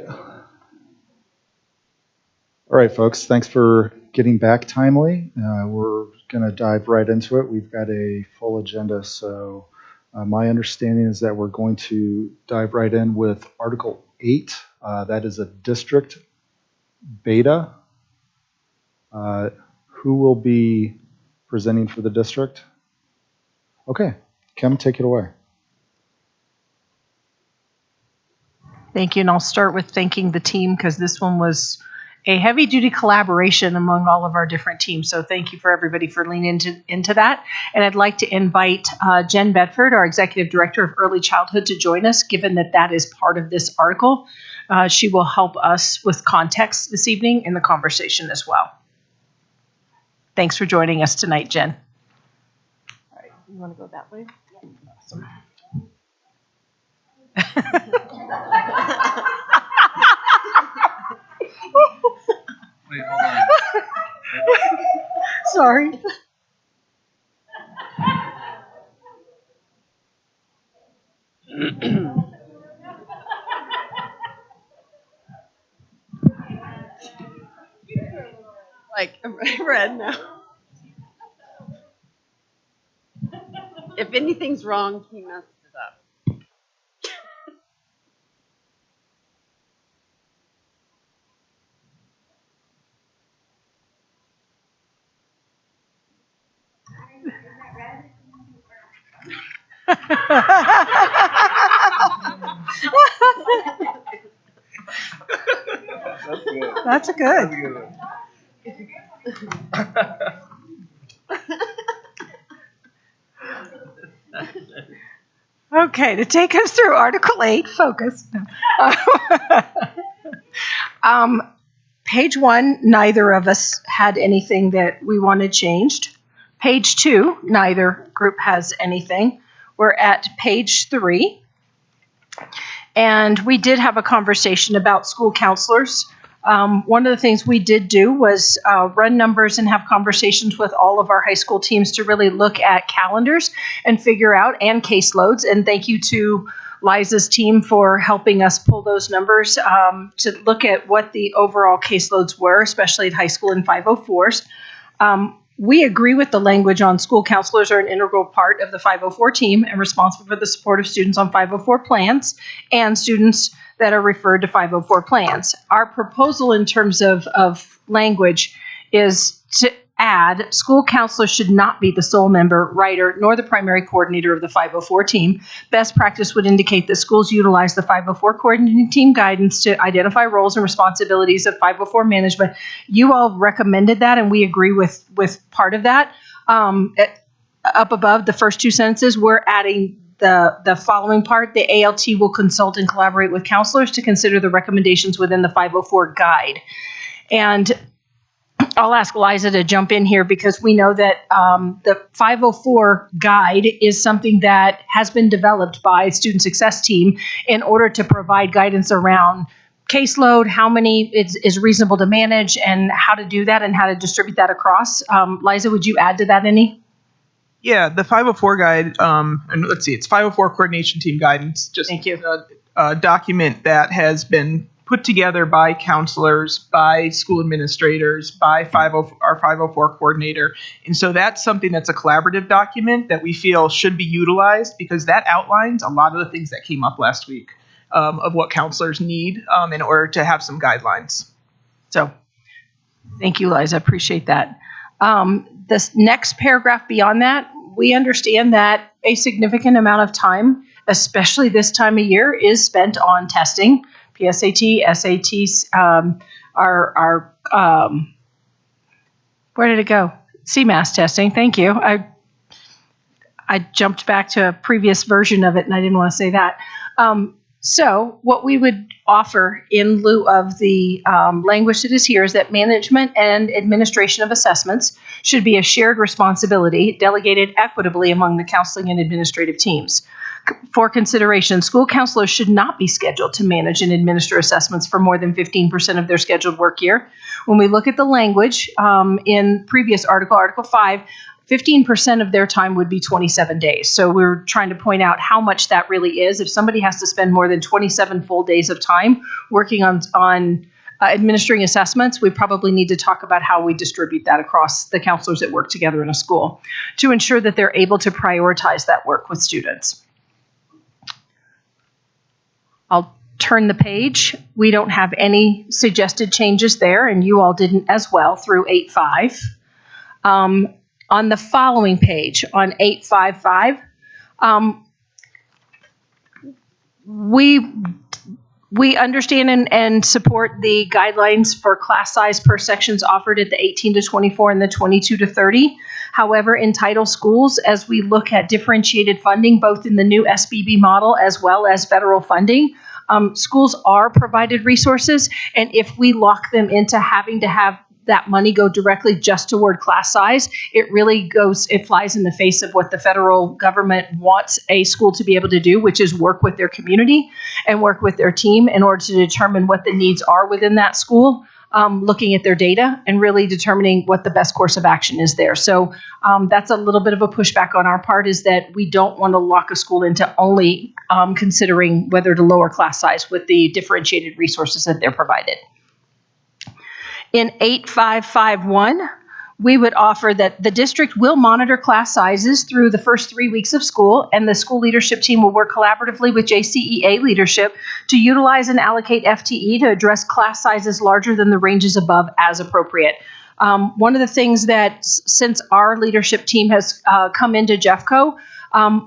All right, folks, thanks for getting back timely. We're going to dive right into it. We've got a full agenda, so my understanding is that we're going to dive right in with Article 8. That is a district beta. Who will be presenting for the district? Okay, Kim, take it away. Thank you, and I'll start with thanking the team because this one was a heavy-duty collaboration among all of our different teams. So thank you for everybody for leaning into that. And I'd like to invite Jen Bedford, our Executive Director of Early Childhood, to join us, given that that is part of this article. She will help us with context this evening in the conversation as well. Thanks for joining us tonight, Jen. All right, you want to go that way? Yeah. Awesome. Wait, hold on. Sorry. Like red now. If anything's wrong, he messed it up. That's good. Okay, to take us through Article 8, focus. Page 1, neither of us had anything that we wanted changed. Page 2, neither group has anything. We're at page 3. And we did have a conversation about school counselors. One of the things we did do was run numbers and have conversations with all of our high school teams to really look at calendars and figure out, and caseloads. And thank you to Liza's team for helping us pull those numbers to look at what the overall caseloads were, especially at high school and 504s. We agree with the language on school counselors are an integral part of the 504 team and responsible for the support of students on 504 plans and students that are referred to 504 plans. Our proposal in terms of language is to add, school counselors should not be the sole member, writer, nor the primary coordinator of the 504 team. Best practice would indicate that schools utilize the 504 coordinating team guidance to identify roles and responsibilities of 504 management. You all recommended that, and we agree with part of that. Up above the first two sentences, we're adding the following part. The ALT will consult and collaborate with counselors to consider the recommendations within the 504 guide. And I'll ask Liza to jump in here because we know that the 504 guide is something that has been developed by student success team in order to provide guidance around caseload, how many is reasonable to manage, and how to do that and how to distribute that across. Liza, would you add to that any? Yeah, the 504 guide, and let's see, it's 504 coordination team guidance. Just Thank you. A document that has been put together by counselors, by school administrators, by our 504 coordinator. And so that's something that's a collaborative document that we feel should be utilized because that outlines a lot of the things that came up last week of what counselors need in order to have some guidelines. So thank you, Liza. Appreciate that. This next paragraph beyond that, we understand that a significant amount of time, especially this time of year, is spent on testing. PSAT, SATs, where did it go? CMAS testing. Thank you. I jumped back to a previous version of it, and I didn't want to say that. So what we would offer in lieu of the language that is here is that management and administration of assessments should be a shared responsibility, delegated equitably among the counseling and administrative teams. For consideration, school counselors should not be scheduled to manage and administer assessments for more than 15% of their scheduled work year. When we look at the language in previous Article 5, 15% of their time would be 27 days. So we're trying to point out how much that really is. If somebody has to spend more than 27 full days of time working on administering assessments, we probably need to talk about how we distribute that across the counselors that work together in a school to ensure that they're able to prioritize that work with students. I'll turn the page. We don't have any suggested changes there, and you all didn't as well through 8.5. On the following page, on 8.5.5, we understand and support the guidelines for class size per sections offered at the 18 to 24 and the 22 to 30. However, in title schools, as we look at differentiated funding, both in the new SBB model as well as federal funding, schools are provided resources. And if we lock them into having to have that money go directly just toward class size, it flies in the face of what the federal government wants a school to be able to do, which is work with their community and work with their team in order to determine what the needs are within that school, looking at their data and really determining what the best course of action is there. So that's a little bit of a pushback on our part, is that we don't want to lock a school into only considering whether to lower class size with the differentiated resources that they're provided. In 8.5.5.1, we would offer that the district will monitor class sizes through the first 3 weeks of school, and the school leadership team will work collaboratively with JCEA leadership to utilize and allocate FTE to address class sizes larger than the ranges above as appropriate. One of the things that, since our leadership team has come into Jeffco,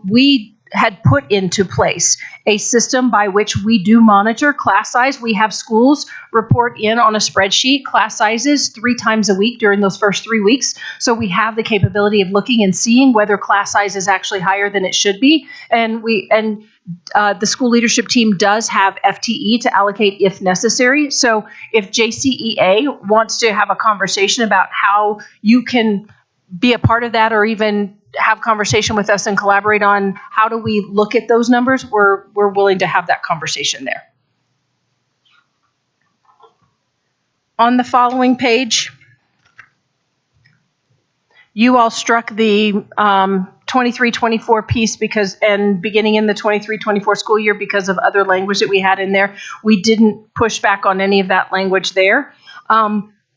we had put into place a system by which we do monitor class size. We have schools report in on a spreadsheet class sizes 3 times a week during those first 3 weeks. So we have the capability of looking and seeing whether class size is actually higher than it should be. And the school leadership team does have FTE to allocate if necessary. So if JCEA wants to have a conversation about how you can be a part of that, or even have conversation with us and collaborate on how do we look at those numbers, we're willing to have that conversation there. On the following page, you all struck the 23-24 piece and beginning in the 23-24 school year because of other language that we had in there. We didn't push back on any of that language there.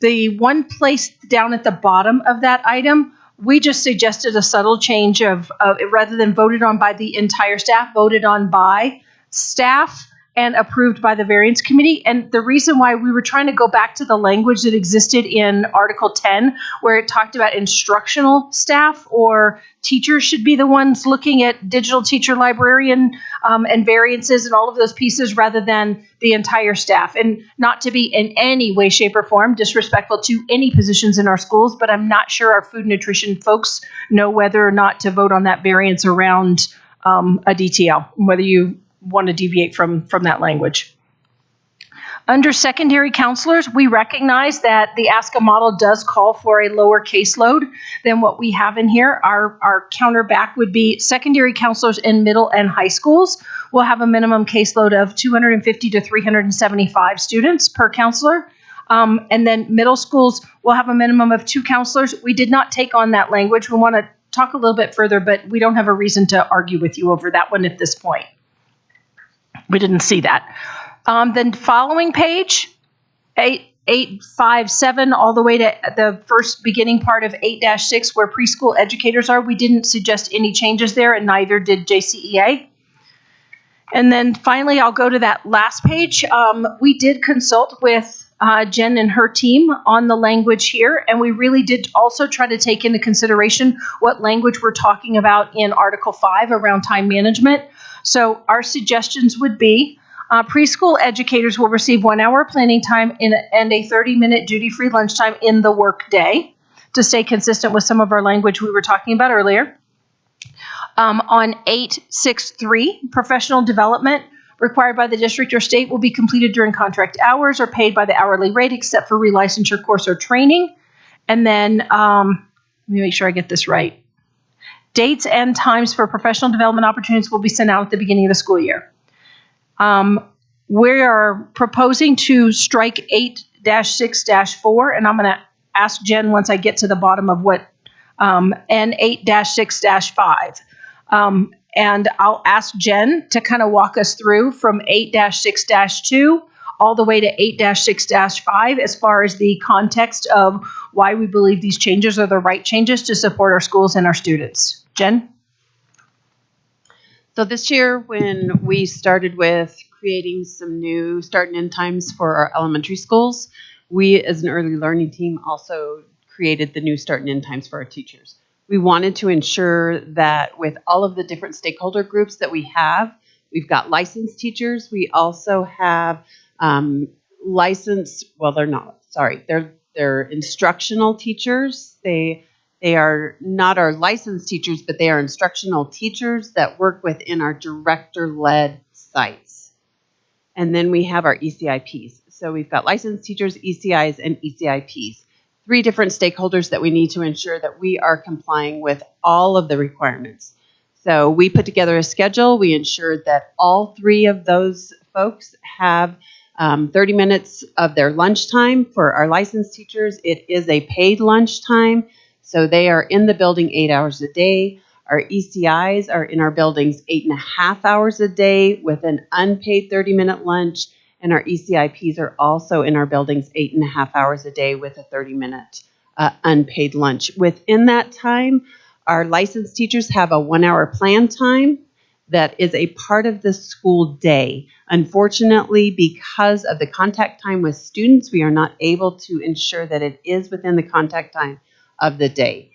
The one place down at the bottom of that item, we just suggested a subtle change of rather than voted on by the entire staff, voted on by staff and approved by the variance committee. And the reason why we were trying to go back to the language that existed in Article 10, where it talked about instructional staff or teachers should be the ones looking at digital teacher librarian and variances and all of those pieces rather than the entire staff. And not to be in any way, shape, or form disrespectful to any positions in our schools, but I'm not sure our food and nutrition folks know whether or not to vote on that variance around a DTL, whether you want to deviate from that language. Under secondary counselors, we recognize that the ASCA model does call for a lower caseload than what we have in here. Our counterback would be secondary counselors in middle and high schools will have a minimum caseload of 250 to 375 students per counselor. And then middle schools will have a minimum of 2 counselors. We did not take on that language. We want to talk a little bit further, but we don't have a reason to argue with you over that one at this point. We didn't see that. Then following page, 8.5.7 all the way to the first beginning part of 8-6 where preschool educators are. We didn't suggest any changes there, and neither did JCEA. And then finally, I'll go to that last page. We did consult with Jen and her team on the language here, and we really did also try to take into consideration what language we're talking about in Article 5 around time management. So our suggestions would be preschool educators will receive 1 hour planning time and a 30-minute duty-free lunchtime in the workday to stay consistent with some of our language we were talking about earlier. On 8.6.3, professional development required by the district or state will be completed during contract hours or paid by the hourly rate except for relicensure course or training. And then, let me make sure I get this right. Dates and times for professional development opportunities will be sent out at the beginning of the school year. We are proposing to strike 8-6-4, and I'm going to ask Jen once I get to the bottom of what and 8-6-5. And I'll ask Jen to kind of walk us through from 8-6-2 all the way to 8-6-5 as far as the context of why we believe these changes are the right changes to support our schools and our students. Jen? So this year, when we started with creating some new start and end times for our elementary schools, we as an early learning team also created the new start and end times for our teachers. We wanted to ensure that with all of the different stakeholder groups that we have, we've got licensed teachers. We also have licensed, well, they're not, sorry, they're instructional teachers. They are not our licensed teachers, but they are instructional teachers that work within our director-led sites. And then we have our ECIPs. So we've got licensed teachers, ECIs, and ECIPs. 3 different stakeholders that we need to ensure that we are complying with all of the requirements. So we put together a schedule. We ensured that all 3 of those folks have 30 minutes of their lunchtime. For our licensed teachers, it is a paid lunchtime. So they are in the building 8 hours a day. Our ECIs are in our buildings 8.5 hours a day with an unpaid 30-minute lunch. And our ECIPs are also in our buildings 8.5 hours a day with a 30-minute unpaid lunch. Within that time, our licensed teachers have a 1-hour plan time that is a part of the school day. Unfortunately, because of the contact time with students, we are not able to ensure that it is within the contact time of the day.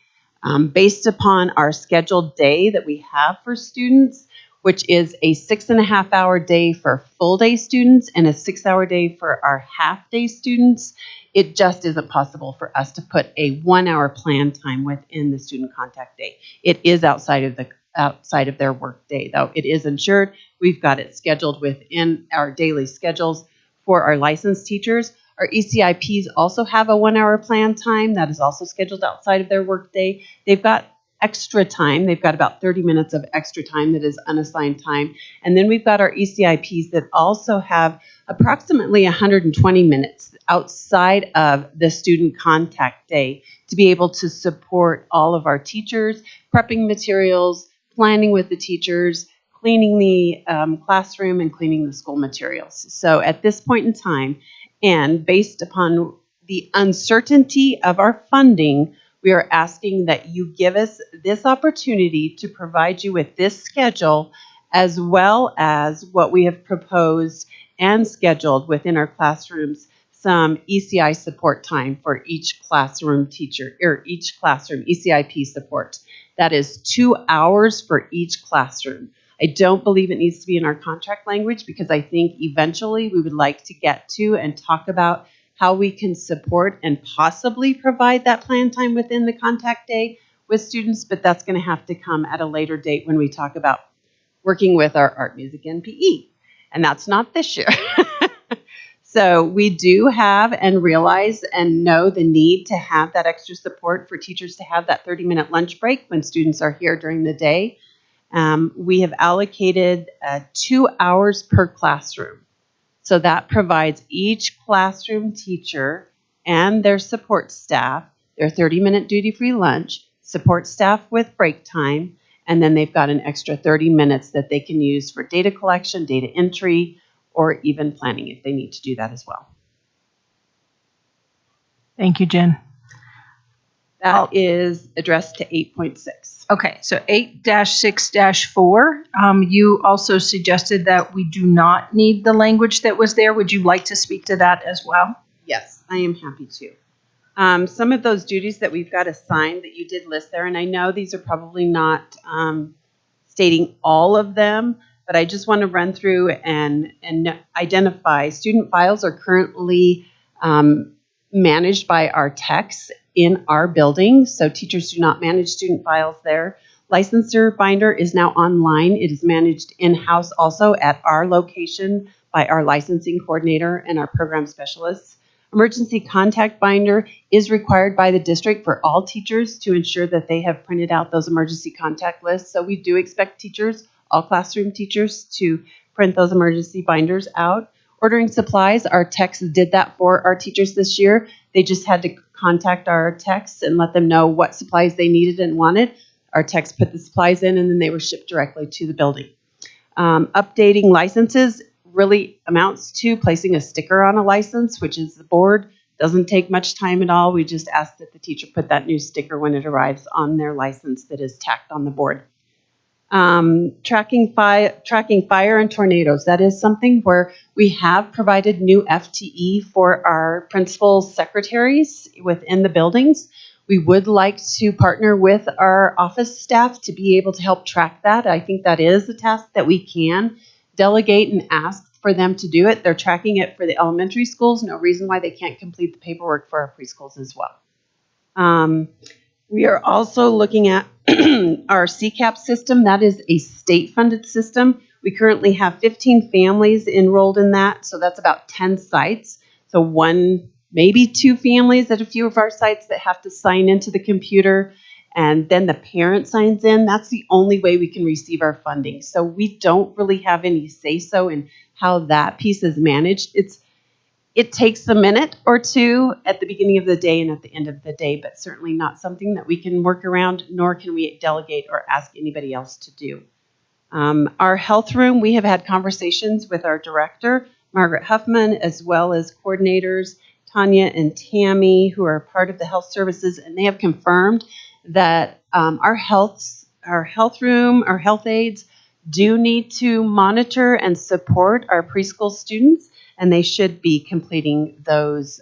Based upon our scheduled day that we have for students, which is a 6.5-hour day for full day students and a 6-hour day for our half day students, it just isn't possible for us to put a 1-hour plan time within the student contact day. It is outside of their work day, though. It is insured. We've got it scheduled within our daily schedules for our licensed teachers. Our ECIPs also have a 1-hour plan time that is also scheduled outside of their work day. They've got extra time. They've got about 30 minutes of extra time that is unassigned time. And then we've got our ECIPs that also have approximately 120 minutes outside of the student contact day to be able to support all of our teachers, prepping materials, planning with the teachers, cleaning the classroom, and cleaning the school materials. So at this point in time, and based upon the uncertainty of our funding, we are asking that you give us this opportunity to provide you with this schedule, as well as what we have proposed and scheduled within our classrooms, some ECI support time for each classroom teacher, or each classroom ECIP support. That is 2 hours for each classroom. I don't believe it needs to be in our contract language because I think eventually we would like to get to and talk about how we can support and possibly provide that plan time within the contact day with students, but that's going to have to come at a later date when we talk about working with our art, music, and PE. And that's not this year. So we do have and realize and know the need to have that extra support for teachers to have that 30-minute lunch break when students are here during the day. We have allocated 2 hours per classroom. So that provides each classroom teacher and their support staff their 30-minute duty-free lunch, support staff with break time, and then they've got an extra 30 minutes that they can use for data collection, data entry, or even planning if they need to do that as well. Thank you, Jen. That is addressed to 8.6. Okay, so 8-6-4, you also suggested that we do not need the language that was there. Would you like to speak to that as well? Yes, I am happy to. Some of those duties that we've got assigned that you did list there, and I know these are probably not stating all of them, but I just want to run through and identify. Student files are currently managed by our techs in our building, so teachers do not manage student files there. Licensure binder is now online. It is managed in-house also at our location by our licensing coordinator and our program specialists. Emergency contact binder is required by the district for all teachers to ensure that they have printed out those emergency contact lists. So we do expect teachers, all classroom teachers, to print those emergency binders out. Ordering supplies, our techs did that for our teachers this year. They just had to contact our techs and let them know what supplies they needed and wanted. Our techs put the supplies in, and then they were shipped directly to the building. Updating licenses really amounts to placing a sticker on a license, which is the board. Doesn't take much time at all. We just ask that the teacher put that new sticker when it arrives on their license that is tacked on the board. Tracking fire and tornadoes. That is something where we have provided new FTE for our principal secretaries within the buildings. We would like to partner with our office staff to be able to help track that. I think that is a task that we can delegate and ask for them to do it. They're tracking it for the elementary schools. No reason why they can't complete the paperwork for our preschools as well. We are also looking at our CCAP system. That is a state-funded system. We currently have 15 families enrolled in that, so that's about 10 sites. So one, maybe two families at a few of our sites that have to sign into the computer, and then the parent signs in. That's the only way we can receive our funding. So we don't really have any say-so in how that piece is managed. It takes a minute or two at the beginning of the day and at the end of the day, but certainly not something that we can work around, nor can we delegate or ask anybody else to do. Our health room, we have had conversations with our director, Margaret Huffman, as well as coordinators, Tanya and Tammy, who are part of the health services, and they have confirmed that our health room, our health aides do need to monitor and support our preschool students, and they should be completing those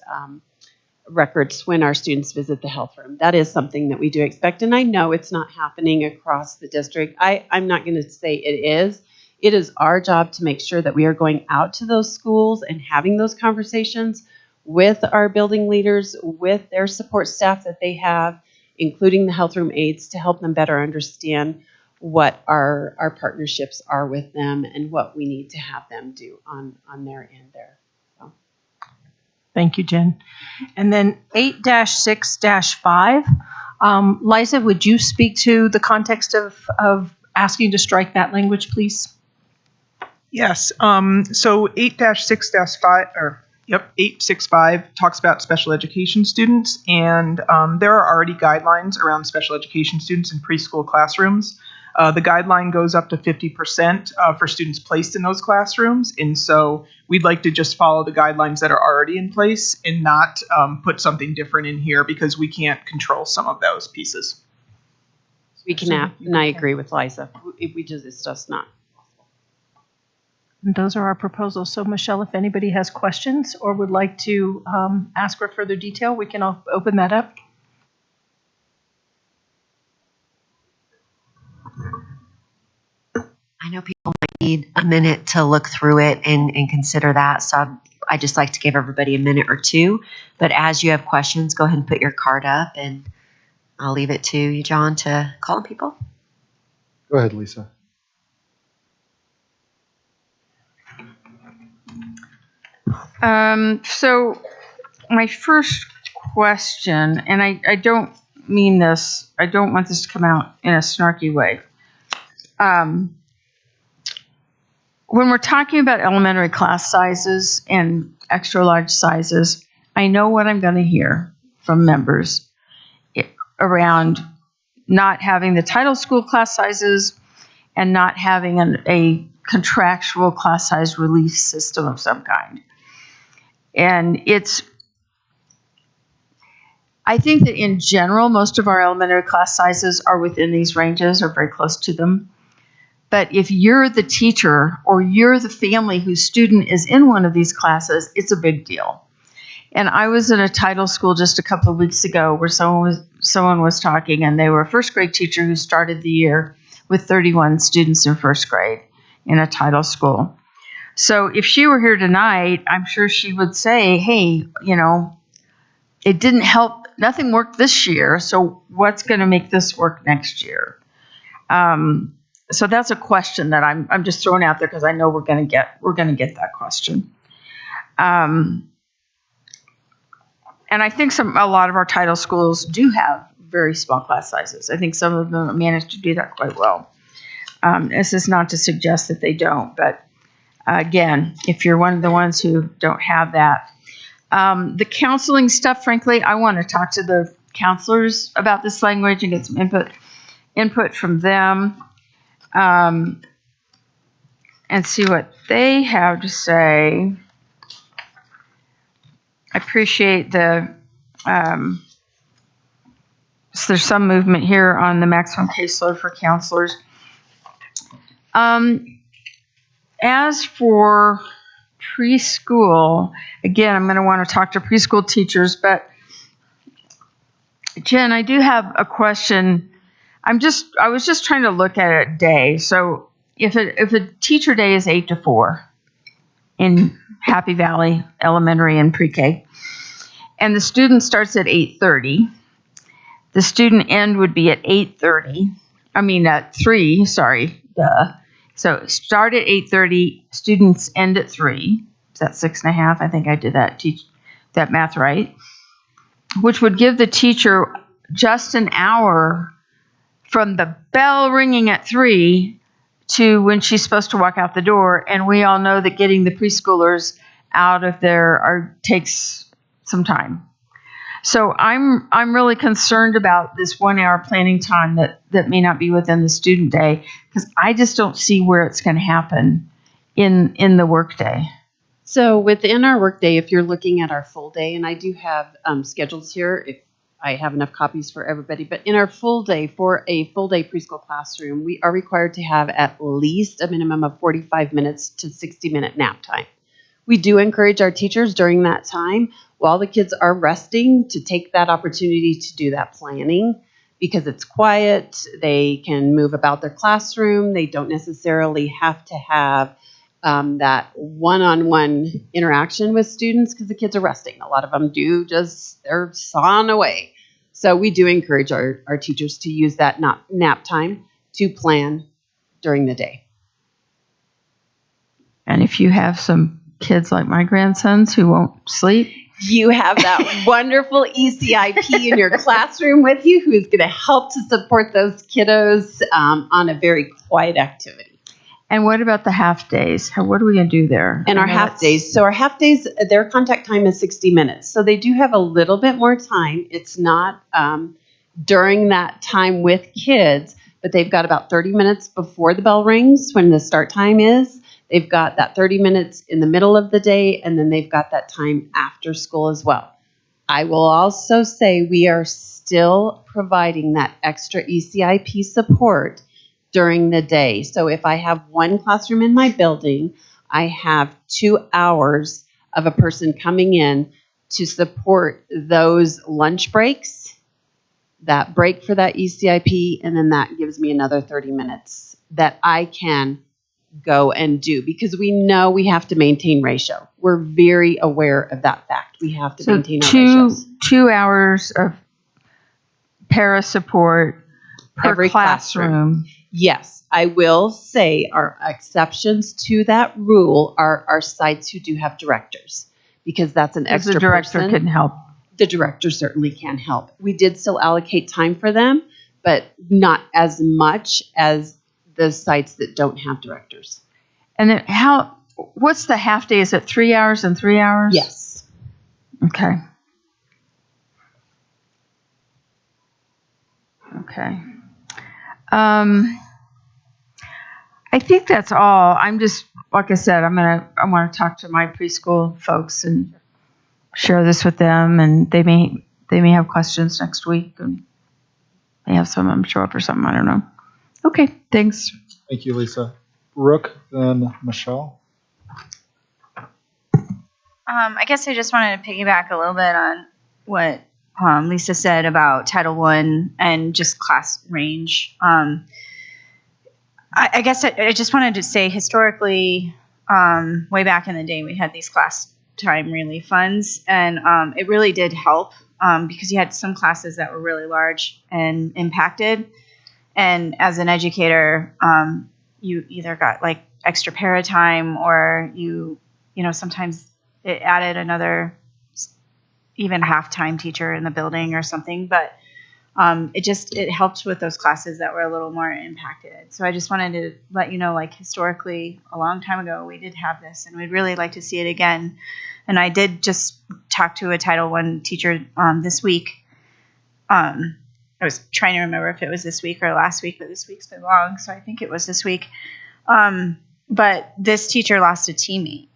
records when our students visit the health room. That is something that we do expect, and I know it's not happening across the district. I'm not going to say it is. It is our job to make sure that we are going out to those schools and having those conversations with our building leaders, with their support staff that they have, including the health room aides, to help them better understand what our partnerships are with them and what we need to have them do on their end there. So. Thank you, Jen. And then 8-6-5, Liza, would you speak to the context of asking to strike that language, please? Yes. So 8-6-5 talks about special education students, and there are already guidelines around special education students in preschool classrooms. The guideline goes up to 50% for students placed in those classrooms, and so we'd like to just follow the guidelines that are already in place and not put something different in here because we can't control some of those pieces. We cannot, and I agree with Liza. It's just not. And those are our proposals. So, Michelle, if anybody has questions or would like to ask for further detail, we can open that up. I know people might need a minute to look through it and consider that. So I just like to give everybody a minute or two. But as you have questions, go ahead and put your card up, and I'll leave it to you, John, to call on people. Go ahead, Lisa. So my first question, and I don't mean this, I don't want this to come out in a snarky way. When we're talking about elementary class sizes and extra large sizes, I know what I'm going to hear from members around not having the title school class sizes and not having a contractual class size relief system of some kind. And I think that in general, most of our elementary class sizes are within these ranges or very close to them. But if you're the teacher or you're the family whose student is in one of these classes, it's a big deal. And I was in a title school just a couple of weeks ago where someone was talking, and they were a first grade teacher who started the year with 31 students in first grade in a title school. So if she were here tonight, I'm sure she would say, hey, it didn't help. Nothing worked this year. So what's going to make this work next year? So that's a question that I'm just throwing out there because I know we're going to get that question. And I think a lot of our title schools do have very small class sizes. I think some of them manage to do that quite well. This is not to suggest that they don't, but again, if you're one of the ones who don't have that, The counseling stuff, frankly, I want to talk to the counselors about this language and get some input from them, and see what they have to say. I appreciate so there's some movement here on the maximum caseload for counselors. As for preschool, again, I'm going to want to talk to preschool teachers, but Jen, I do have a question. I was just trying to look at a day. So if a teacher day is 8 to 4 in Happy Valley Elementary and Pre-K, and the student starts at 8:30, the student end would be at 8:30. I mean at 3. Sorry. So start at 8:30. Students end at 3. Is that 6.5? I think I did that math right. Which would give the teacher just an hour from the bell ringing at 3 to when she's supposed to walk out the door. And we all know that getting the preschoolers out of there takes some time. So I'm really concerned about this 1 hour planning time that may not be within the student day, because I just don't see where it's going to happen in the workday. So within our workday, if you're looking at our full day, and I do have schedules here if I have enough copies for everybody, but in our full day, for a full day preschool classroom, we are required to have at least a minimum of 45 minutes to 60-minute nap time. We do encourage our teachers during that time, while the kids are resting, to take that opportunity to do that planning, because it's quiet. They can move about their classroom. They don't necessarily have to have that one-on-one interaction with students, because the kids are resting. A lot of them they're sawing away. So we do encourage our teachers to use that nap time to plan during the day. And if you have some kids like my grandsons who won't sleep, you have that wonderful ECIP in your classroom with you who is going to help to support those kiddos on a very quiet activity. And what about the half days? What are we going to do there? And our half days. So our half days, their contact time is 60 minutes. So they do have a little bit more time. It's not during that time with kids, but they've got about 30 minutes before the bell rings when the start time is. They've got that 30 minutes in the middle of the day, and then they've got that time after school as well. I will also say we are still providing that extra ECIP support during the day. So if I have one classroom in my building, I have 2 hours of a person coming in to support those lunch breaks, that break for that ECIP, and then that gives me another 30 minutes that I can go and do, because we know we have to maintain ratio. We're very aware of that fact. We have to maintain our ratios. 2 hours of para support per Every classroom. Yes, I will say our exceptions to that rule are our sites who do have directors, because that's an extra person. The director person. can help. The director certainly can help. We did still allocate time for them, but not as much as the sites that don't have directors. And then what's the half day? Is it 3 hours and 3 hours? Yes. Okay. Okay. I think that's all. I'm just, like I said, I want to talk to my preschool folks and share this with them, and they may have questions next week, and they have some of them show up or something. I don't know. Okay, thanks. Thank you, Lisa. Brooke, then Michelle. I guess I just wanted to piggyback a little bit on what Lisa said about Title I and just class range. I guess I just wanted to say historically, way back in the day, we had these class time relief funds, and it really did help because you had some classes that were really large and impacted. And as an educator, you either got like extra para time, or you know, sometimes it added another even half-time teacher in the building or something. But it helped with those classes that were a little more impacted. So I just wanted to let you know, like historically, a long time ago, we did have this, and we'd really like to see it again. And I did just talk to a Title I teacher this week. I was trying to remember if it was this week or last week, but this week's been long, so I think it was this week. But this teacher lost a teammate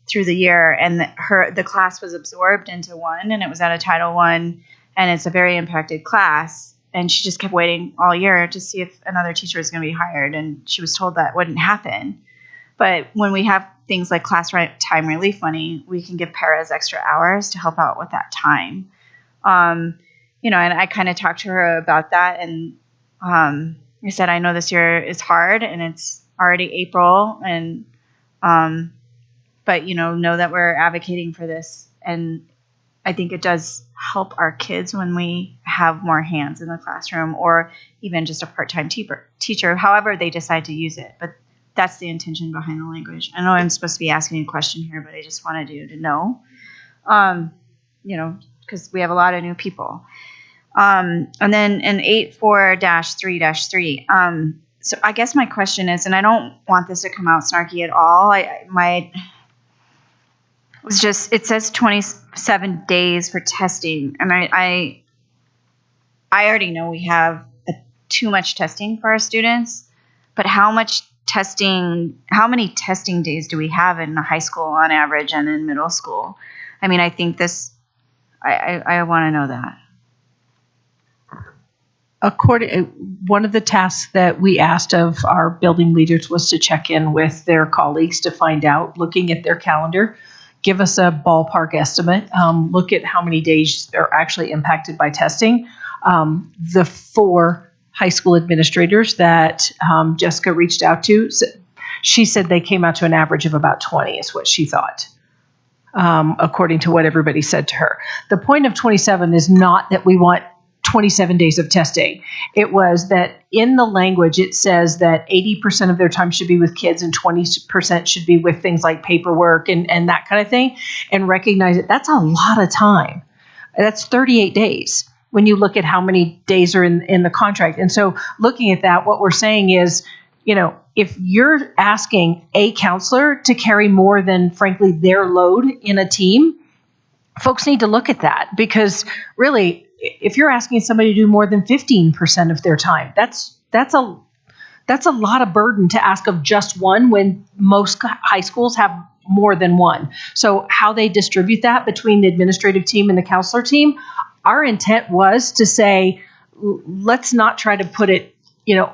through the year, and the class was absorbed into one, and it was at a Title I, and it's a very impacted class. And she just kept waiting all year to see if another teacher was going to be hired, and she was told that wouldn't happen. But when we have things like class time relief money, we can give paras extra hours to help out with that time. And I kind of talked to her about that, and I said, I know this year is hard, and it's already April, and but know that we're advocating for this, and I think it does help our kids when we have more hands in the classroom, or even just a part-time teacher, however they decide to use it. But that's the intention behind the language. I know I'm supposed to be asking a question here, but I just wanted you to know, because we have a lot of new people. And then in 84-3-3, so I guess my question is, and I don't want this to come out snarky at all, it says 27 days for testing, and I already know we have too much testing for our students, but how many testing days do we have in high school on average and in middle school? I mean, I think I want to know that. One of the tasks that we asked of our building leaders was to check in with their colleagues to find out, looking at their calendar, give us a ballpark estimate, look at how many days are actually impacted by testing. The 4 high school administrators that Jessica reached out to, she said they came out to an average of about 20 is what she thought, according to what everybody said to her. The point of 27 is not that we want 27 days of testing. It was that in the language, it says that 80% of their time should be with kids and 20% should be with things like paperwork and that kind of thing, and recognize that that's a lot of time. That's 38 days when you look at how many days are in the contract. And so looking at that, what we're saying is, if you're asking a counselor to carry more than, frankly, their load in a team, folks need to look at that, because really, if you're asking somebody to do more than 15% of their time, that's a lot of burden to ask of just one, when most high schools have more than one. So how they distribute that between the administrative team and the counselor team, our intent was to say, let's not try to put it,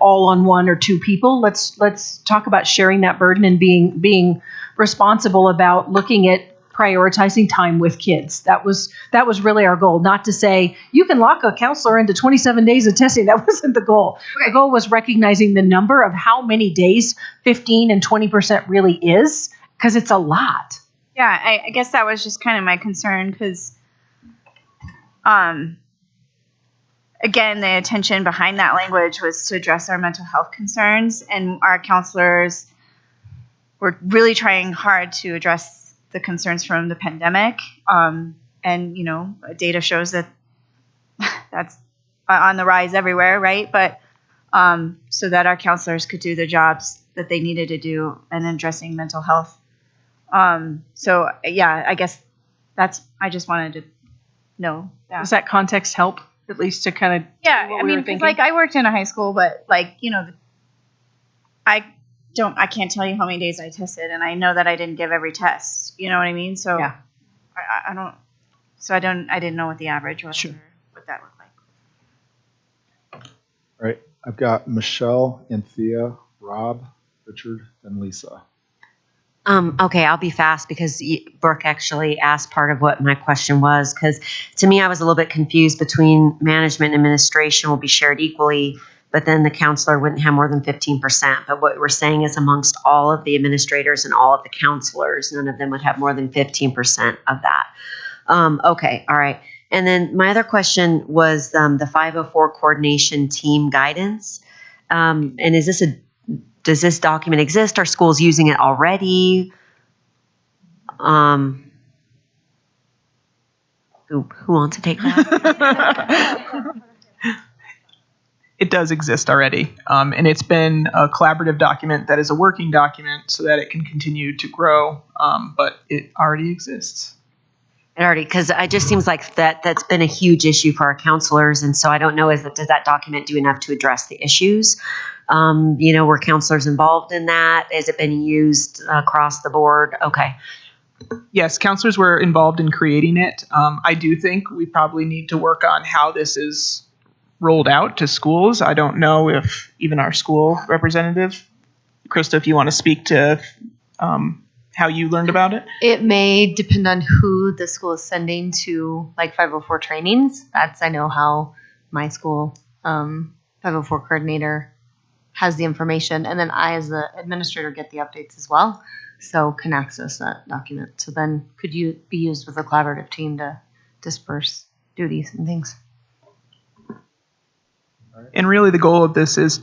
all on 1 or 2 people. Let's talk about sharing that burden and being responsible about looking at prioritizing time with kids. That was really our goal, not to say you can lock a counselor into 27 days of testing. That wasn't the goal. The goal was recognizing the number of how many days 15 and 20% really is, because it's a lot. Yeah, I guess that was just kind of my concern, because again, the intention behind that language was to address our mental health concerns, and our counselors were really trying hard to address the concerns from the pandemic. And, data shows that that's on the rise everywhere, right? But so that our counselors could do the jobs that they needed to do in addressing mental health. So, yeah, I guess I just wanted to know that. Does that context help, at least to kind of Yeah, I mean, because I worked in a high school, but I can't tell you how many days I tested, and I know that I didn't give every test. You know what I mean? So yeah. I didn't know what the average was. Sure. Or what that looked like. All right. I've got Michelle, Anthea, Rob, Richard, and Lisa. Okay, I'll be fast because Brooke actually asked part of what my question was, because to me, I was a little bit confused between management and administration will be shared equally, but then the counselor wouldn't have more than 15%. But what we're saying is amongst all of the administrators and all of the counselors, none of them would have more than 15% of that. Okay, all right. And then my other question was the 504 coordination team guidance. And does this document exist? Are schools using it already? Who wants to take that? It does exist already, and it's been a collaborative document that is a working document so that it can continue to grow, but it already exists. It already, because it just seems like that's been a huge issue for our counselors, and so I don't know, does that document do enough to address the issues? Were counselors involved in that? Has it been used across the board? Okay. Yes, counselors were involved in creating it. I do think we probably need to work on how this is rolled out to schools. I don't know if even our school representative, Krista, if you want to speak to how you learned about it. It may depend on who the school is sending to, like 504 trainings. I know how my school 504 coordinator has the information, and then I, as the administrator, get the updates as well, so can access that document. So then could you be used with a collaborative team to disperse duties and things. And really the goal of this is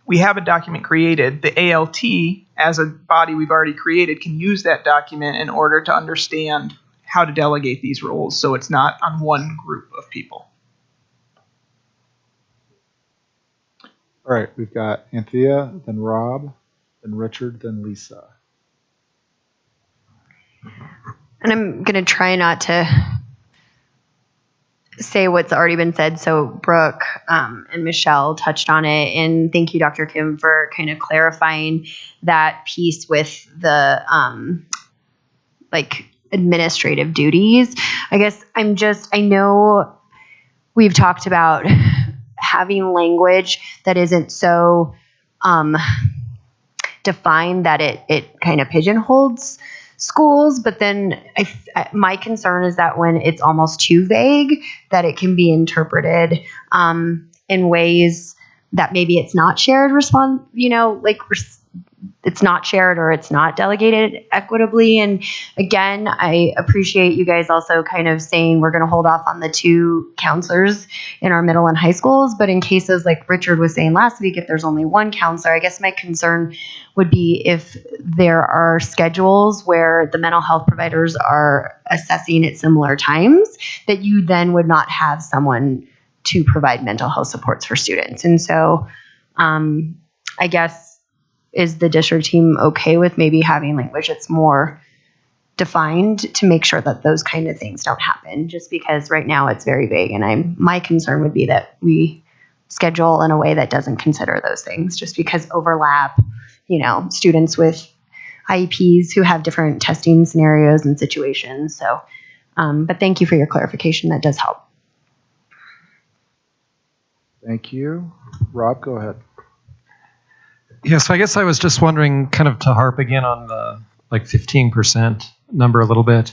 we have a document created. The ALT, as a body we've already created, can use that document in order to understand how to delegate these roles so it's not on one group of people. All right, we've got Anthea, then Rob, then Richard, then Lisa. And I'm going to try not to say what's already been said. So Brooke and Michelle touched on it. And thank you, Dr. Kim, for kind of clarifying that piece with the administrative duties. I guess I know we've talked about having language that isn't so defined that it kind of pigeonholes schools, but then my concern is that when it's almost too vague, that it can be interpreted in ways that maybe it's not shared it's not shared or it's not delegated equitably. And again, I appreciate you guys also kind of saying we're going to hold off on the 2 counselors in our middle and high schools. But in cases like Richard was saying last week, if there's only 1 counselor, I guess my concern would be if there are schedules where the mental health providers are assessing at similar times, that you then would not have someone to provide mental health supports for students. And so I guess, is the district team okay with maybe having language that's more defined to make sure that those kind of things don't happen? Just because right now it's very vague, and my concern would be that we schedule in a way that doesn't consider those things, just because overlap, students with IEPs who have different testing scenarios and situations. So, but thank you for your clarification. That does help. Thank you. Rob, go ahead. Yeah, so I guess I was just wondering, kind of to harp again on the 15% number a little bit.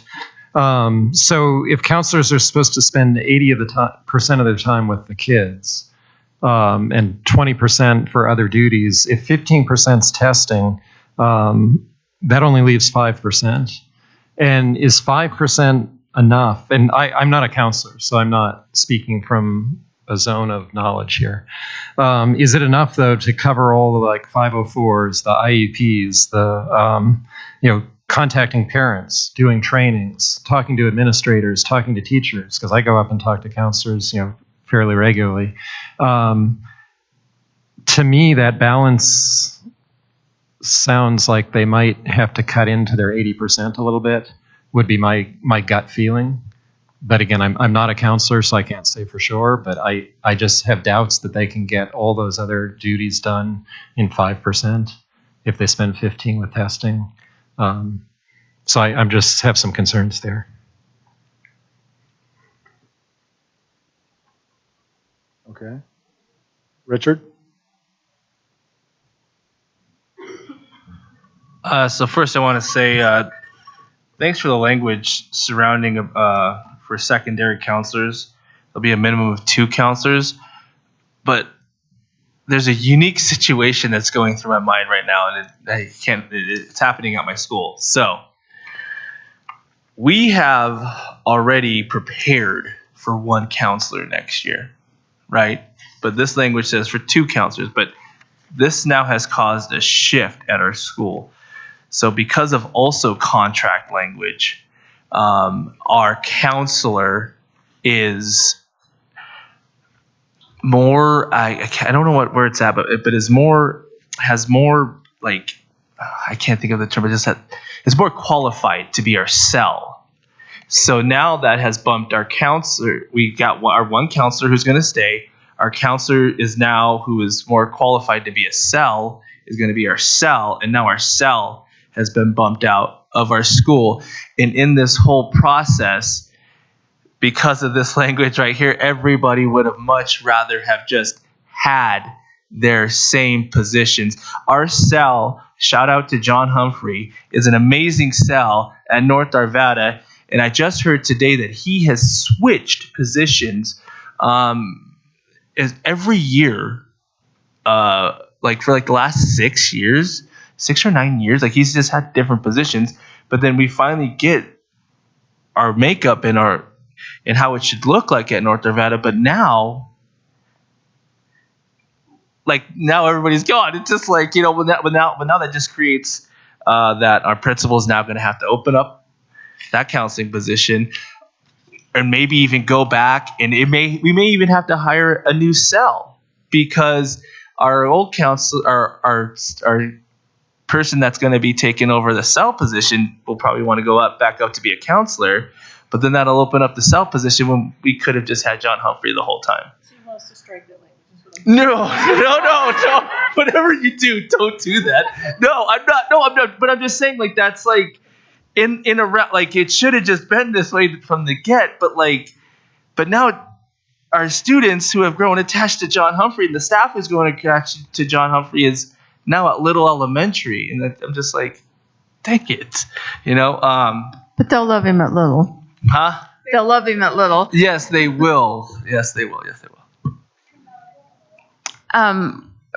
So if counselors are supposed to spend 80% of their time with the kids and 20% for other duties, if 15% is testing, that only leaves 5%. And is 5% enough? And I'm not a counselor, so I'm not speaking from a zone of knowledge here. Is it enough though to cover all the 504s, the IEPs, the contacting parents, doing trainings, talking to administrators, talking to teachers? Because I go up and talk to counselors, fairly regularly. To me, that balance sounds like they might have to cut into their 80% a little bit. Would be my gut feeling. But again, I'm not a counselor, so I can't say for sure, but I just have doubts that they can get all those other duties done in 5% if they spend 15 with testing. So I'm just have some concerns there. Okay. Richard? So first I want to say thanks for the language surrounding for secondary counselors. There'll be a minimum of 2 counselors, but there's a unique situation that's going through my mind right now, and it's happening at my school. So we have already prepared for 1 counselor next year, right? But this language says for 2 counselors, but this now has caused a shift at our school. So because of also contract language, our counselor is more. I don't know where it's at, but is more, has more, like, I can't think of the term, but just that it's more qualified to be our cell. So now that has bumped our counselor. We got our one counselor who's going to stay. Our counselor is now, who is more qualified to be a cell, is going to be our cell, and now our cell has been bumped out of our school. And in this whole process, because of this language right here, everybody would have much rather have just had their same positions. Our cell, shout out to John Humphrey, is an amazing cell at North Arvada, and I just heard today that he has switched positions every year, like for like the last 6 years, 6 or 9 years. Like, he's just had different positions, but then we finally get our makeup and how it should look like at North Arvada. But now, now everybody's gone. It's just like, but now that just creates that our principal is now going to have to open up that counseling position, and maybe even go back, and we may even have to hire a new cell, because our old counselor, our person that's going to be taking over the cell position will probably want to go back up to be a counselor, but then that'll open up the cell position when we could have just had John Humphrey the whole time. So he wants to strike that language. No. Whatever you do, don't do that. No, I'm not. But I'm just saying, like, that's like in a like, it should have just been this way from the get. But now our students who have grown attached to John Humphrey, and the staff who's grown attached to John Humphrey, is now at Little Elementary, and I'm just like, dang it, But they'll love him at Little. Huh? They'll love him at Little. Yes, they will. Yes, they will.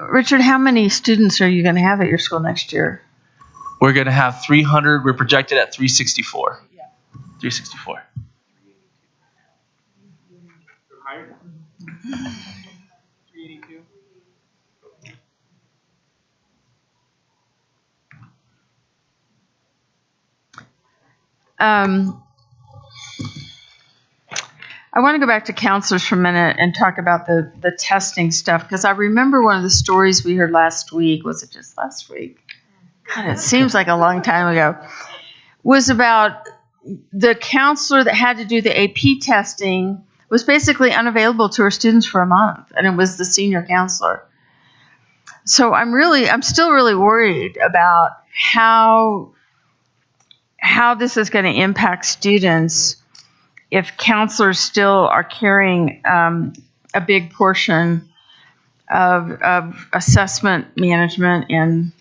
Richard, how many students are you going to have at your school next year? We're going to have 300. We're projected at 364. 364. I want to go back to counselors for a minute and talk about the testing stuff, because I remember one of the stories we heard last week. Was it just last week? God, it seems like a long time ago. Was about the counselor that had to do the AP testing was basically unavailable to her students for a month, and it was the senior counselor. So I'm still really worried about how this is going to impact students if counselors still are carrying a big portion of assessment management and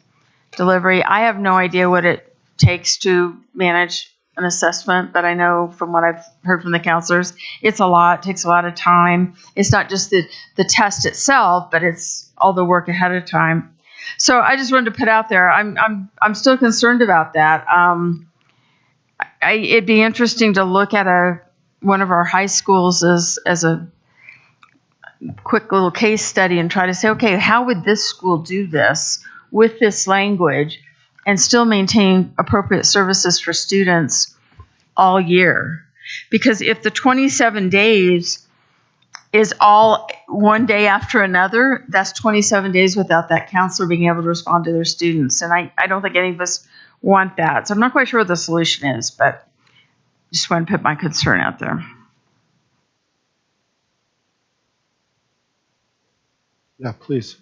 delivery. I have no idea what it takes to manage an assessment, but I know from what I've heard from the counselors, it's a lot. It takes a lot of time. It's not just the test itself, but it's all the work ahead of time. So I just wanted to put out there, I'm still concerned about that. It'd be interesting to look at one of our high schools as a quick little case study and try to say, okay, how would this school do this with this language and still maintain appropriate services for students all year? Because if the 27 days is all one day after another, that's 27 days without that counselor being able to respond to their students. And I don't think any of us want that. So I'm not quite sure what the solution is, but just want to put my concern out there. Yeah, please.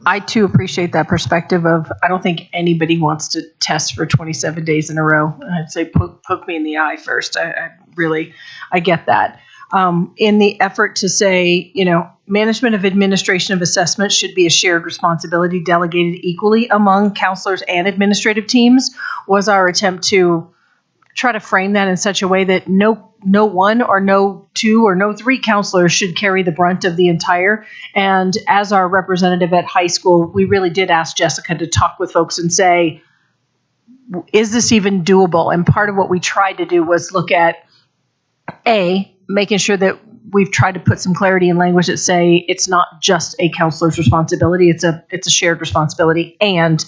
I too appreciate that perspective of, I don't think anybody wants to test for 27 days in a row. I'd say poke me in the eye first. I get that. In the effort to say, management of administration of assessment should be a shared responsibility delegated equally among counselors and administrative teams, was our attempt to try to frame that in such a way that no one or no two or no three counselors should carry the brunt of the entire. And as our representative at high school, we really did ask Jessica to talk with folks and say, is this even doable? And part of what we tried to do was look at making sure that we've tried to put some clarity in language that say it's not just a counselor's responsibility, it's a shared responsibility. And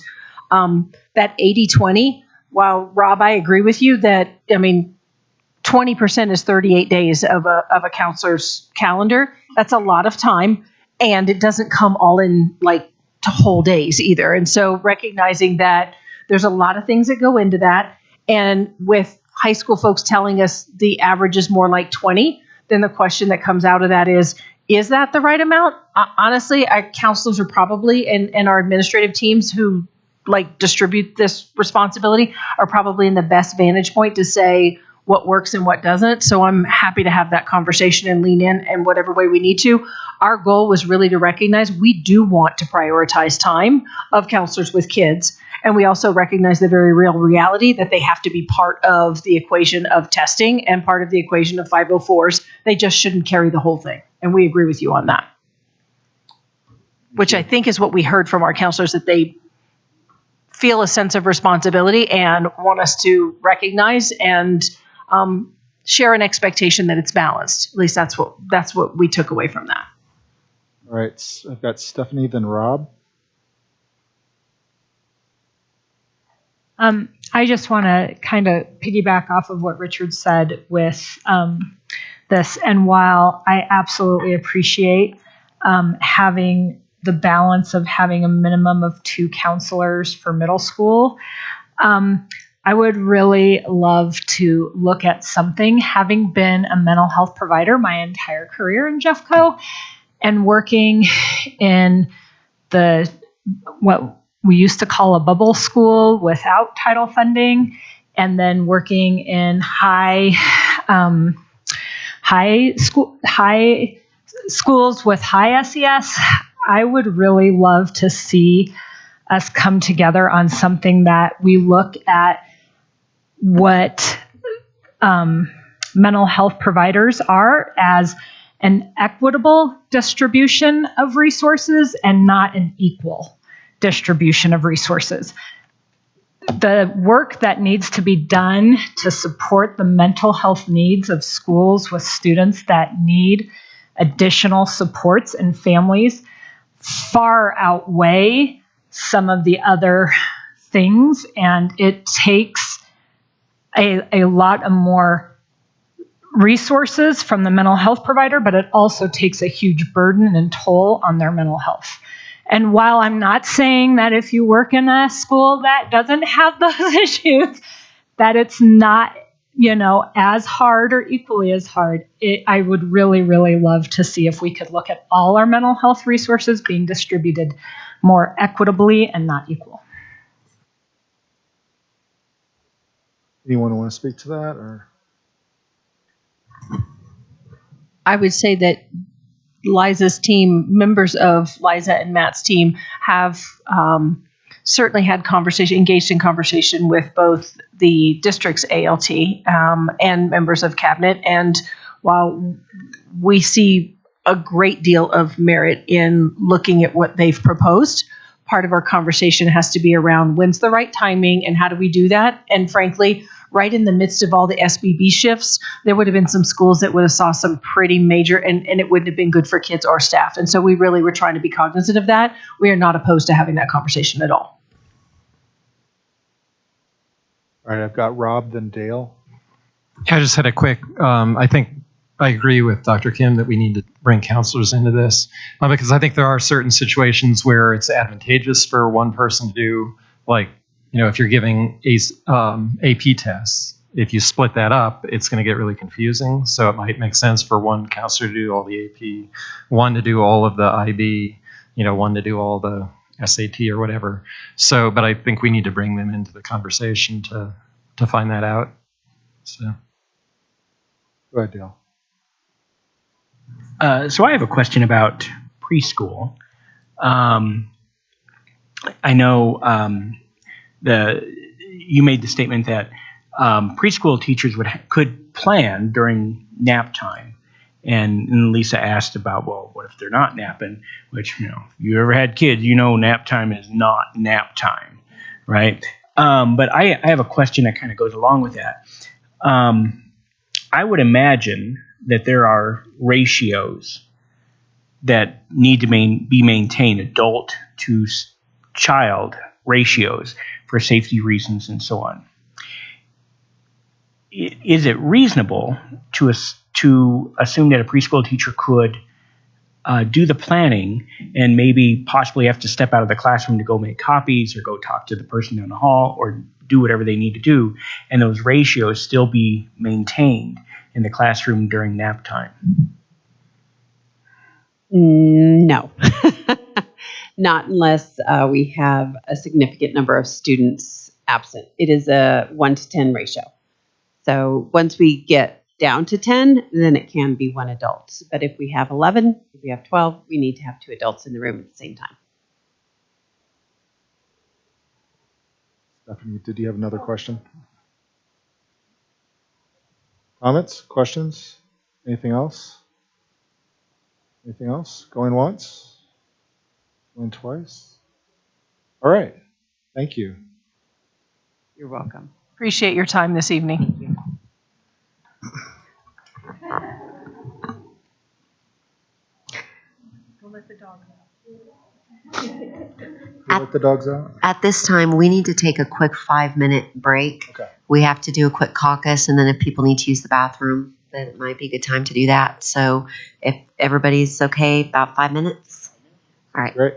that 80-20, while Rob, I agree with you that, 20% is 38 days of a counselor's calendar. That's a lot of time, and it doesn't come all in like to whole days either. And so recognizing that there's a lot of things that go into that, and with high school folks telling us the average is more like 20, then the question that comes out of that is that the right amount? Honestly, our counselors are probably, and our administrative teams who like distribute this responsibility are probably in the best vantage point to say what works and what doesn't. So I'm happy to have that conversation and lean in whatever way we need to. Our goal was really to recognize we do want to prioritize time of counselors with kids. And we also recognize the very real reality that they have to be part of the equation of testing and part of the equation of 504s. They just shouldn't carry the whole thing. And we agree with you on that. Which I think is what we heard from our counselors, that they feel a sense of responsibility and want us to recognize and share an expectation that it's balanced. At least that's what we took away from that. All right, I've got Stephanie, then Rob. I just want to kind of piggyback off of what Richard said with this. And while I absolutely appreciate having the balance of having a minimum of 2 counselors for middle school, I would really love to look at something, having been a mental health provider my entire career in Jeffco and working in what we used to call a bubble school without title funding, and then working in high schools with high SES. I would really love to see us come together on something that we look at what mental health providers are as an equitable distribution of resources and not an equal distribution of resources. The work that needs to be done to support the mental health needs of schools with students that need additional supports and families far outweigh some of the other things, and it takes a lot of more resources from the mental health provider, but it also takes a huge burden and toll on their mental health. And while I'm not saying that if you work in a school that doesn't have those issues, that it's not, as hard or equally as hard, I would really, really love to see if we could look at all our mental health resources being distributed more equitably and not equal. Anyone want to speak to that? Or I would say that Liza's team, members of Liza and Matt's team, have certainly had engaged in conversation with both the district's ALT and members of cabinet. And while we see a great deal of merit in looking at what they've proposed, part of our conversation has to be around when's the right timing and how do we do that? And frankly, right in the midst of all the SBB shifts, there would have been some schools that would have saw some pretty major, and it wouldn't have been good for kids or staff. And so we really were trying to be cognizant of that. We are not opposed to having that conversation at all. all right, I've got Rob, then Dale. Yeah, I just had a quick, I think I agree with Dr. Kim that we need to bring counselors into this because I think there are certain situations where it's advantageous for one person to do, like, if you're giving AP tests, if you split that up, it's going to get really confusing. So it might make sense for one counselor to do all the AP, one to do all of the IB, one to do all the SAT or whatever. So, but I think we need to bring them into the conversation to find that out. So. Go ahead, Dale. So I have a question about preschool. I know you made the statement that preschool teachers could plan during nap time, and Lisa asked about, well, what if they're not napping? Which, if you ever had kids, nap time is not nap time, right? But I have a question that kind of goes along with that. I would imagine that there are ratios that need to be maintained, adult to child ratios for safety reasons and so on. is it reasonable to assume that a preschool teacher could do the planning and maybe possibly have to step out of the classroom to go make copies or go talk to the person down the hall or do whatever they need to do, and those ratios still be maintained in the classroom during nap time? No, not unless we have a significant number of students absent. It is a 1 to 10 ratio. So once we get down to 10, then it can be 1 adult. But if we have 11, if we have 12, we need to have 2 adults in the room at the same time. Stephanie, did you have another question? Comments? Questions? Anything else? Anything else? Going once? Going twice? All right. Thank you. You're welcome. Appreciate your time this evening. Let the dogs out. At this time, we need to take a quick 5-minute break. Okay. We have to do a quick caucus, and then if people need to use the bathroom, then it might be a good time to do that. So if everybody's okay, about 5 minutes. All right. Great.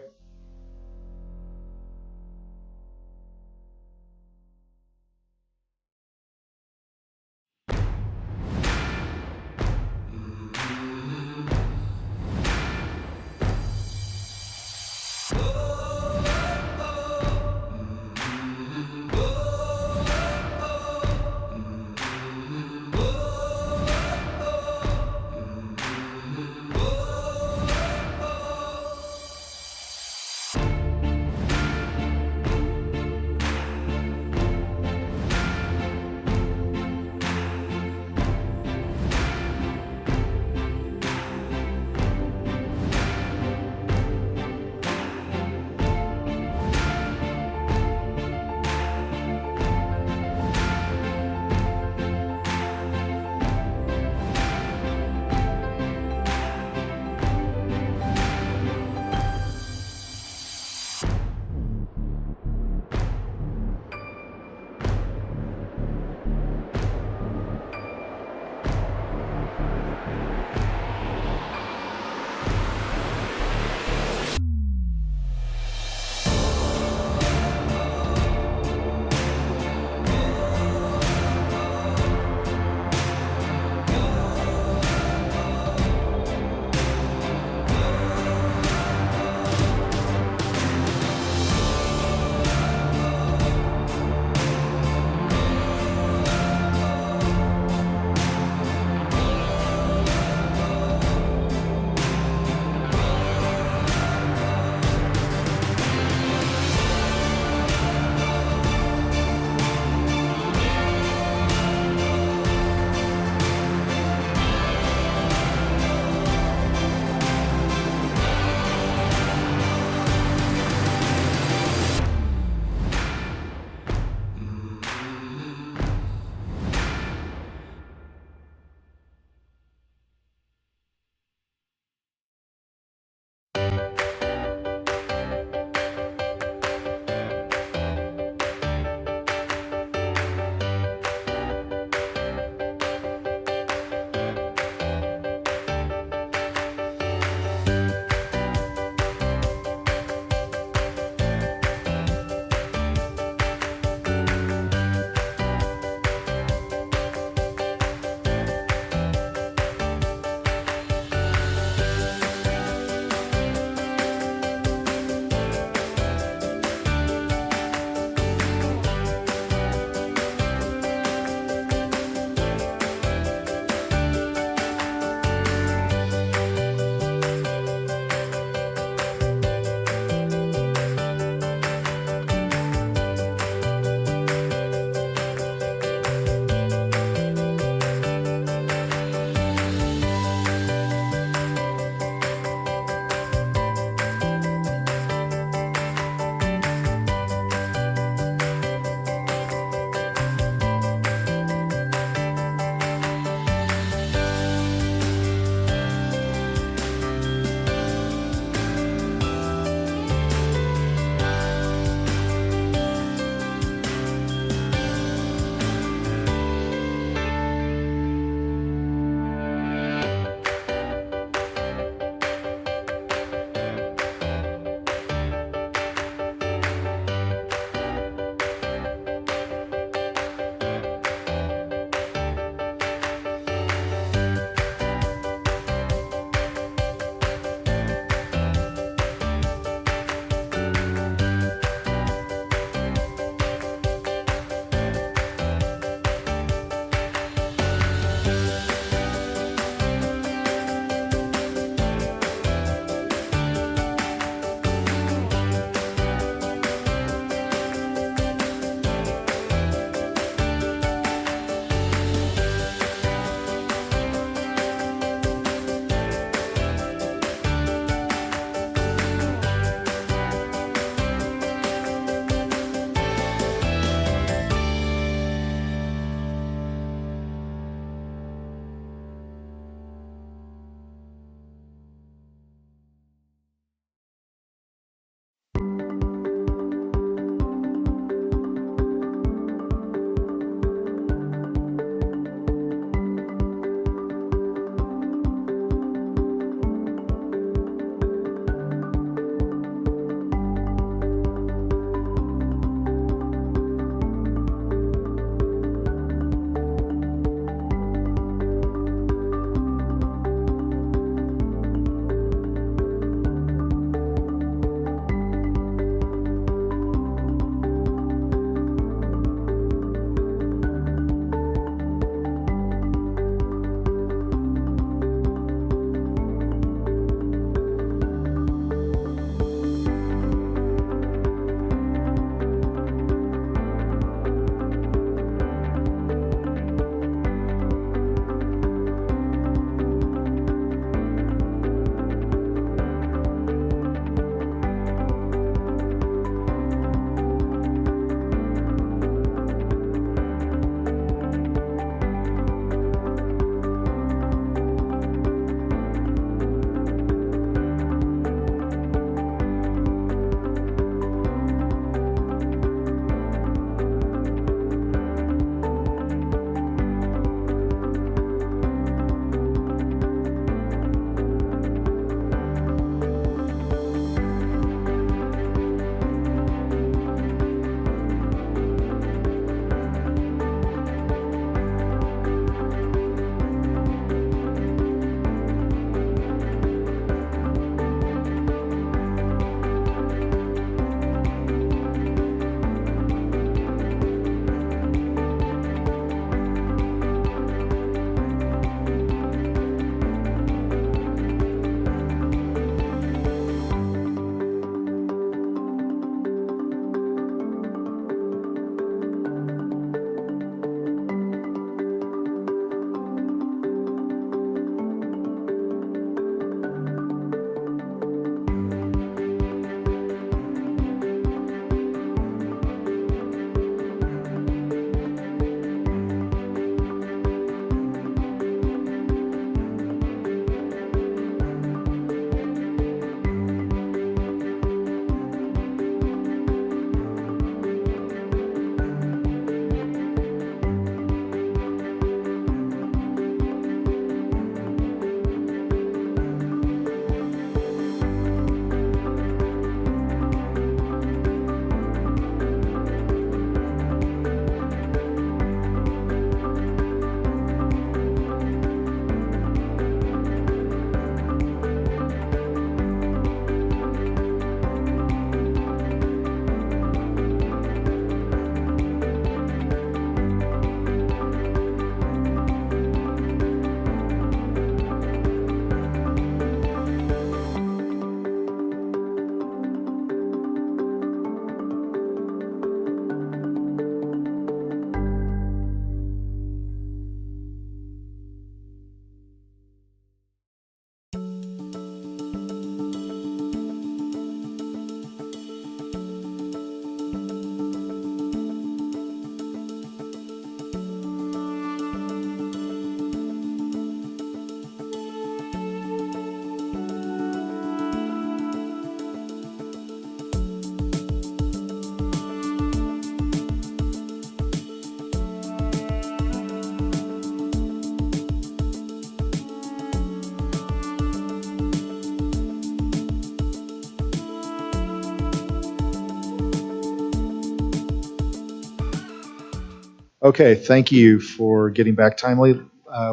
Okay, thank you for getting back timely.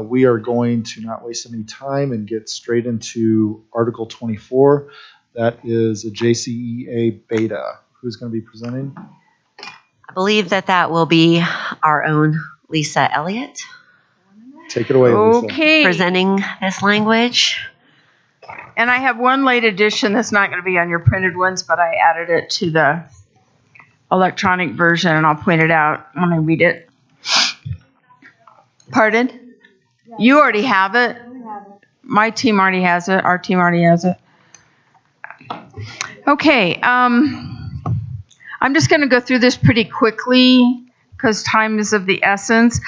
We are going to not waste any time and get straight into Article 24. That is a JCEA beta. Who's going to be presenting? I believe that will be our own Lisa Elliott. Take it away, Lisa. Okay. Presenting this language. And I have one late addition that's not going to be on your printed ones, but I added it to the electronic version, and I'll point it out when I read it. Pardon? You already have it? My team already has it. Our team already has it. Okay. I'm just going to go through this pretty quickly because time is of the essence.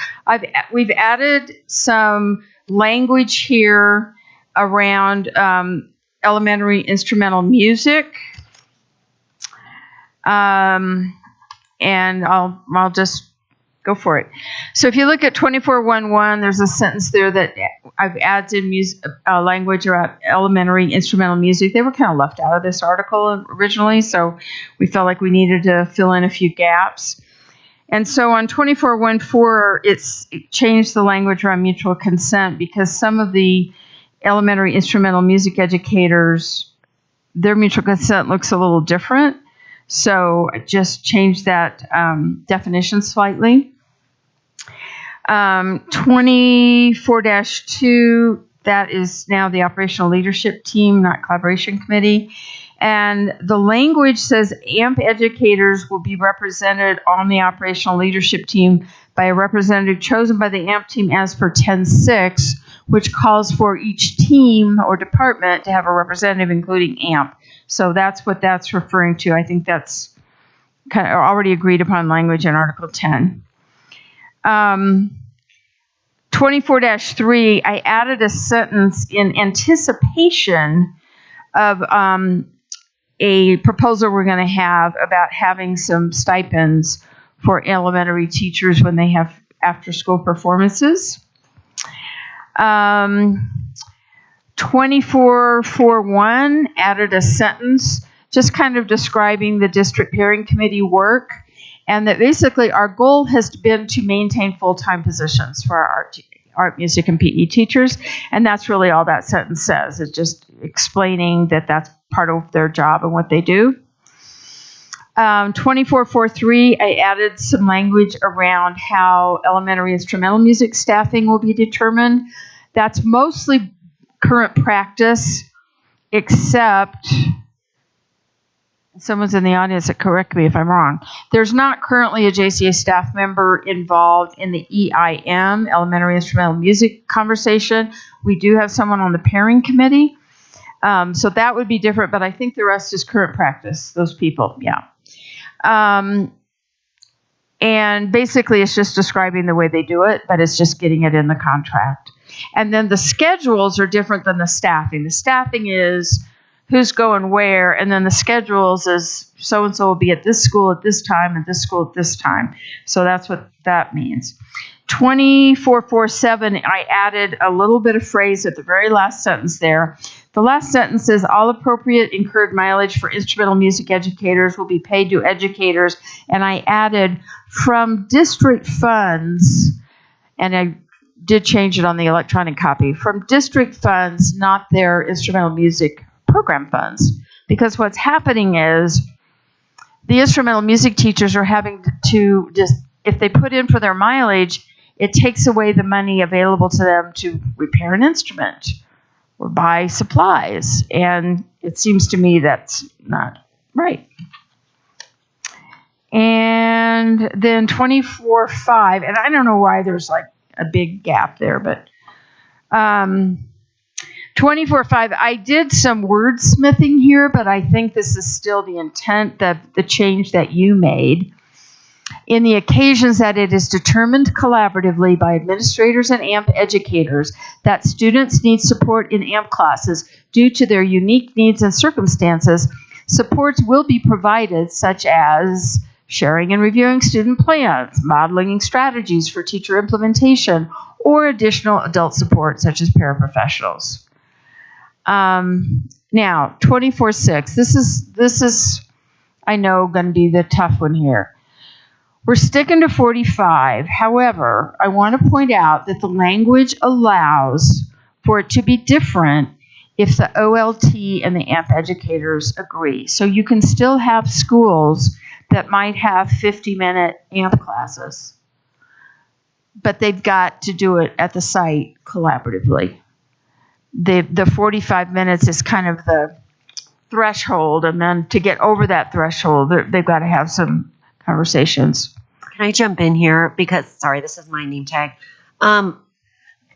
We've added some language here around elementary instrumental music. And I'll just go for it. So if you look at 24.1.1, there's a sentence there that I've added language about elementary instrumental music. They were kind of left out of this article originally, so we felt like we needed to fill in a few gaps. And so on 24.1.4, it changed the language around mutual consent because some of the elementary instrumental music educators, their mutual consent looks a little different. So I just changed that definition slightly. 24-2, that is now the operational leadership team, not collaboration committee. And the language says AMP educators will be represented on the operational leadership team by a representative chosen by the AMP team as per 10.6, which calls for each team or department to have a representative, including AMP. So that's what that's referring to. I think that's kind of already agreed upon language in Article 10. 24-3, I added a sentence in anticipation of a proposal we're going to have about having some stipends for elementary teachers when they have after-school performances. 24.4.1 added a sentence just kind of describing the district pairing committee work, and that basically our goal has been to maintain full-time positions for our art, music, and PE teachers, and that's really all that sentence says. It's just explaining that that's part of their job and what they do. 24.4.3, I added some language around how elementary instrumental music staffing will be determined. That's mostly current practice, except someone's in the audience that correct me if I'm wrong. There's not currently a JCA staff member involved in the EIM, elementary instrumental music conversation. We do have someone on the pairing committee. So that would be different, but I think the rest is current practice, those people, yeah. And basically it's just describing the way they do it, but it's just getting it in the contract. And then the schedules are different than the staffing. The staffing is who's going where, and then the schedules is so-and-so will be at this school at this time and this school at this time. So that's what that means. 24.4.7, I added a little bit of phrase at the very last sentence there. The last sentence says, all appropriate incurred mileage for instrumental music educators will be paid to educators. And I added from district funds, and I did change it on the electronic copy, from district funds, not their instrumental music program funds. Because what's happening is the instrumental music teachers are having to just, if they put in for their mileage, it takes away the money available to them to repair an instrument or buy supplies. And it seems to me that's not right. And then 24.5, and I don't know why there's like a big gap there, but 24.5, I did some wordsmithing here, but I think this is still the intent, the change that you made. In the occasions that it is determined collaboratively by administrators and AMP educators that students need support in AMP classes due to their unique needs and circumstances, supports will be provided, such as sharing and reviewing student plans, modeling strategies for teacher implementation, or additional adult support, such as paraprofessionals. Now, 24.6, this is, I know, going to be the tough one here. We're sticking to 45. However, I want to point out that the language allows for it to be different if the OLT and the AMP educators agree. So you can still have schools that might have 50-minute AMP classes, but they've got to do it at the site collaboratively. The 45 minutes is kind of the threshold, and then to get over that threshold, they've got to have some conversations. Can I jump in here? Because, sorry, this is my name tag.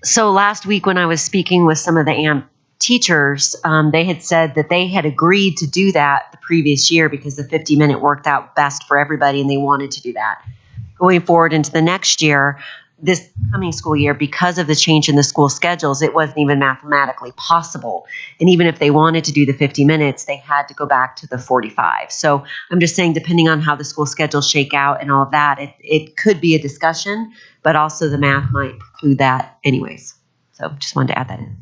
So last week when I was speaking with some of the AMP teachers, they had said that they had agreed to do that the previous year because the 50-minute worked out best for everybody and they wanted to do that. Going forward into the next year, this coming school year, because of the change in the school schedules, it wasn't even mathematically possible. And even if they wanted to do the 50 minutes, they had to go back to the 45. So I'm just saying, depending on how the school schedules shake out and all of that, it could be a discussion, but also the math might preclude that anyways. So just wanted to add that in.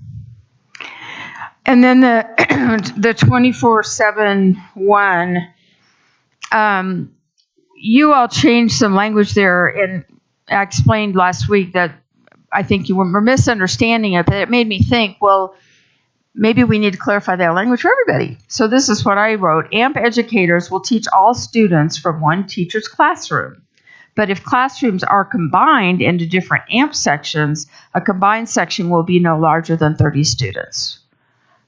And then the 24/7 one, you all changed some language there, and I explained last week that I think you were misunderstanding it, but it made me think, well, maybe we need to clarify that language for everybody. So this is what I wrote. AMP educators will teach all students from one teacher's classroom. But if classrooms are combined into different AMP sections, a combined section will be no larger than 30 students.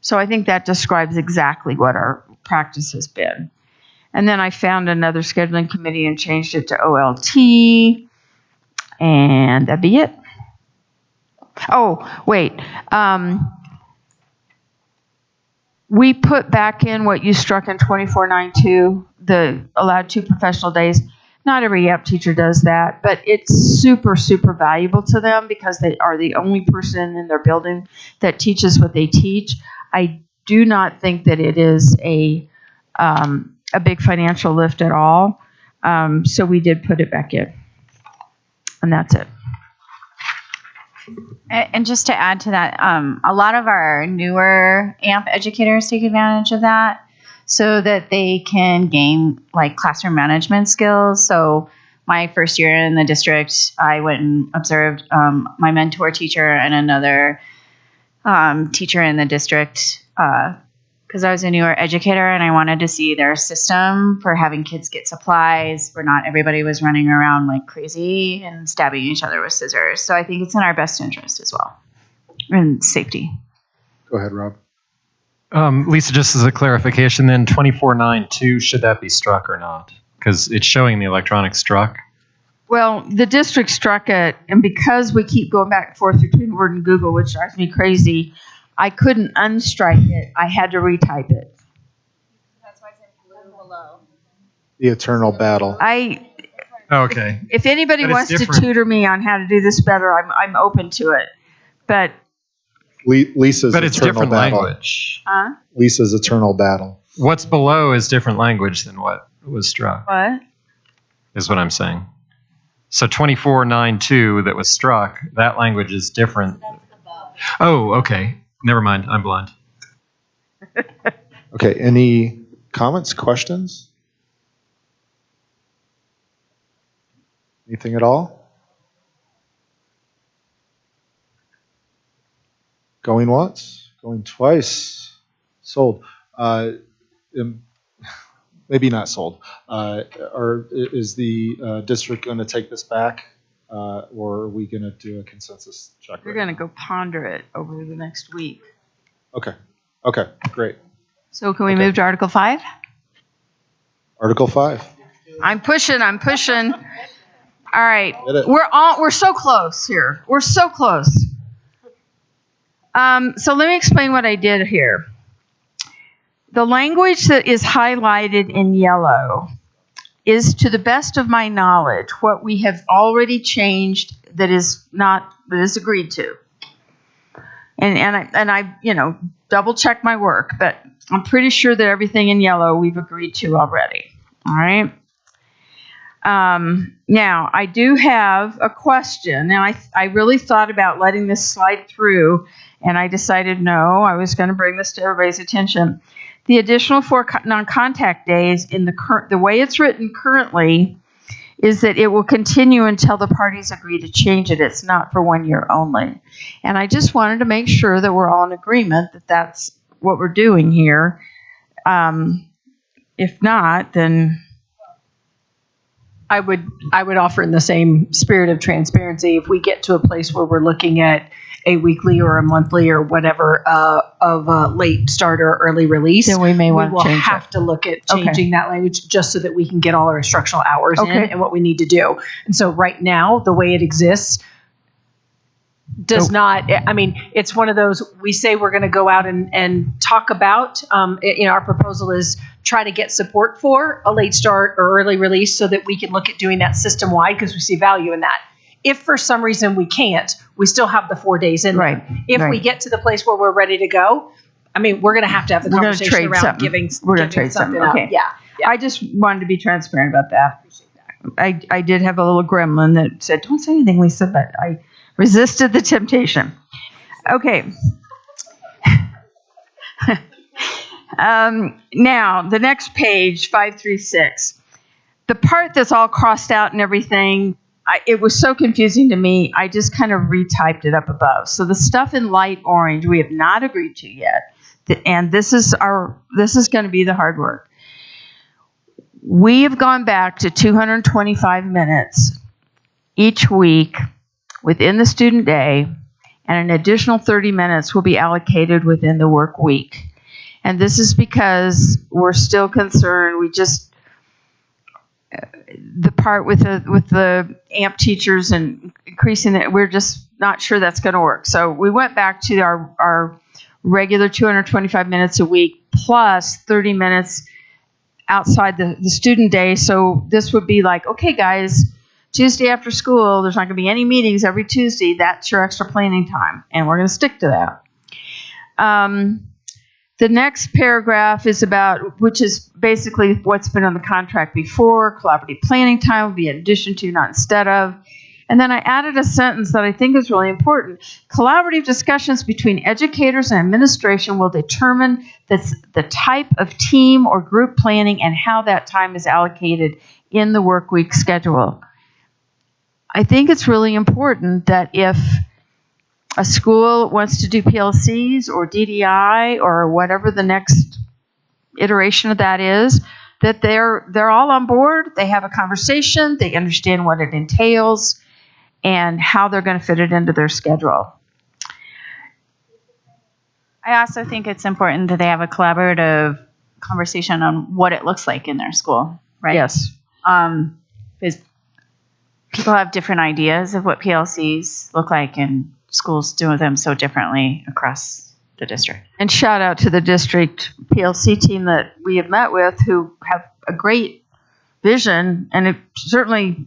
So I think that describes exactly what our practice has been. And then I found another scheduling committee and changed it to OLT. And that'd be it. Oh, wait. We put back in what you struck in 2492, the allowed 2 professional days. Not every AMP teacher does that, but it's super, super valuable to them because they are the only person in their building that teaches what they teach. I do not think that it is a big financial lift at all. So we did put it back in. And that's it. And just to add to that, a lot of our newer AMP educators take advantage of that so that they can gain like classroom management skills. So my first year in the district, I went and observed my mentor teacher and another teacher in the district because I was a newer educator and I wanted to see their system for having kids get supplies where not everybody was running around like crazy and stabbing each other with scissors. So I think it's in our best interest as well, and safety. Go ahead, Rob. Lisa, just as a clarification then, 2492, should that be struck or not? Because it's showing the electronic struck. Well, the district struck it, and because we keep going back and forth between Word and Google, which drives me crazy, I couldn't unstrike it. I had to retype it. That's why I said blue below. The eternal battle. Okay. If anybody wants to tutor me on how to do this better, I'm open to it. But Lisa's But it's eternal different battle. language. Lisa's eternal battle. What's below is different language than what was struck, What? is what I'm saying. So 2492 that was struck, that language is different. Oh, okay. Never mind. I'm blind. Okay, any comments, questions? Anything at all? Going once, going twice, sold. Maybe not sold. Or is the district going to take this back, or are we going to do a consensus check? We're going to go ponder it over the next week. Okay, great. So can we move to Article 5? Article 5. I'm pushing. All right. We're so close here. We're so close. So let me explain what I did here. The language that is highlighted in yellow is, to the best of my knowledge, what we have already changed that is agreed to. And I double check my work, but I'm pretty sure that everything in yellow we've agreed to already. All right. Now I do have a question, and I really thought about letting this slide through, and I decided no, I was going to bring this to everybody's attention. The additional 4 non-contact days in the way it's written currently is that it will continue until the parties agree to change it. It's not for 1 year only. And I just wanted to make sure that we're all in agreement that that's what we're doing here. If not, then I would offer in the same spirit of transparency, if we get to a place where we're looking at a weekly or a monthly or whatever of a late start or early release, then we may want to will change have it. to look at changing that language just so that we can get all our instructional hours in Okay. and what we need to do. And so right now, the way it exists does not, I mean, it's one of those, we say we're going to go out and talk about, our proposal is try to get support for a late start or early release so that we can look at doing that system wide because we see value in that. If for some reason we can't, we still have the 4 days in there. If we get to the place where we're ready to go, I mean, we're going to have the conversation around giving something up. Okay. Yeah. I just wanted to be transparent about that. I did have a little gremlin that said, don't say anything, Lisa, but I resisted the temptation. Okay. Now, the next page, 536. The part that's all crossed out and everything, it was so confusing to me, I just kind of retyped it up above. So the stuff in light orange we have not agreed to yet, and this is going to be the hard work. We have gone back to 225 minutes each week within the student day, and an additional 30 minutes will be allocated within the work week. And this is because we're still concerned, the part with the AMP teachers and increasing it, we're just not sure that's going to work. So we went back to our regular 225 minutes a week plus 30 minutes outside the student day. So this would be like, okay, guys, Tuesday after school, there's not going to be any meetings every Tuesday. That's your extra planning time, and we're going to stick to that. The next paragraph is about, which is basically what's been on the contract before. Collaborative planning time will be in addition to, not instead of. And then I added a sentence that I think is really important. Collaborative discussions between educators and administration will determine the type of team or group planning and how that time is allocated in the work week schedule. I think it's really important that if a school wants to do PLCs or DDI or whatever the next iteration of that is, that they're all on board, they have a conversation, they understand what it entails, and how they're going to fit it into their schedule. I also think it's important that they have a collaborative conversation on what it looks like in their school, right? Yes. Because people have different ideas of what PLCs look like, and schools do them so differently across the district. And shout out to the district PLC team that we have met with, who have a great vision, and it certainly,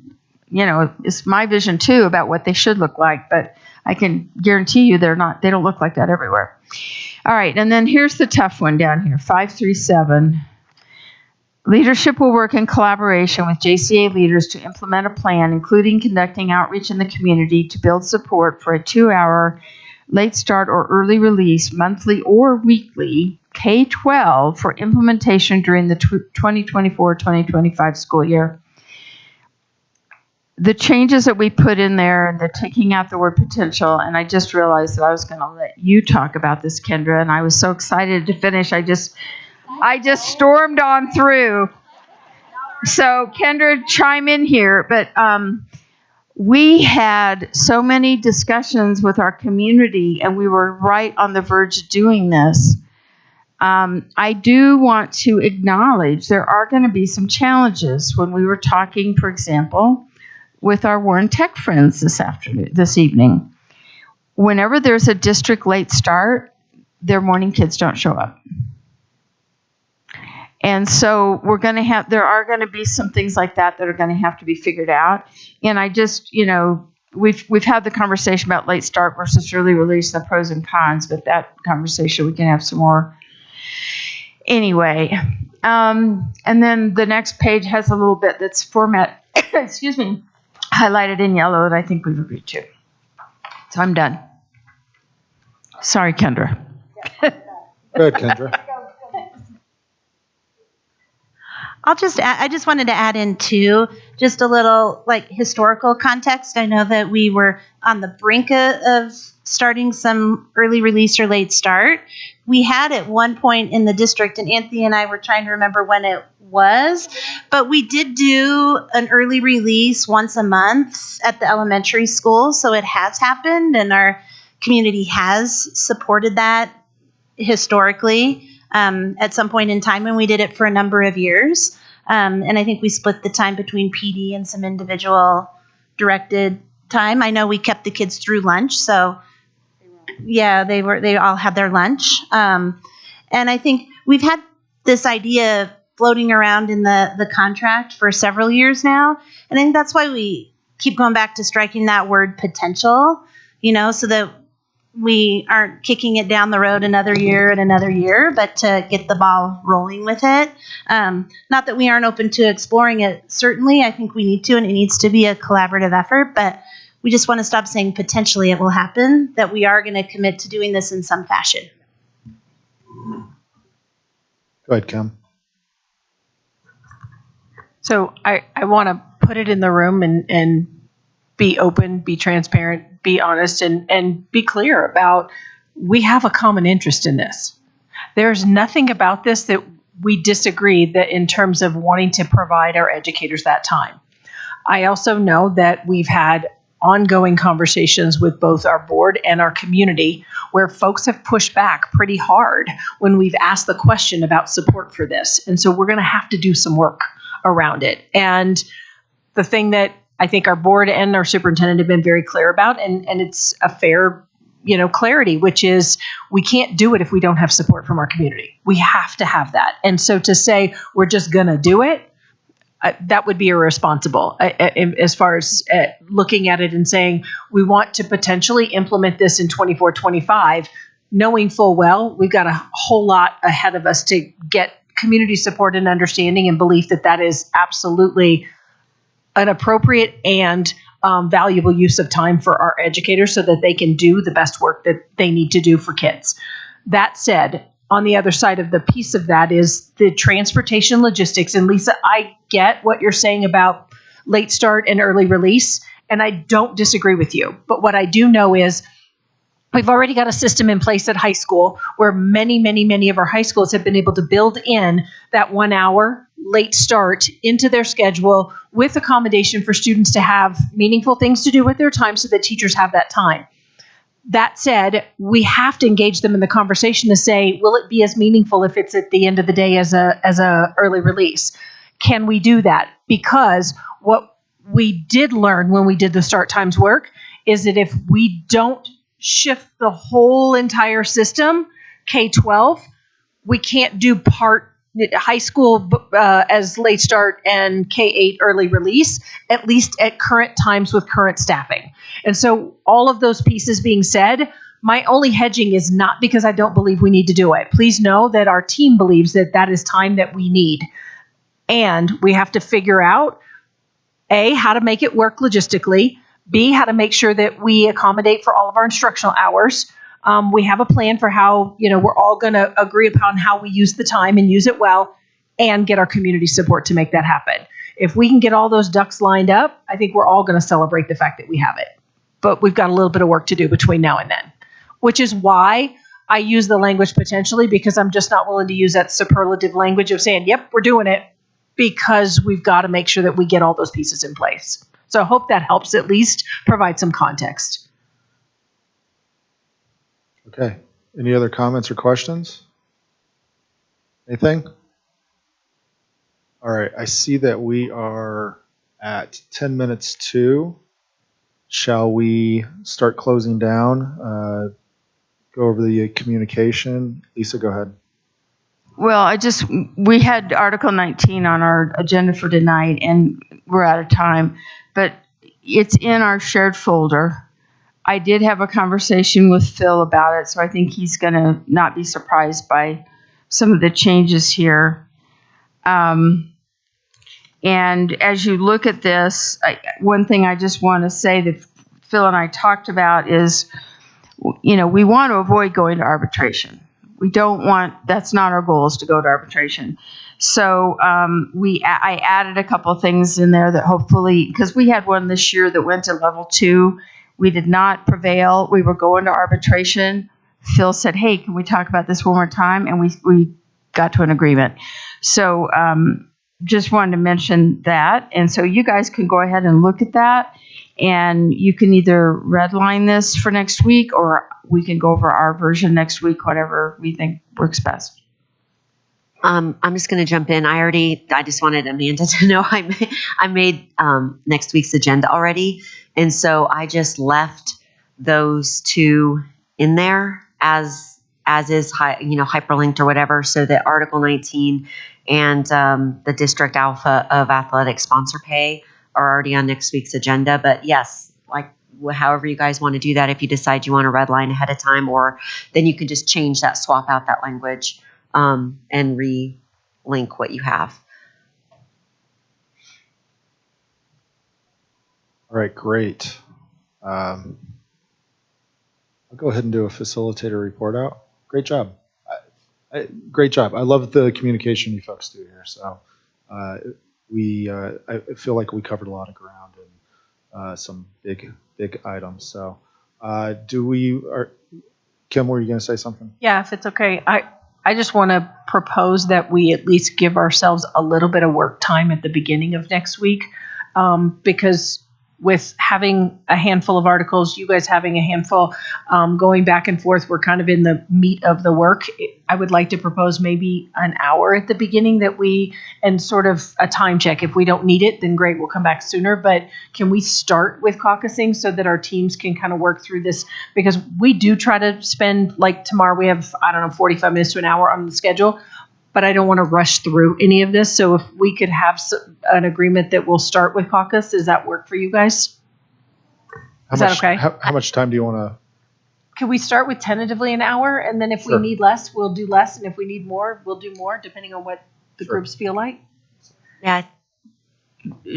it's my vision too about what they should look like, but I can guarantee you they don't look like that everywhere. All right, and then here's the tough one down here, 537. Leadership will work in collaboration with JCA leaders to implement a plan, including conducting outreach in the community to build support for a 2-hour late start or early release, monthly or weekly, K-12 for implementation during the 2024-2025 school year. The changes that we put in there, and they're taking out the word potential, and I just realized that I was going to let you talk about this, Kendra, and I was so excited to finish. I just stormed on through. So Kendra, chime in here. But we had so many discussions with our community, and we were right on the verge of doing this. I do want to acknowledge there are going to be some challenges when we were talking, for example, with our Warren Tech friends this evening. Whenever there's a district late start, their morning kids don't show up. And so there are going to be some things like that are going to have to be figured out. And I just, we've had the conversation about late start versus early release, the pros and cons, but that conversation we can have some more. Anyway, and then the next page has a little bit that's highlighted in yellow that I think we've agreed to. So I'm done. Sorry, Kendra. Good, Kendra. I just wanted to add in too, just a little like historical context. I know that we were on the brink of starting some early release or late start. We had at one point in the district, and Anthony and I were trying to remember when it was, but we did do an early release once a month at the elementary school. So it has happened, and our community has supported that historically at some point in time, and we did it for a number of years. And I think we split the time between PD and some individual directed time. I know we kept the kids through lunch, so yeah, they all had their lunch. And I think we've had this idea floating around in the contract for several years now, and I think that's why we keep going back to striking that word potential, so that we aren't kicking it down the road another year, but to get the ball rolling with it. Not that we aren't open to exploring it. Certainly, I think we need to, and it needs to be a collaborative effort, but we just want to stop saying potentially it will happen, that we are going to commit to doing this in some fashion. Go ahead, Kim. So I want to put it in the room and be open, be transparent, be honest, and be clear about we have a common interest in this. There's nothing about this that we disagree that in terms of wanting to provide our educators that time. I also know that we've had ongoing conversations with both our board and our community where folks have pushed back pretty hard when we've asked the question about support for this. And so we're going to have to do some work around it. And the thing that I think our board and our superintendent have been very clear about, and it's a fair, clarity, which is we can't do it if we don't have support from our community. We have to have that. And so to say we're just going to do it, that would be irresponsible as far as looking at it and saying we want to potentially implement this in 24-25, knowing full well we've got a whole lot ahead of us to get community support and understanding and belief that that is absolutely an appropriate and valuable use of time for our educators so that they can do the best work that they need to do for kids. That said, on the other side of the piece of that is the transportation logistics. And Lisa, I get what you're saying about late start and early release, and I don't disagree with you. But what I do know is we've already got a system in place at high school where many of our high schools have been able to build in that 1 hour late start into their schedule with accommodation for students to have meaningful things to do with their time so that teachers have that time. That said, we have to engage them in the conversation to say, will it be as meaningful if it's at the end of the day as a early release? Can we do that? Because what we did learn when we did the start times work is that if we don't shift the whole entire system, K-12, we can't do part high school as late start and K-8 early release, at least at current times with current staffing. And so all of those pieces being said, my only hedging is not because I don't believe we need to do it. Please know that our team believes that that is time that we need. And we have to figure out, A, how to make it work logistically, B, how to make sure that we accommodate for all of our instructional hours. We have a plan for how, we're all going to agree upon how we use the time and use it well and get our community support to make that happen. If we can get all those ducks lined up, I think we're all going to celebrate the fact that we have it. But we've got a little bit of work to do between now and then, which is why I use the language potentially, because I'm just not willing to use that superlative language of saying, yep, we're doing it, because we've got to make sure that we get all those pieces in place. So I hope that helps at least provide some context. Okay. Any other comments or questions? Anything? All right. I see that we are at 10 minutes to. Shall we start closing down? Go over the communication. Lisa, go ahead. Well, we had Article 19 on our agenda for tonight, and we're out of time, but it's in our shared folder. I did have a conversation with Phil about it, so I think he's going to not be surprised by some of the changes here. And as you look at this, one thing I just want to say that Phil and I talked about is, we want to avoid going to arbitration. We don't want, that's not our goal, is to go to arbitration. So I added a couple of things in there that hopefully, because we had one this year that went to level 2. We did not prevail. We were going to arbitration. Phil said, hey, can we talk about this one more time? And we got to an agreement. So just wanted to mention that. And so you guys can go ahead and look at that. And you can either redline this for next week, or we can go over our version next week, whatever we think works best. I'm just going to jump in. I just wanted Amanda to know I made next week's agenda already. And so I just left those 2 in there as is, hyperlinked or whatever, so that Article 19 and the District Alpha of athletic sponsor pay are already on next week's agenda. But yes, like however you guys want to do that, if you decide you want to redline ahead of time, or then you can just change that, swap out that language and re-link what you have. All right, great. I'll go ahead and do a facilitator report out. Great job. Great job. I love the communication you folks do here. So I feel like we covered a lot of ground and some big items. So Kim, were you going to say something? Yeah, if it's okay. I just want to propose that we at least give ourselves a little bit of work time at the beginning of next week, because with having a handful of articles, you guys having a handful, going back and forth, we're kind of in the meat of the work. I would like to propose maybe an hour at the beginning and sort of a time check. If we don't need it, then great, we'll come back sooner. But can we start with caucusing so that our teams can kind of work through this? Because we do try to spend, like tomorrow, we have, 45 minutes to an hour on the schedule, but I don't want to rush through any of this. So if we could have an agreement that we'll start with caucus, does that work for you guys? Is that okay? How much time do you want to? Can we start with tentatively an hour, and then if Sure. we need less, we'll do less, and if we need more, we'll do more, depending on what the Sure. groups feel like? Yeah.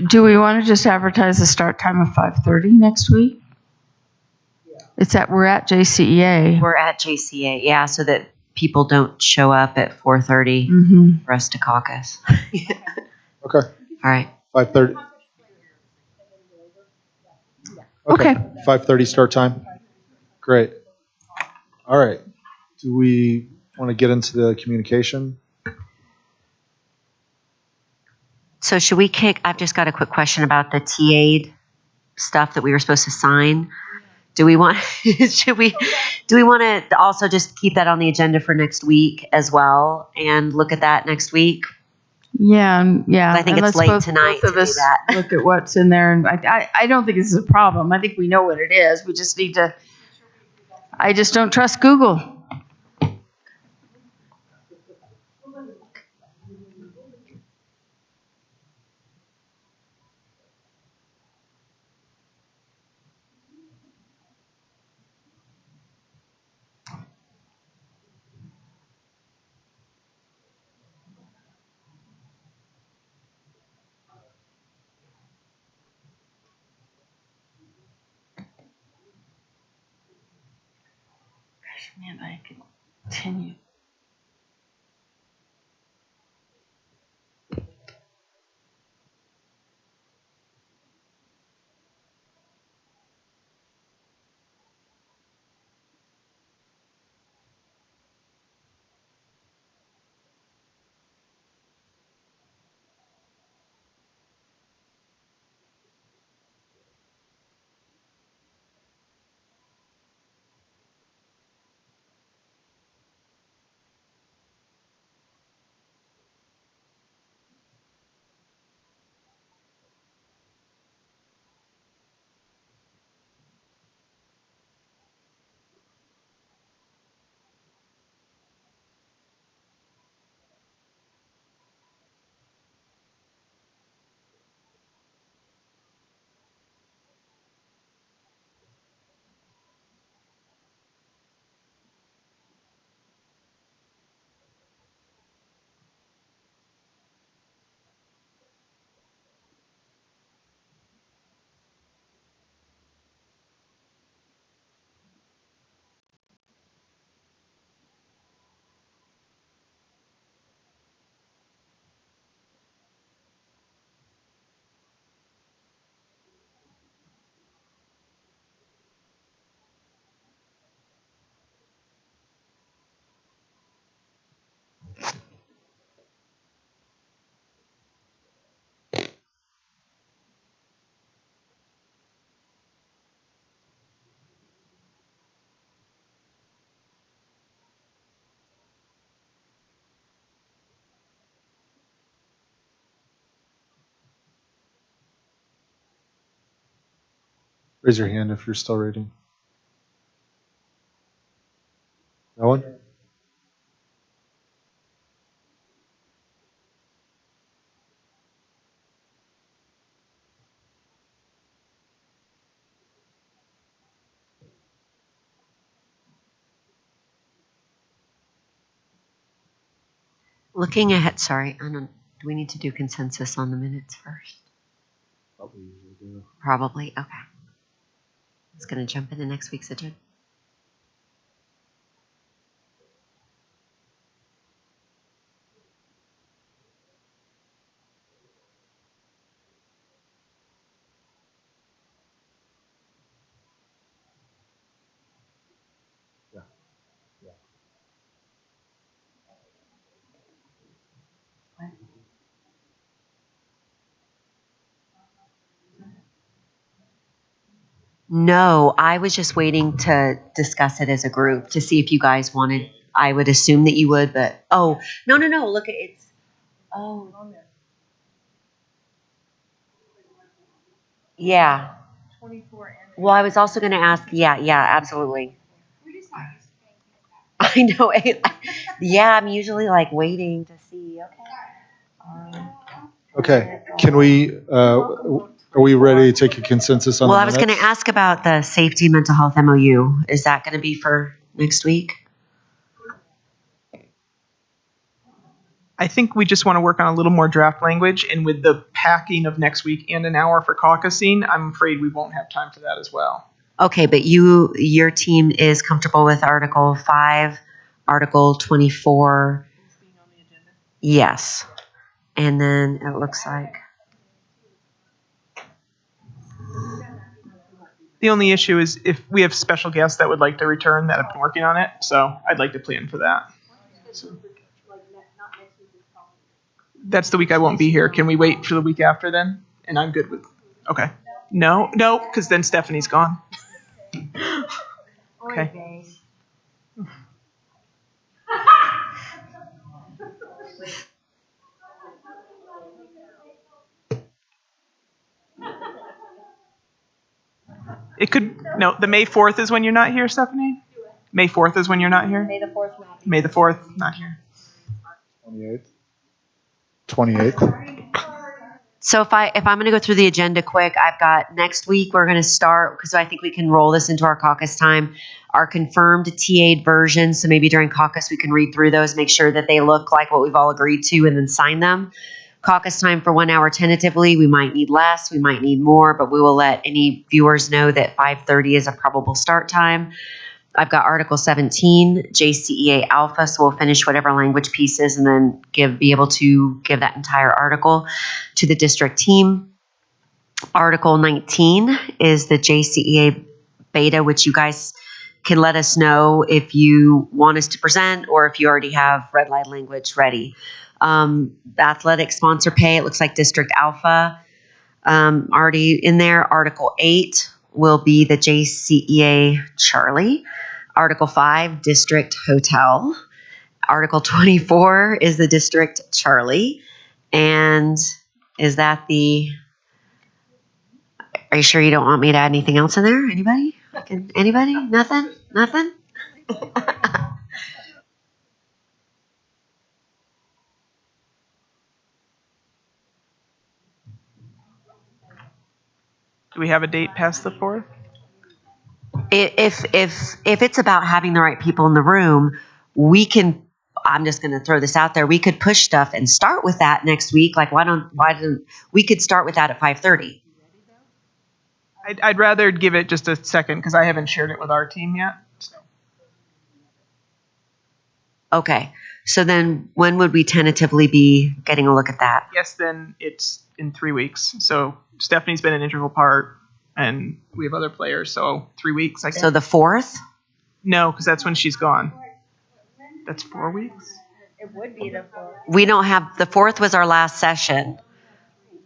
Do we want to just advertise the start time of 5:30 next week? We're at JCEA. We're at JCA, yeah, so that people don't show up at 4:30 for us to caucus. Okay. All right. 5:30. Okay. 5:30 start time. Great. All right. Do we want to get into the communication? So should we I've just got a quick question about the TA stuff that we were supposed to sign. Do we want to also just keep that on the agenda for next week as well and look at that next week? Yeah. I think And it's let's late tonight both of to do us that. look at what's in there. And I don't think this is a problem. I think we know what it is. We just need to, I just don't trust Google. Man, I could continue. Raise your hand if you're still reading. No one? Looking ahead, sorry, do we need to do consensus on the minutes first? Probably usually do. Probably, okay. It's going to jump into next week's agenda. No, I was just waiting to discuss it as a group to see if you guys wanted. I would assume that you would, but no. Look at it's. Oh, yeah. Well, I was also going to ask. Yeah, absolutely. I know. Yeah, I'm usually like waiting to see. Okay. Can we? Are we ready to take a consensus on? Well, the I was going to minutes? ask about the safety mental health MOU. Is that going to be for next week? I think we just want to work on a little more draft language, and with the packing of next week and an hour for caucusing, I'm afraid we won't have time for that as well. Okay, but your team is comfortable with Article 5, Article 24. Yes. And then it looks like. The only issue is if we have special guests that would like to return that have been working on it, so I'd like to plan for that. So, that's the week I won't be here. Can we wait for the week after then? And I'm good with. Okay. No, because then Stephanie's gone. Okay. It could, no, the May 4th is when you're not here, Stephanie? May 4th is when you're not here? May the 4th not here. May the 4th, not here. 28th. So if I'm going to go through the agenda quick, I've got next week we're going to start, because I think we can roll this into our caucus time, our confirmed TA'd versions. So maybe during caucus we can read through those, make sure that they look like what we've all agreed to, and then sign them. Caucus time for 1 hour tentatively. We might need less, we might need more, but we will let any viewers know that 5:30 is a probable start time. I've got Article 17, JCEA Alpha, so we'll finish whatever language pieces and then be able to give that entire article to the district team. Article 19 is the JCEA Beta, which you guys can let us know if you want us to present or if you already have red line language ready. Athletic sponsor pay, it looks like District Alpha already in there. Article 8 will be the JCEA Charlie. Article 5, District Hotel. Article 24 is the District Charlie. And is that are you sure you don't want me to add anything else in there? Anybody? Anybody? Nothing? Nothing? Do we have a date past the 4th? If it's about having the right people in the room, we can. I'm just going to throw this out there. We could push stuff and start with that next week. Like, why don't we could start with that at 5:30? I'd rather give it just a second because I haven't shared it with our team yet. So. Okay. So then when would we tentatively be getting a look at that? Yes, then it's in 3 weeks. So Stephanie's been an integral part, and we have other players. So 3 weeks, I guess. So the 4th? No, because that's when she's gone. That's 4 weeks? It would be the 4th. We don't have, the 4th was our last session.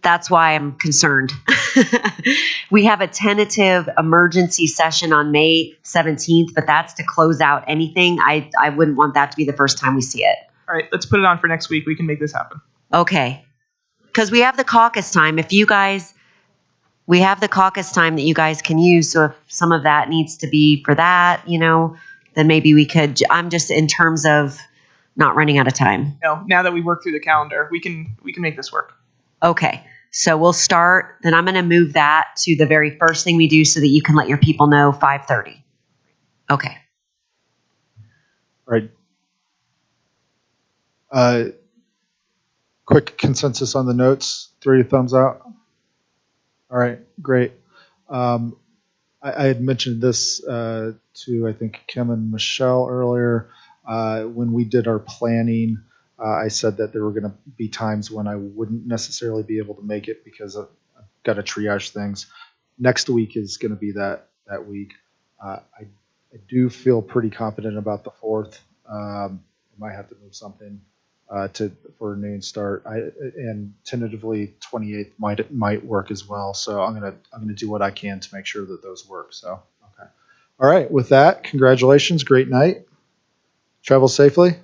That's why I'm concerned. We have a tentative emergency session on May 17th, but that's to close out anything. I wouldn't want that to be the first time we see it. All right, let's put it on for next week. We can make this happen. Okay. Because we have the caucus time. If you guys, we have the caucus time that you guys can use. So if some of that needs to be for that, then maybe we could, I'm just in terms of not running out of time. No, now that we work through the calendar, we can make this work. Okay. So we'll start, then I'm going to move that to the very first thing we do so that you can let your people know 5:30. Okay. All right. Quick consensus on the notes. 3 thumbs out. All right, great. I had mentioned this to, I think, Kim and Michelle earlier. When we did our planning, I said that there were going to be times when I wouldn't necessarily be able to make it because I've got to triage things. Next week is going to be that week. I do feel pretty confident about the 4th. I might have to move something for a noon start. And tentatively 28th might work as well. So I'm gonna do what I can to make sure that those work. So okay. All right. With that, congratulations. Great night. Travel safely.